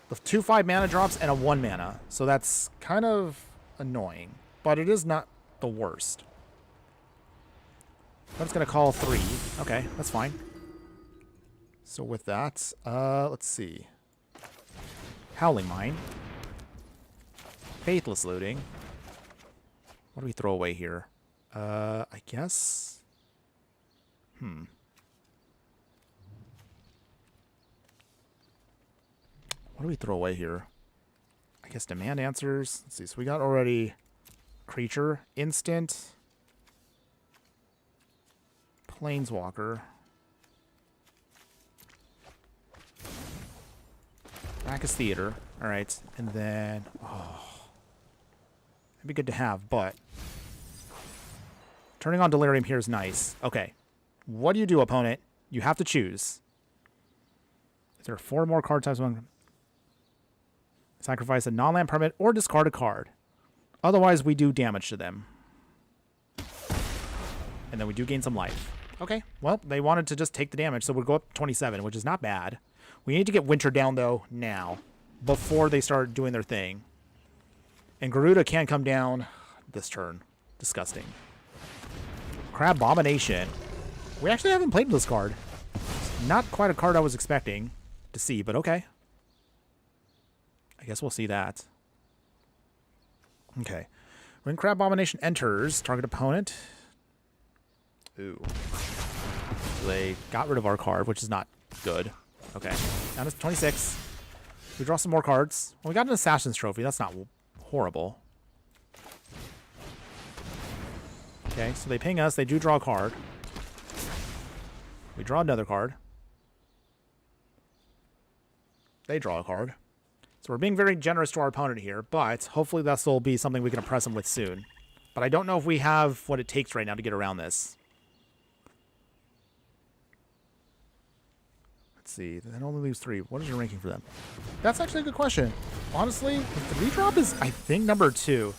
The 2/5 mana drops and a 1 mana. So that's kind of annoying. But it is not the worst. I'm just going to call 3. Okay, that's fine. So with that, let's see. Howling Mine. Faithless Looting. What do we throw away here? I guess... What do we throw away here? I guess Demand Answers. Let's see, so we got already Creature, Instant, Planeswalker, Bacchus Theater. Alright, and then... Oh, it'd be good to have, but... Turning on Delirium here is nice. Okay. What do you do, opponent? You have to choose. Is there 4 more card types? Sacrifice a non-land permanent or discard a card. Otherwise, we do damage to them. And then we do gain some life. Okay, well, they wanted to just take the damage, so we'll go up 27, which is not bad. We need to get Winter down, though, now, before they start doing their thing. And Garuda can come down this turn. Disgusting. Crab Abomination. We actually haven't played this card. Not quite a card I was expecting to see, but okay. I guess we'll see that. Okay. When Crab Abomination enters, target opponent. Ooh. So they got rid of our card, which is not good. Okay. Down to 26. We draw some more cards. Well, we got an Assassin's Trophy. That's not horrible. Okay, so they ping us. They do draw a card. We draw another card. They draw a card. So we're being very generous to our opponent here, but hopefully this will be something we can impress them with soon. But I don't know if we have what it takes right now to get around this. Let's see. That only leaves 3. What is your ranking for them? That's actually a good question. Honestly, the 3-drop is, I think, number 2.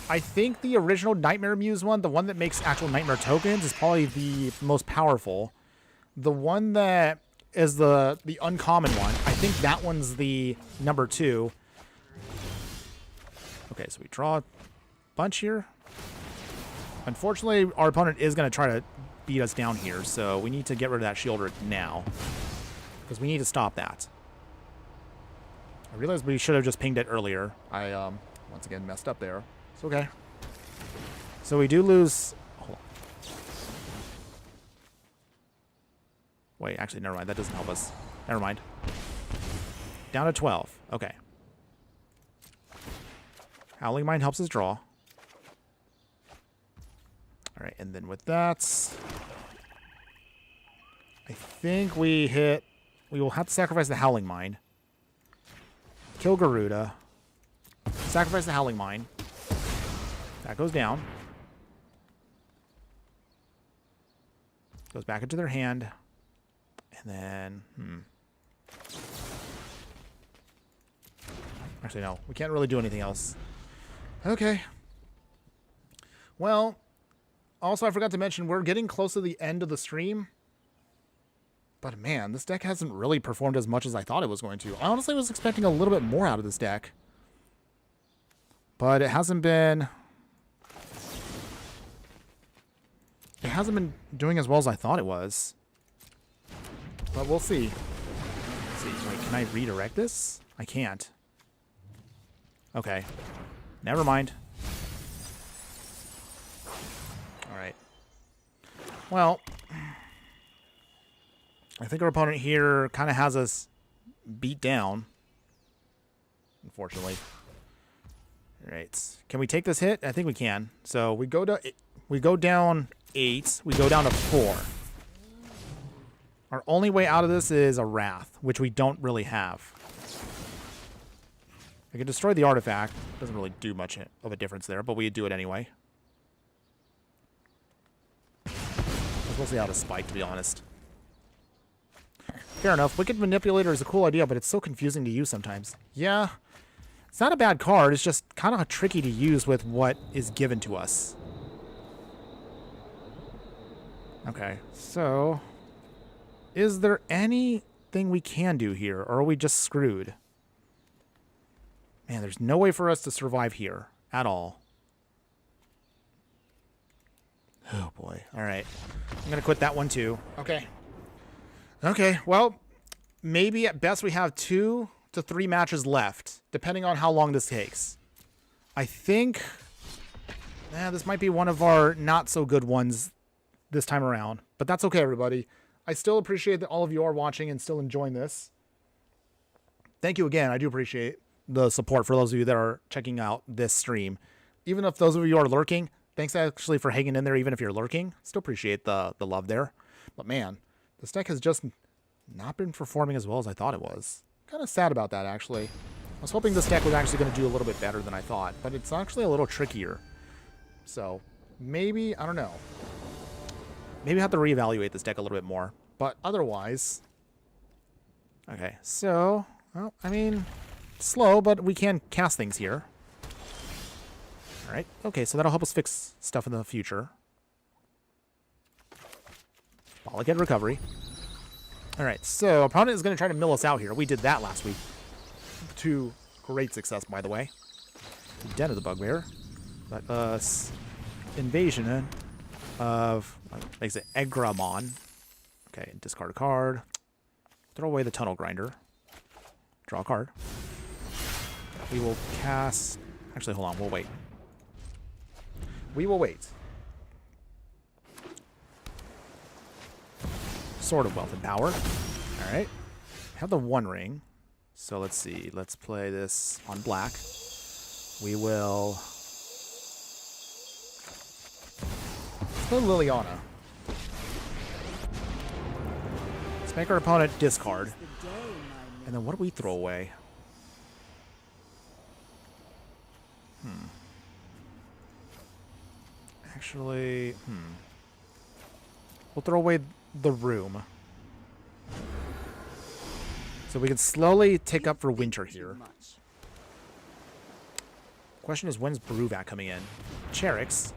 I think the original Nightmare Muse one, the one that makes actual Nightmare tokens, is probably the most powerful. The one that is the uncommon one, I think that one's the number 2. Okay, so we draw a bunch here. Unfortunately, our opponent is going to try to beat us down here, so we need to get rid of that shielder now. Because we need to stop that. I realized we should have just pinged it earlier. I, once again, messed up there. It's okay. So we do lose... Hold on. Wait, actually, never mind. That doesn't help us. Never mind. Down to 12. Okay. Howling Mind helps us draw. Alright, and then with that... I think we hit... We will have to sacrifice the Howling Mine. Kill Garuda. Sacrifice the Howling Mine. That goes down. Goes back into their hand. And then... Actually, no. We can't really do anything else. Okay. Well, also I forgot to mention, we're getting close to the end of the stream. But man, this deck hasn't really performed as much as I thought it was going to. I honestly was expecting a little bit more out of this deck. But it hasn't been... It hasn't been doing as well as I thought it was. But we'll see. Let's see. Wait, can I redirect this? I can't. Okay. Never mind. Alright. Well... I think our opponent here kind of has us beat down. Unfortunately. Alright. Can we take this hit? I think we can. So we go down 8. We go down to 4. Our only way out of this is a Wrath, which we don't really have. I can destroy the artifact. Doesn't really do much of a difference there, but we do it anyway. It's mostly out of spite, to be honest. Fair enough. Wicked Manipulator is a cool idea, but it's so confusing to use sometimes. Yeah. It's not a bad card. It's just kind of tricky to use with what is given to us. Okay. So, is there anything we can do here, or are we just screwed? Man, there's no way for us to survive here at all. Oh, boy. All right. I'm going to quit that one, too. Okay. Okay, well, maybe at best we have 2 to 3 matches left, depending on how long this takes. I think this might be one of our not-so-good ones this time around. But that's okay, everybody. I still appreciate that all of you are watching and still enjoying this. Thank you again. I do appreciate the support for those of you that are checking out this stream. Even if those of you are lurking, thanks actually for hanging in there even if you're lurking. Still appreciate the love there. But man... This deck has just not been performing as well as I thought it was. Kind of sad about that, actually. I was hoping this deck was actually going to do a little bit better than I thought, but it's actually a little trickier. So, maybe, I don't know. Maybe I have to reevaluate this deck a little bit more. But otherwise... Okay, so... Well, I mean... Slow, but we can cast things here. Alright, okay, so that'll help us fix stuff in the future. Bollockhead recovery. Alright, so opponent is going to try to mill us out here. We did that last week. To great success, by the way. Den of the Bugbear. Let us invasion of, makes it Egramon. Okay, discard a card. Throw away the Tunnel Grinder. Draw a card. We will cast... Actually, hold on, we'll wait. We will wait. Sword of Wealth and Power. Alright. Have the One Ring. So let's see. Let's play this on black. We will... Let's go Liliana. Let's make our opponent discard. And then what do we throw away? Actually, we'll throw away the room. So we can slowly tick up for winter here. Question is, when's Bruvat coming in? Cherix.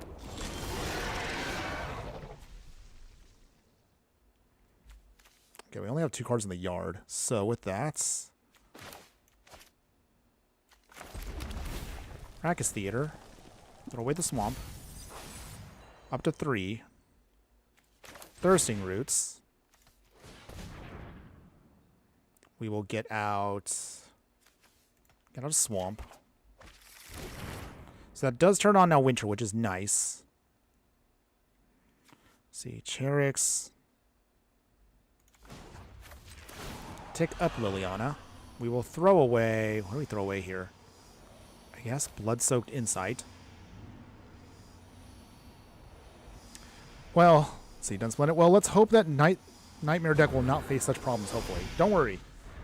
Okay, we only have 2 cards in the yard. So with that... Practice Theater. Throw away the Swamp. Up to 3. Thirsting Roots. We will get out a Swamp. So that does turn on now Winter, which is nice. Let's see, Cherix. Tick up Liliana. We will throw away... What do we throw away here? I guess Blood-Soaked Insight. Well, let's see, done Splendid. Well, let's hope that Nightmare deck will not face such problems, hopefully. Don't worry.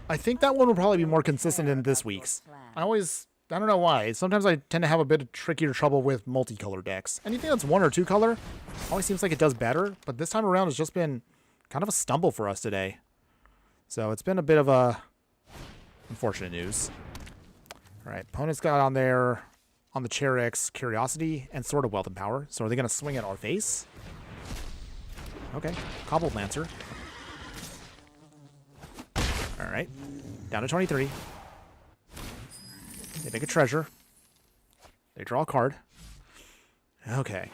I think that one will probably be more consistent than this week's. I don't know why. Sometimes I tend to have a bit of trickier trouble with multicolor decks. Anything that's 1 or 2 color always seems like it does better, but this time around it's just been kind of a stumble for us today. So it's been a bit of a unfortunate news. All right, opponent's got on there, on the Cherix, Curiosity and Sword of Wealth and Power. So are they going to swing at our face? Okay, Cobbled Lancer. All right, down to 23. They make a treasure. They draw a card. Okay,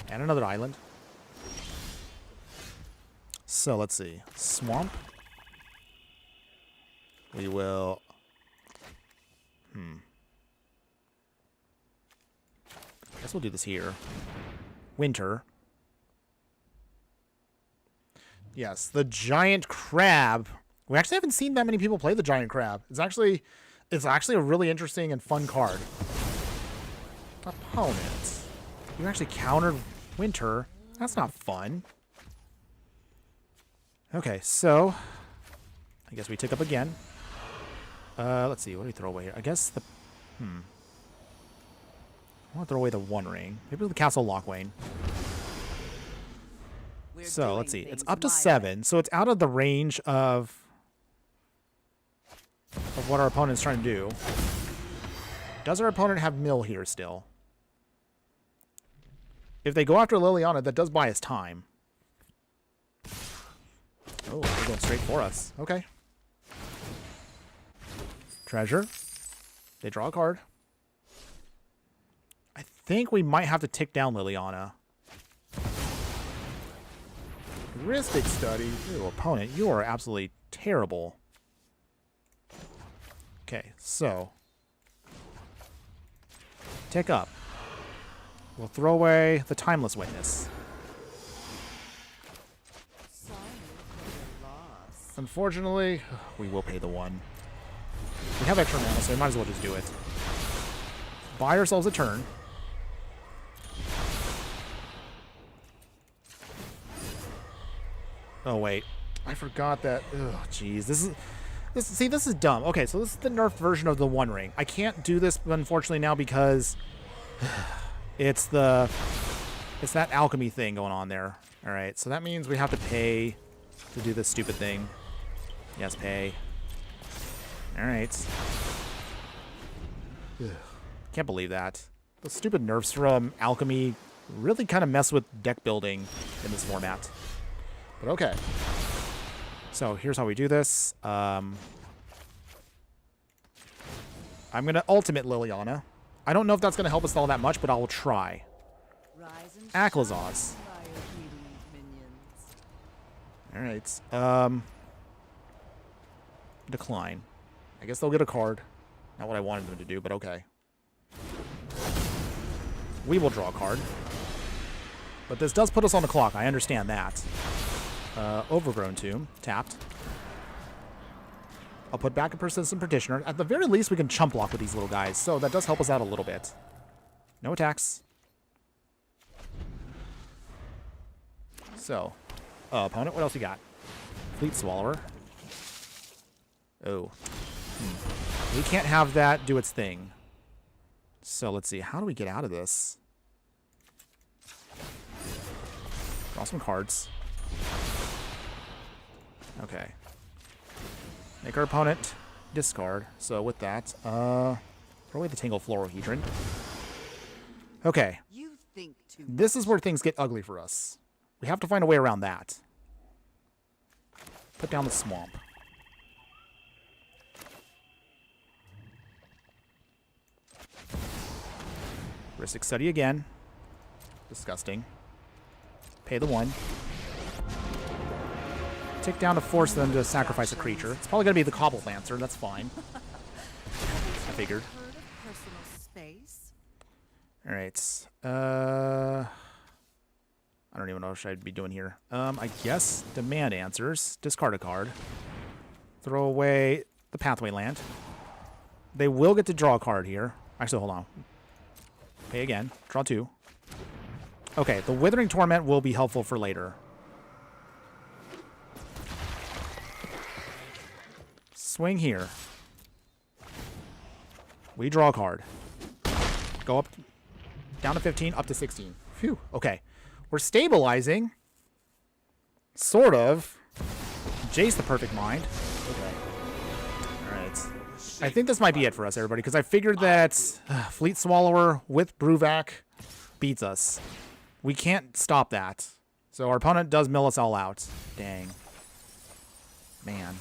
and another island. So let's see, Swamp. We will... I guess we'll do this here. Winter. Yes, the Giant Crab. We actually haven't seen that many people play the Giant Crab. It's actually a really interesting and fun card. Opponent. You actually countered Winter. That's not fun. Okay, so I guess we tick up again. Let's see, what do we throw away here? I guess the... I want to throw away the One Ring. Maybe the Castle Lockwayne. So, let's see. It's up to 7, so it's out of the range of what our opponent's trying to do. Does our opponent have mill here still? If they go after Liliana, that does buy us time. Oh, they're going straight for us. Okay. Treasure. They draw a card. I think we might have to tick down Liliana. Heuristic Study. Ew, opponent, you are absolutely terrible. Okay, so. Tick up. We'll throw away the Timeless Witness. Unfortunately, we will pay the 1. We have extra mana, so we might as well just do it. Buy ourselves a turn. Oh, wait. I forgot that. Oh, jeez. This is dumb. Okay, so this is the nerfed version of the One Ring. I can't do this, unfortunately, now because it's that alchemy thing going on there. Alright, so that means we have to pay to do this stupid thing. Yes, pay. Alright. Can't believe that. Those stupid nerfs from Alchemy really kind of mess with deck building in this format. But okay. So here's how we do this. I'm going to ultimate Liliana. I don't know if that's going to help us all that much, but I will try. Aclazaz. Alright. Decline. I guess they'll get a card. Not what I wanted them to do, but okay. We will draw a card. But this does put us on the clock. I understand that. Overgrown Tomb. Tapped. I'll put back a Persistent Petitioner. At the very least, we can chump block with these little guys, so that does help us out a little bit. No attacks. So, opponent, what else you got? Fleet Swallower. Oh. We can't have that do its thing. So, let's see. How do we get out of this? Draw some cards. Okay. Make our opponent discard. So with that, throw away the Tangle Fluorohedron. Okay. This is where things get ugly for us. We have to find a way around that. Put down the Swamp. Ristic Study again. Disgusting. Pay the 1. Tick down to force them to sacrifice a creature. It's probably going to be the Cobble Lancer. That's fine. I figured. Alright. I don't even know what I'd be doing here. I guess demand answers. Discard a card. Throw away the Pathway Land. They will get to draw a card here. Actually, hold on. Pay again. Draw 2. Okay, the Withering Torment will be helpful for later. Swing here. We draw a card. Go up, down to 15, up to 16. Phew, okay. We're stabilizing. Sort of. Jace the Perfect Mind. Okay. Alright. I think this might be it for us, everybody, because I figured that Fleet Swallower with Bruvac beats us. We can't stop that. So our opponent does mill us all out. Dang. Man.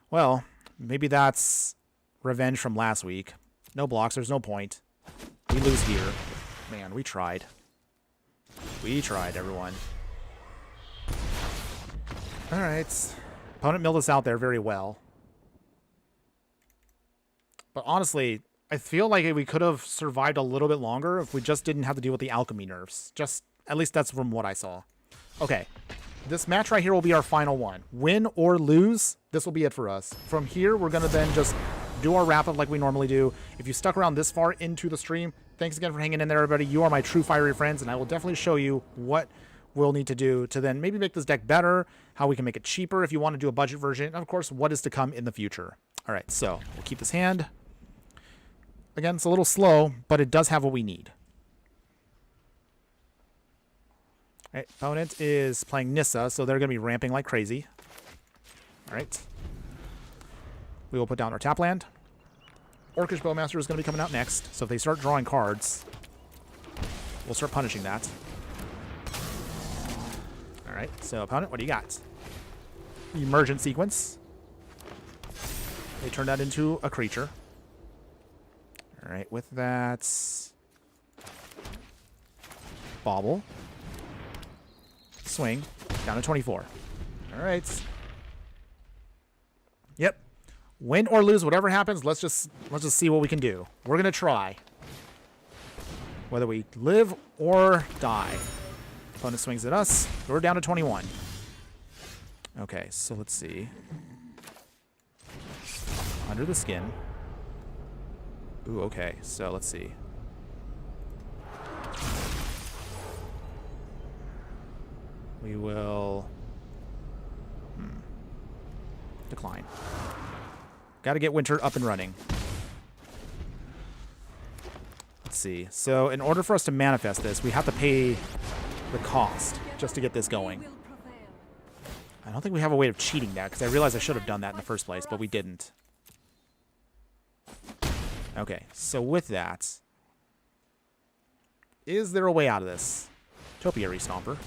Well, maybe that's revenge from last week. No blocks, there's no point. We lose here. Man, we tried. We tried, everyone. Alright. Opponent milled us out there very well. But honestly, I feel like we could have survived a little bit longer if we just didn't have to deal with the alchemy nerfs. Just, at least that's from what I saw. Okay. This match right here will be our final one. Win or lose, this will be it for us. From here, we're going to then just do our wrap-up like we normally do. If you stuck around this far into the stream, thanks again for hanging in there, everybody. You are my true fiery friends, and I will definitely show you what we'll need to do to then maybe make this deck better, how we can make it cheaper if you want to do a budget version, and of course, what is to come in the future. All right, so we'll keep this hand. Again, it's a little slow, but it does have what we need. All right, opponent is playing Nissa, so they're going to be ramping like crazy. All right. We will put down our tap land. Orcish Bowmaster is going to be coming out next, so if they start drawing cards, we'll start punishing that. All right, so opponent, what do you got? Emergent Sequence. They turn that into a creature. All right, with that, Bobble. Swing. Down to 24. All right. Yep. Win or lose, whatever happens, let's just see what we can do. We're going to try. Whether we live or die. Opponent swings at us. We're down to 21. Okay, so let's see. Under the Skin. Ooh, okay. So let's see. We will decline. Got to get Winter up and running. Let's see. So in order for us to manifest this, we have to pay the cost just to get this going. Will prevail. I don't think we have a way of cheating that, because I realized I should have done that in the first place, but we didn't. Okay, so with that, is there a way out of this? Topiary Stomper.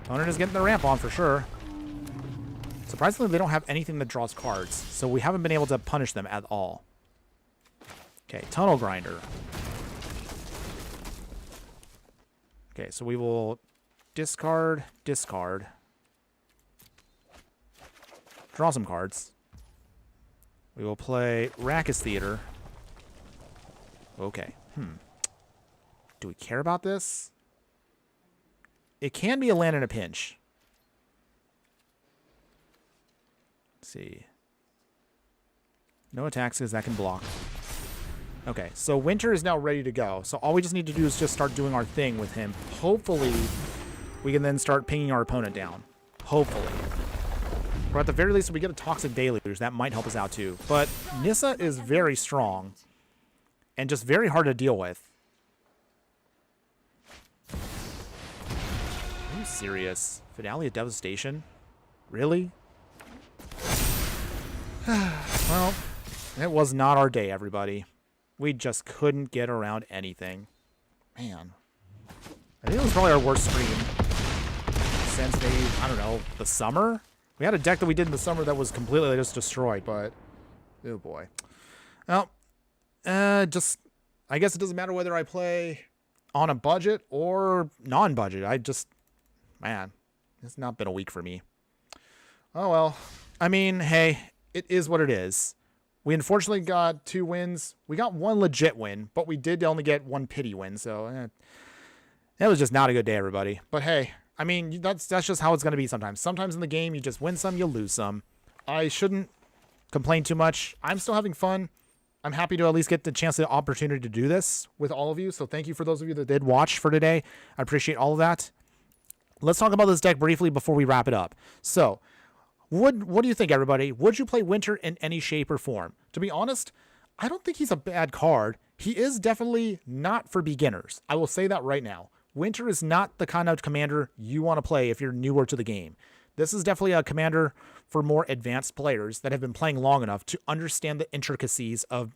Opponent is getting the ramp on for sure. Surprisingly, they don't have anything that draws cards, so we haven't been able to punish them at all. Okay, Tunnel Grinder. Okay, so we will discard, discard. Draw some cards. We will play Rackus Theater. Okay. Do we care about this? It can be a land in a pinch. Let's see. No attacks because that can block. Okay, so Winter is now ready to go. So all we just need to do is just start doing our thing with him. Hopefully, we can then start pinging our opponent down. Hopefully. Or at the very least, if we get a Toxic Deluge, that might help us out too. But Nissa is very strong and just very hard to deal with. Are you serious? Finale of Devastation? Really? Well, it was not our day, everybody. We just couldn't get around anything. Man. I think it was probably our worst stream since maybe, I don't know, the summer? We had a deck that we did in the summer that was completely just destroyed, but oh boy. Well, just, I guess it doesn't matter whether I play on a budget or non-budget. Man, it's not been a week for me. Oh well. I mean, hey, it is what it is. We unfortunately got 2 wins. We got 1 legit win, but we did only get 1 pity win, so it was just not a good day, everybody. But hey, I mean, that's just how it's going to be sometimes. Sometimes in the game, you just win some, you lose some. I shouldn't complain too much. I'm still having fun. I'm happy to at least get the chance, the opportunity to do this with all of you. So thank you for those of you that did watch for today. I appreciate all of that. Let's talk about this deck briefly before we wrap it up. So, what do you think, everybody? Would you play Winter in any shape or form? To be honest, I don't think he's a bad card. He is definitely not for beginners. I will say that right now. Winter is not the kind of commander you want to play if you're newer to the game. This is definitely a commander for more advanced players that have been playing long enough to understand the intricacies of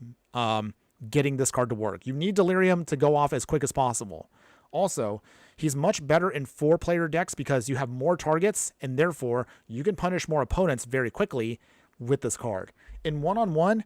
getting this card to work. You need Delirium to go off as quick as possible. Also, he's much better in 4-player decks because you have more targets, and therefore you can punish more opponents very quickly with this card. In one-on-one,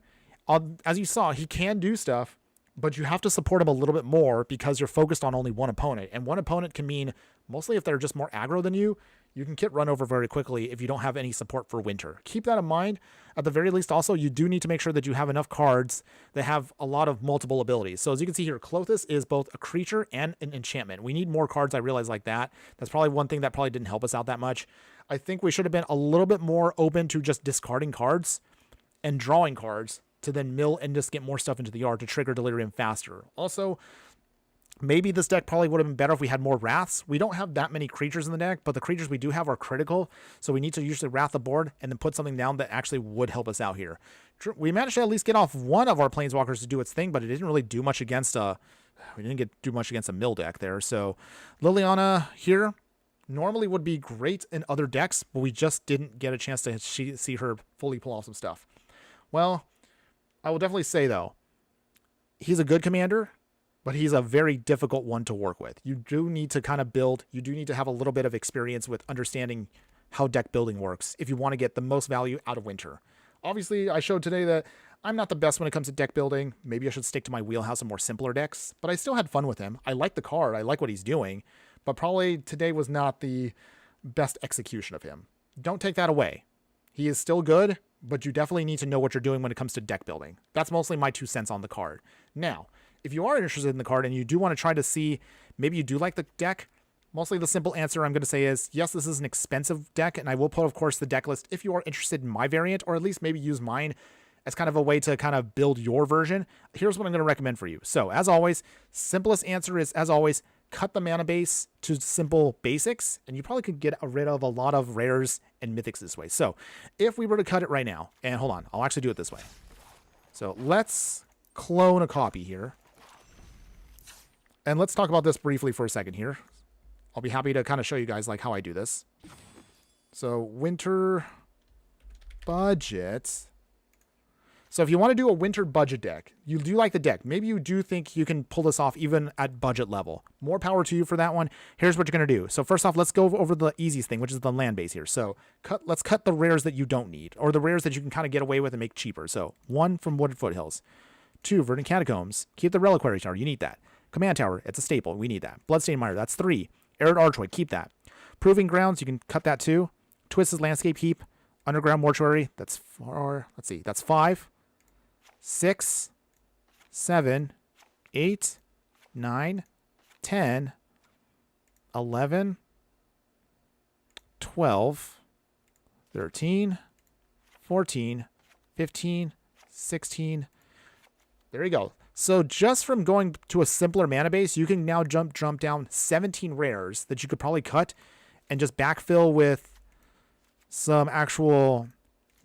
as you saw, he can do stuff, but you have to support him a little bit more because you're focused on only one opponent. And one opponent can mean, mostly if they're just more aggro than you can get run over very quickly if you don't have any support for Winter. Keep that in mind. At the very least, also, you do need to make sure that you have enough cards that have a lot of multiple abilities. So as you can see here, Clothis is both a creature and an enchantment. We need more cards, I realize, like that. That's probably one thing that probably didn't help us out that much. I think we should have been a little bit more open to just discarding cards and drawing cards to then mill and just get more stuff into the yard to trigger Delirium faster. Also, maybe this deck probably would have been better if we had more Wraths. We don't have that many creatures in the deck, but the creatures we do have are critical, so we need to usually Wrath the board and then put something down that actually would help us out here. We managed to at least get off one of our Planeswalkers to do its thing, but it didn't really do much against a mill deck there. So Liliana here normally would be great in other decks, but we just didn't get a chance to see her fully pull off some stuff. Well, I will definitely say, though, he's a good commander, but he's a very difficult one to work with. You do need to kind of build. You do need to have a little bit of experience with understanding how deck building works if you want to get the most value out of Winter. Obviously, I showed today that I'm not the best when it comes to deck building. Maybe I should stick to my wheelhouse of more simpler decks, but I still had fun with him. I like the card. I like what he's doing, but probably today was not the best execution of him. Don't take that away. He is still good, but you definitely need to know what you're doing when it comes to deck building. That's mostly my 2 cents on the card. Now, if you are interested in the card and you do want to try to see, maybe you do like the deck, mostly the simple answer I'm going to say is, yes, this is an expensive deck, and I will put, of course, the deck list if you are interested in my variant, or at least maybe use mine as kind of a way to kind of build your version. Here's what I'm going to recommend for you. So, as always, simplest answer is, as always, cut the mana base to simple basics, and you probably could get rid of a lot of rares and mythics this way. So if we were to cut it right now, and hold on, I'll actually do it this way. So let's clone a copy here. And let's talk about this briefly for a second here. I'll be happy to kind of show you guys like how I do this. So winter budget. So if you want to do a winter budget deck, you do like the deck. Maybe you do think you can pull this off even at budget level. More power to you for that one. Here's what you're going to do. So first off, let's go over the easiest thing, which is the land base here. So let's cut the rares that you don't need, or the rares that you can kind of get away with and make cheaper. So 1 from Wooded Foothills. 2, Verdant Catacombs. Keep the Reliquary Tower. You need that. Command Tower. It's a staple. We need that. Bloodstained Mire. That's 3. Arid Archway. Keep that. Proving Grounds. You can cut that too. Twisted Landscape. Keep. Underground Mortuary. That's 4. Let's see. That's 5. 6, 7, 8, 9, 10, 11, 12, 13, 14, 15, 16. There you go. So just from going to a simpler mana base, you can now jump down 17 rares that you could probably cut and just backfill with some actual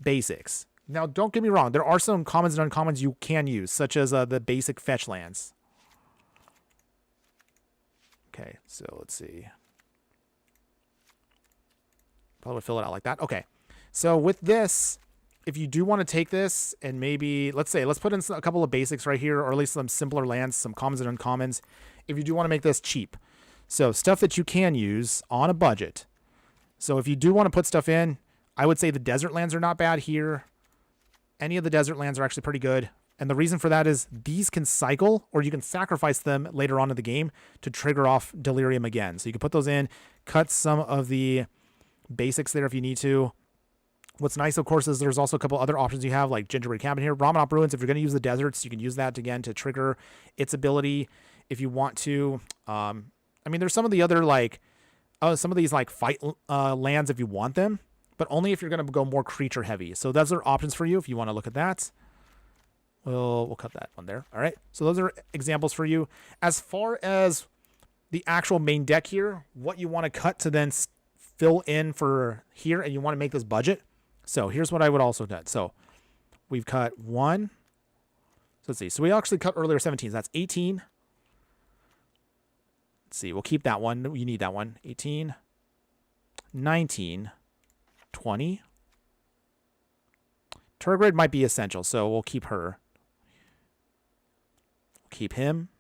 basics. Now, don't get me wrong. There are some commons and uncommons you can use, such as the basic fetch lands. Okay, so let's see. Probably would fill it out like that. Okay, so with this, if you do want to take this and maybe, let's put in a couple of basics right here, or at least some simpler lands, some commons and uncommons, if you do want to make this cheap. So stuff that you can use on a budget. So if you do want to put stuff in, I would say the desert lands are not bad here. Any of the desert lands are actually pretty good. And the reason for that is these can cycle, or you can sacrifice them later on in the game to trigger off Delirium again. So you can put those in, cut some of the basics there if you need to. What's nice, of course, is there's also a couple other options you have, like Gingerbread Cabin here. Ramanop Ruins, if you're going to use the deserts, you can use that again to trigger its ability if you want to. I mean, there's some of the other, like, some of these, like, fight lands if you want them, but only if you're going to go more creature heavy. So those are options for you if you want to look at that. We'll cut that one there. All right. So those are examples for you. As far as the actual main deck here, what you want to cut to then fill in for here, and you want to make this budget. So here's what I would also cut. So we've cut 1. So let's see. So we actually cut earlier 17. So that's 18. Let's see. We'll keep that one. You need that one. 18, 19, 20. Turgid might be essential, so we'll keep her. We'll keep him.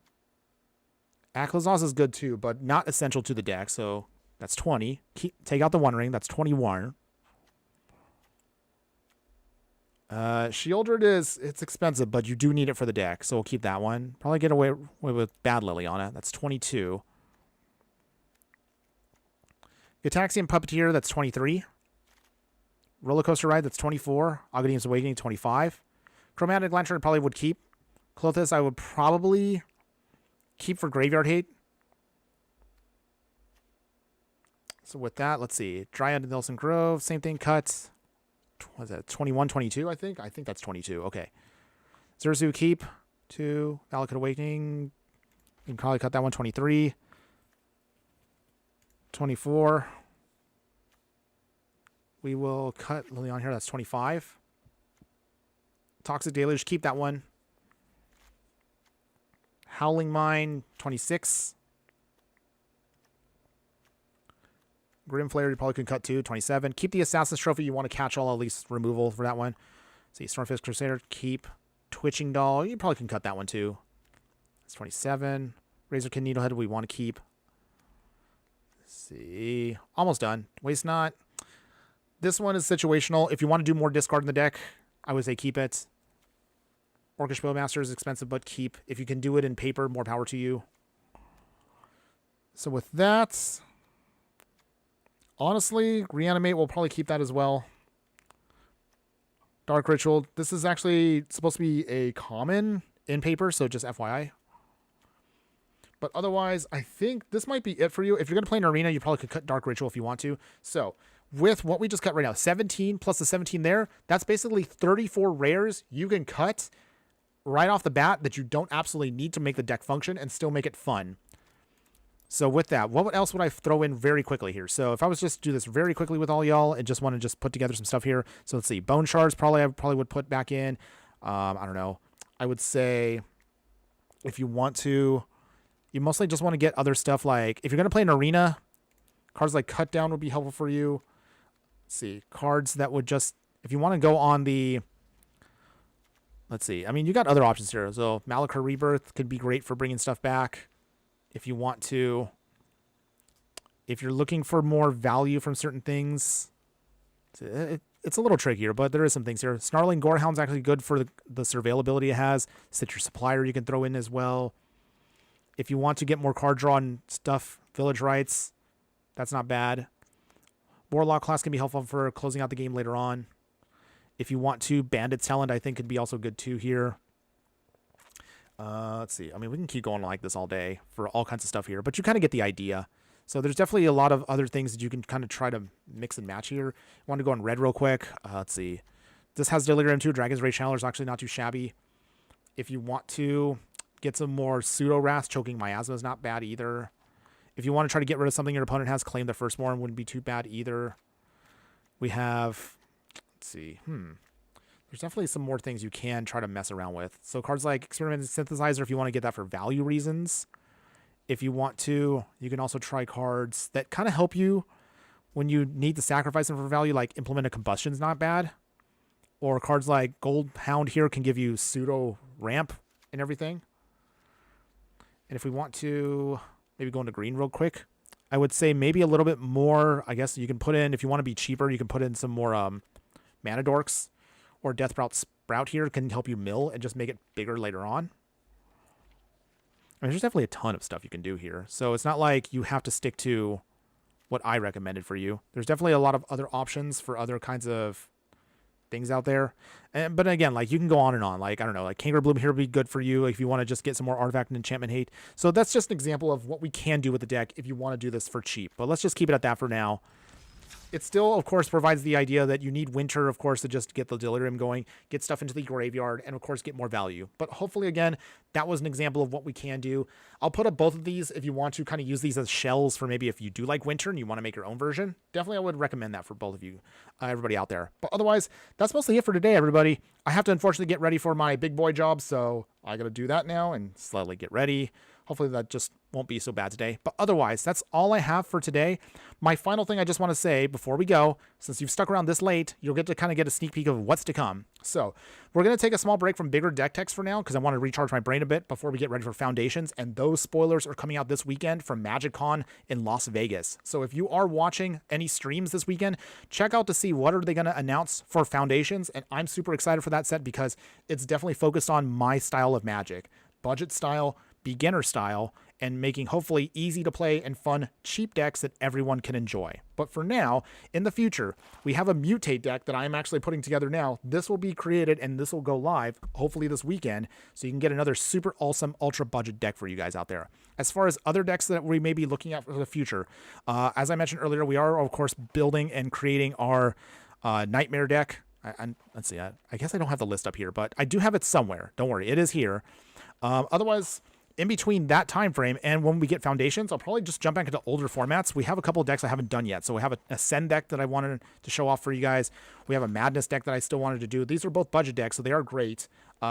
Aklazos is good too, but not essential to the deck, so that's 20. Take out the One Ring. That's 21. Shieldred it's expensive, but you do need it for the deck, so we'll keep that one. Probably get away with Bad Lily on it. That's 22. Gitaxian Puppeteer, that's 23. Roller Coaster Ride, that's 24. Aghanim Awakening, 25. Chromatic Lantern probably would keep. Clothis I would probably keep for Graveyard Hate. So with that, let's see. Dryad Nelson Grove, same thing, cuts. What is that, 21, 22, I think? I think that's 22. Okay. Zerzu keep. 2. Valakut Awakening. You can probably cut that one. 23. 24. We will cut Lilian here. That's 25. Toxic Deluge. Keep that one. Howling Mine. 26. Grim Flare, you probably can cut too. 27. Keep the Assassin's Trophy. You want to catch all at least removal for that one. See, Stormfist Crusader. Keep. Twitching Doll. You probably can cut that one too. That's 27. Razorkin Needlehead. We want to keep. Let's see. Almost done. Waste Not. This one is situational. If you want to do more discard in the deck, I would say keep it. Orcish Bowmaster is expensive, but keep. If you can do it in paper, more power to you. So with that, honestly, Reanimate, we'll probably keep that as well. Dark Ritual. This is actually supposed to be a common in paper, so just FYI. But otherwise, I think this might be it for you. If you're going to play an arena, you probably could cut Dark Ritual if you want to. So with what we just cut right now, 17 plus the 17 there, that's basically 34 rares you can cut right off the bat that you don't absolutely need to make the deck function and still make it fun. So with that, what else would I throw in very quickly here? So if I was just to do this very quickly with all y'all and just want to just put together some stuff here. So let's see, Bone Shards I probably would put back in. I don't know. I would say if you want to, you mostly just want to get other stuff like, if you're going to play an arena, Cards like Cut Down would be helpful for you. Let's see. Cards that would just, if you want to go on the, let's see. I mean, you got other options here. So Malachor Rebirth could be great for bringing stuff back. If you want to, if you're looking for more value from certain things, it's a little trickier, but there is some things here. Snarling Gorehound's actually good for the surveillability it has. Citrus Supplier you can throw in as well. If you want to get more card draw and stuff, Village Rites, that's not bad. Warlock class can be helpful for closing out the game later on. If you want to, Bandit's Talent I think could be also good too here. Let's see. I mean, we can keep going like this all day for all kinds of stuff here, but you kind of get the idea. So there's definitely a lot of other things that you can kind of try to mix and match here. I want to go on red real quick. Let's see. This has Delirium too. Dragon's Rage Channeler is actually not too shabby. If you want to get some more Pseudo-Wrath, Choking Miasma is not bad either. If you want to try to get rid of something your opponent has, Claim the Firstborn wouldn't be too bad either. We have, let's see. There's definitely some more things you can try to mess around with. So cards like Experimental Synthesizer, if you want to get that for value reasons. If you want to, you can also try cards that kind of help you when you need to sacrifice them for value, like Implemented Combustion is not bad. Or cards like Gold Hound here can give you pseudo ramp and everything. And if we want to maybe go into green real quick, I would say maybe a little bit more, I guess you can put in, if you want to be cheaper, you can put in some more Mana Dorks, or Death Sprout here can help you mill and just make it bigger later on. I mean, there's definitely a ton of stuff you can do here. So it's not like you have to stick to what I recommended for you. There's definitely a lot of other options for other kinds of things out there. But again, like you can go on and on. Like, I don't know, like Kangaroo Bloom here would be good for you if you want to just get some more artifact and enchantment hate. So that's just an example of what we can do with the deck if you want to do this for cheap. But let's just keep it at that for now. It still, of course, provides the idea that you need Winter, of course, to just get the Delirium going, get stuff into the graveyard, and, of course, get more value. But hopefully, again, that was an example of what we can do. I'll put up both of these if you want to kind of use these as shells for maybe if you do like Winter and you want to make your own version. Definitely, I would recommend that for both of you, everybody out there. But otherwise, that's mostly it for today, everybody. I have to, unfortunately, get ready for my big boy job, so I got to do that now and slowly get ready. Hopefully that just won't be so bad today. But otherwise, that's all I have for today. My final thing I just want to say before we go, since you've stuck around this late, you'll get to kind of get a sneak peek of what's to come. So we're going to take a small break from bigger deck techs for now because I want to recharge my brain a bit before we get ready for Foundations. And those spoilers are coming out this weekend from MagicCon in Las Vegas. So if you are watching any streams this weekend, check out to see what are they going to announce for Foundations. And I'm super excited for that set because it's definitely focused on my style of Magic. Budget style, beginner style, and making hopefully easy to play and fun cheap decks that everyone can enjoy. But for now, in the future, we have a Mutate deck that I'm actually putting together now. This will be created and this will go live hopefully this weekend, so you can get another super awesome ultra budget deck for you guys out there. As far as other decks that we may be looking at for the future, as I mentioned earlier, we are of course building and creating our Nightmare deck. Let's see, I guess I don't have the list up here, but I do have it somewhere. Don't worry, it is here. Otherwise, in between that time frame and when we get Foundations, I'll probably just jump back into older formats. We have a couple of decks I haven't done yet. So we have a Ascend deck that I wanted to show off for you guys. We have a Madness deck that I still wanted to do. These are both budget decks, so they are great.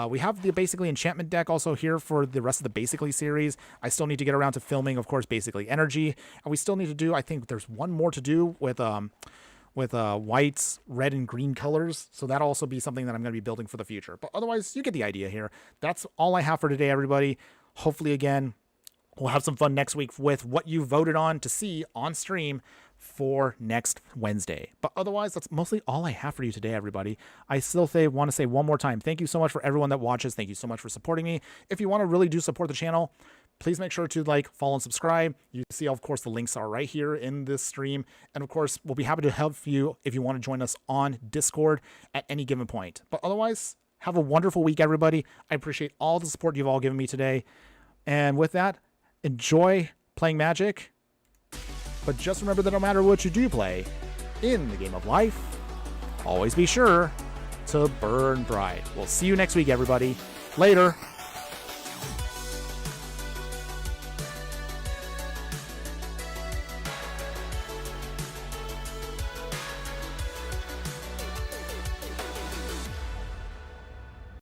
We have the Basically Enchantment deck also here for the rest of the Basically series. I still need to get around to filming, of course, Basically Energy. And we still need to do, I think there's one more to do with whites, red, and green colors. So that'll also be something that I'm going to be building for the future. But otherwise, you get the idea here. That's all I have for today, everybody. Hopefully, again, we'll have some fun next week with what you voted on to see on stream for next Wednesday. But otherwise, that's mostly all I have for you today, everybody. I still want to say one more time, thank you so much for everyone that watches. Thank you so much for supporting me. If you want to really do support the channel, please make sure to like, follow, and subscribe. You see, of course, the links are right here in this stream. And of course, we'll be happy to help you if you want to join us on Discord at any given point. But otherwise, have a wonderful week, everybody. I appreciate all the support you've all given me today. And with that, enjoy playing Magic. But just remember that no matter what you do play in the game of life, always be sure to burn bright. We'll see you next week, everybody. Later.